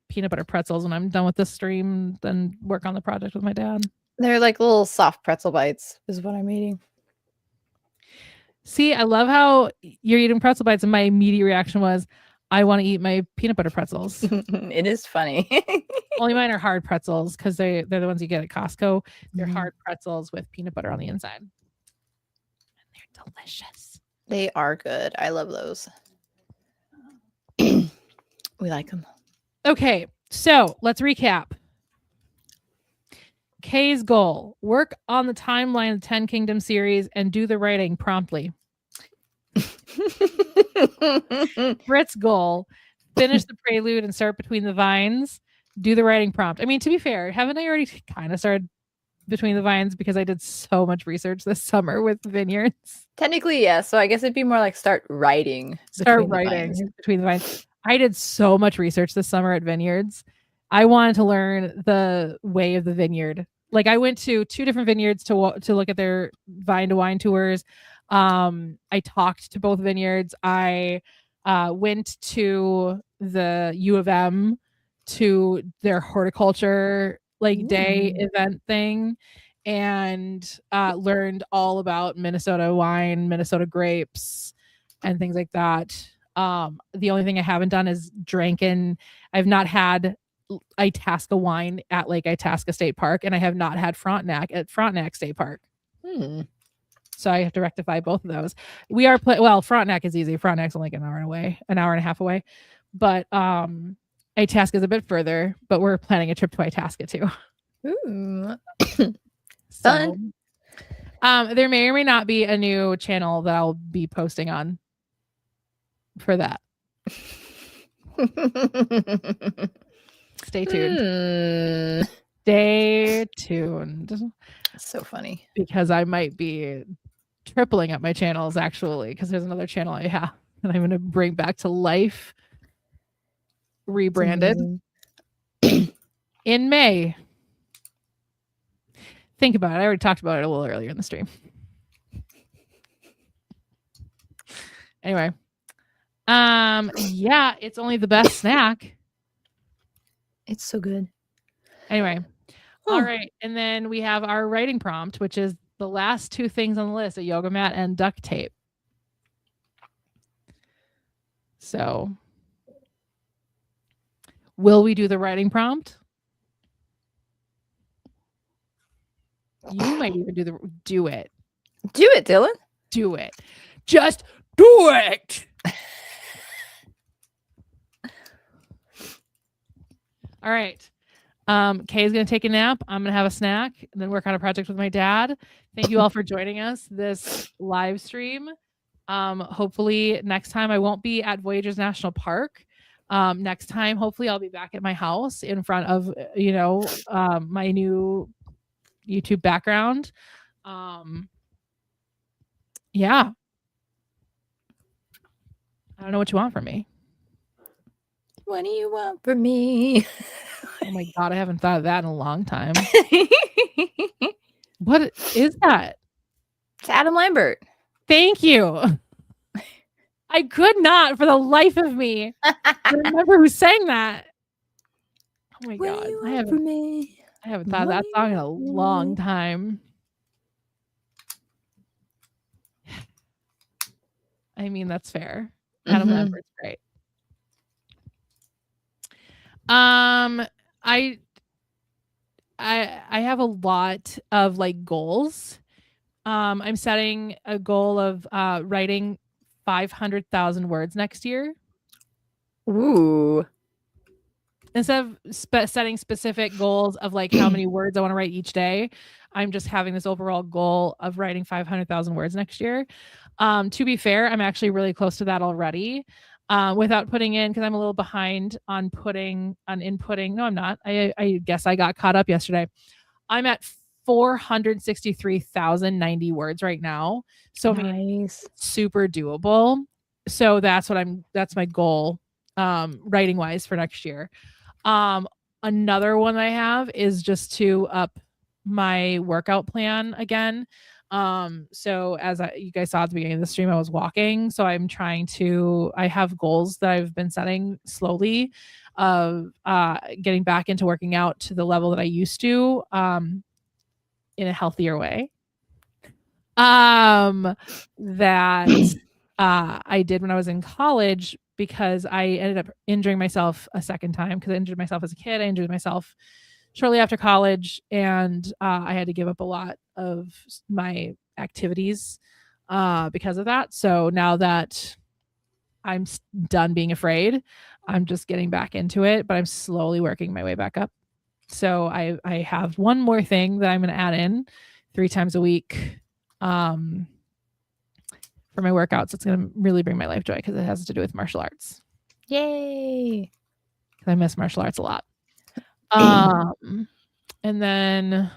peanut butter pretzels when I'm done with this stream, then work on the project with my dad. They're like little soft pretzel bites, is what I'm eating. See, I love how you're eating pretzel bites, and my immediate reaction was, I want to eat my peanut butter pretzels. It is funny. Only mine are hard pretzels because they're the ones you get at Costco. They're hard pretzels with peanut butter on the inside. And they're delicious. They are good. I love those. We like them. Okay, so let's recap. Kay's goal: work on the timeline of the 10 Kingdom series and do the writing promptly. Britt's goal: finish the prelude and start Between the Vines. Do the writing prompt. I mean, to be fair, haven't I already kind of started Between the Vines because I did so much research this summer with Vineyards? Technically, yes. So I guess it'd be more like start writing Between the Vines. I did so much research this summer at Vineyards. I wanted to learn the way of the vineyard. Like I went to 2 different vineyards to look at their vine to wine tours. I talked to both vineyards. I went to the U of M to their horticulture day event thing and learned all about Minnesota wine, Minnesota grapes, and things like that. The only thing I haven't done is I've not had Itasca wine at Itasca State Park, and I have not had Frontenac at Frontenac State Park. So I have to rectify both of those. We are Frontenac is easy. Frontenac's only like an hour and a half away, but Itasca is a bit further. But we're planning a trip to Itasca too. Fun. There may or may not be a new channel that I'll be posting on for that. Stay tuned. Stay tuned. So funny. Because I might be tripling up my channels actually, because there's another channel I have that I'm going to bring back to life, rebranded in May. Think about it. I already talked about it a little earlier in the stream. Anyway. Yeah, it's only the best snack. It's so good. Anyway. All right. And then we have our writing prompt, which is the last 2 things on the list: a yoga mat and duct tape. So will we do the writing prompt? You might even do it. Do it, Dylan. Do it. Just do it. All right. Kay's going to take a nap. I'm going to have a snack and then work on a project with my dad. Thank you all for joining us this live stream. Hopefully next time I won't be at Voyagers National Park. Next time, hopefully I'll be back at my house in front of, my new YouTube background. Yeah. I don't know what you want from me. What do you want from me? Oh my God, I haven't thought of that in a long time. What is that? It's Adam Lambert. Thank you. I could not for the life of me remember who sang that. Oh my What God. do you I want from me? haven't thought of that song in a long time. I mean, that's fair. Adam Lambert's great. I have a lot of like goals. I'm setting a goal of writing 500,000 words next year. Ooh. Instead of setting specific goals of like how many words I want to write each day, I'm just having this overall goal of writing 500,000 words next year. To be fair, I'm actually really close to that already. Without putting in, because I'm a little behind on inputting. No, I'm not. I guess I got caught up yesterday. I'm at 463,090 words right now. So nice. I mean, it's super doable. So that's my goal, writing wise for next year. Another one I have is just to up my workout plan again. So as you guys saw at the beginning of the stream, I was walking. So I have goals that I've been setting slowly of getting back into working out to the level that I used to, in a healthier way. That I did when I was in college, because I ended up injuring myself a second time, because I injured myself as a kid. I injured myself shortly after college, and I had to give up a lot of my activities because of that. So now that I'm done being afraid, I'm just getting back into it, but I'm slowly working my way back up. So I have one more thing that I'm going to add in 3 times a week for my workouts. It's going to really bring my life joy, because it has to do with martial arts. Yay. I miss martial arts a lot. And then,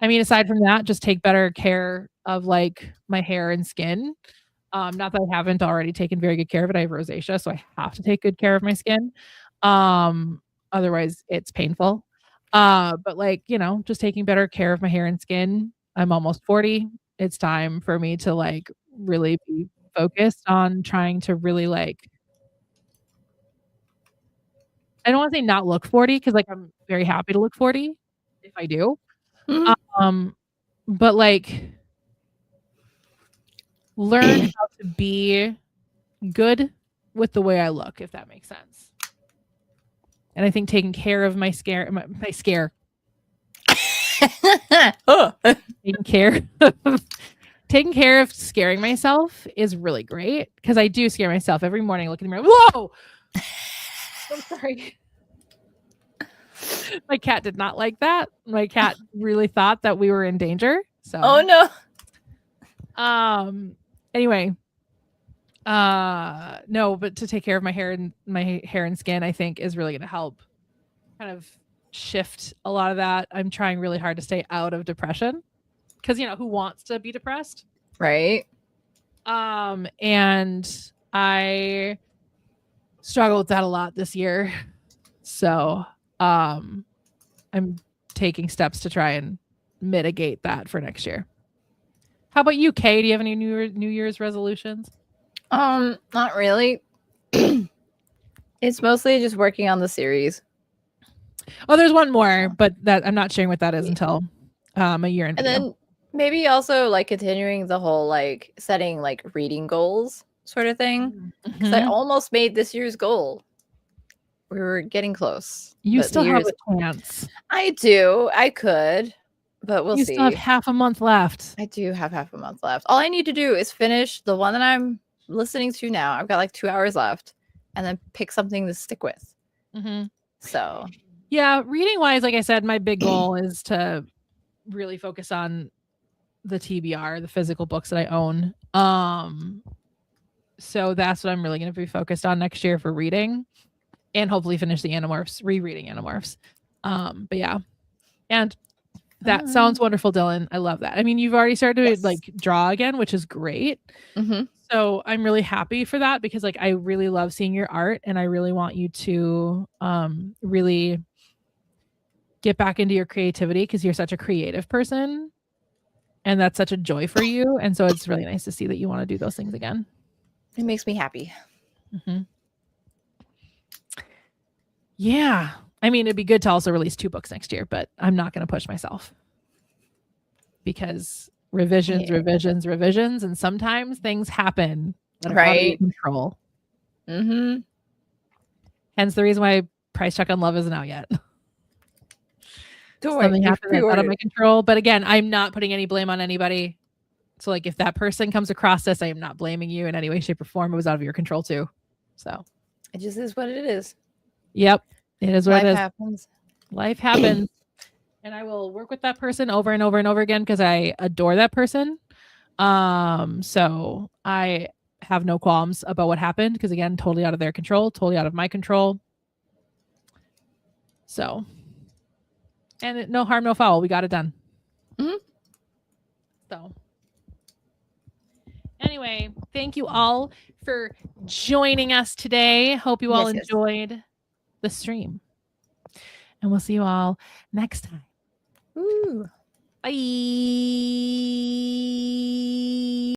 I mean, aside from that, just take better care of like my hair and skin. Not that I haven't already taken very good care of it. I have rosacea, so I have to take good care of my skin. Otherwise it's painful. But like, just taking better care of my hair and skin. I'm almost 40. It's time for me to like really be focused on trying to really like, I don't want to say not look 40, because like I'm very happy to look 40 if I do. But like learn how to be good with the way I look, if that makes sense. And I think taking care of taking care of scaring myself is really great, because I do scare myself every morning. Looking in the mirror, whoa! I'm sorry. My cat did not like that. My cat really thought that we were in danger. So, oh no. Anyway, no, but to take care of my hair and skin, I think is really going to help kind of shift a lot of that. I'm trying really hard to stay out of depression, because who wants to be depressed, right? And I struggled with that a lot this year. So, I'm taking steps to try and mitigate that for next year. How about you, Kay? Do you have any New Year's resolutions? Not really. It's mostly just working on the series. Oh, there's one more, but that I'm not sharing what that is until a year in. And then maybe also like continuing the whole like setting like reading goals sort of thing. Because I almost made this year's goal. We were getting close. You still have a chance. I do. I could, but we'll see. You still have half a month left. I do have half a month left. All I need to do is finish the one that I'm listening to now. I've got like 2 hours left, and then pick something to stick with. So yeah, reading wise, like I said, my big goal is to really focus on the TBR, the physical books that I own, So that's what I'm really going to be focused on next year for reading, and hopefully finish the Animorphs, rereading Animorphs. But yeah, and that sounds wonderful, Dylan. I love that. I mean, you've already started to like draw again, which is great. So I'm really happy for that, because like I really love seeing your art, and I really want you to really get back into your creativity, because you're such a creative person, and that's such a joy for you. And so it's really nice to see that you want to do those things again. It makes me happy. Yeah. I mean, it'd be good to also release 2 books next year, but I'm not going to push myself, because revisions, and sometimes things happen that are out of your control. Hence the reason why Price Check on Love isn't out yet. Something happened that's out of my control. But again, I'm not putting any blame on anybody. So like if that person comes across this, I am not blaming you in any way, shape, or form. It was out of your control too. So it just is what it is. Yep. It is what it is. Happens. Life happens. And I will work with that person over and over and over again, because I adore that person. So I have no qualms about what happened, because again, totally out of their control, totally out of my control. So, and no harm, no foul. We got it done. So anyway, thank you all for joining us today. Hope you all enjoyed the stream. And we'll see you all next time. Bye.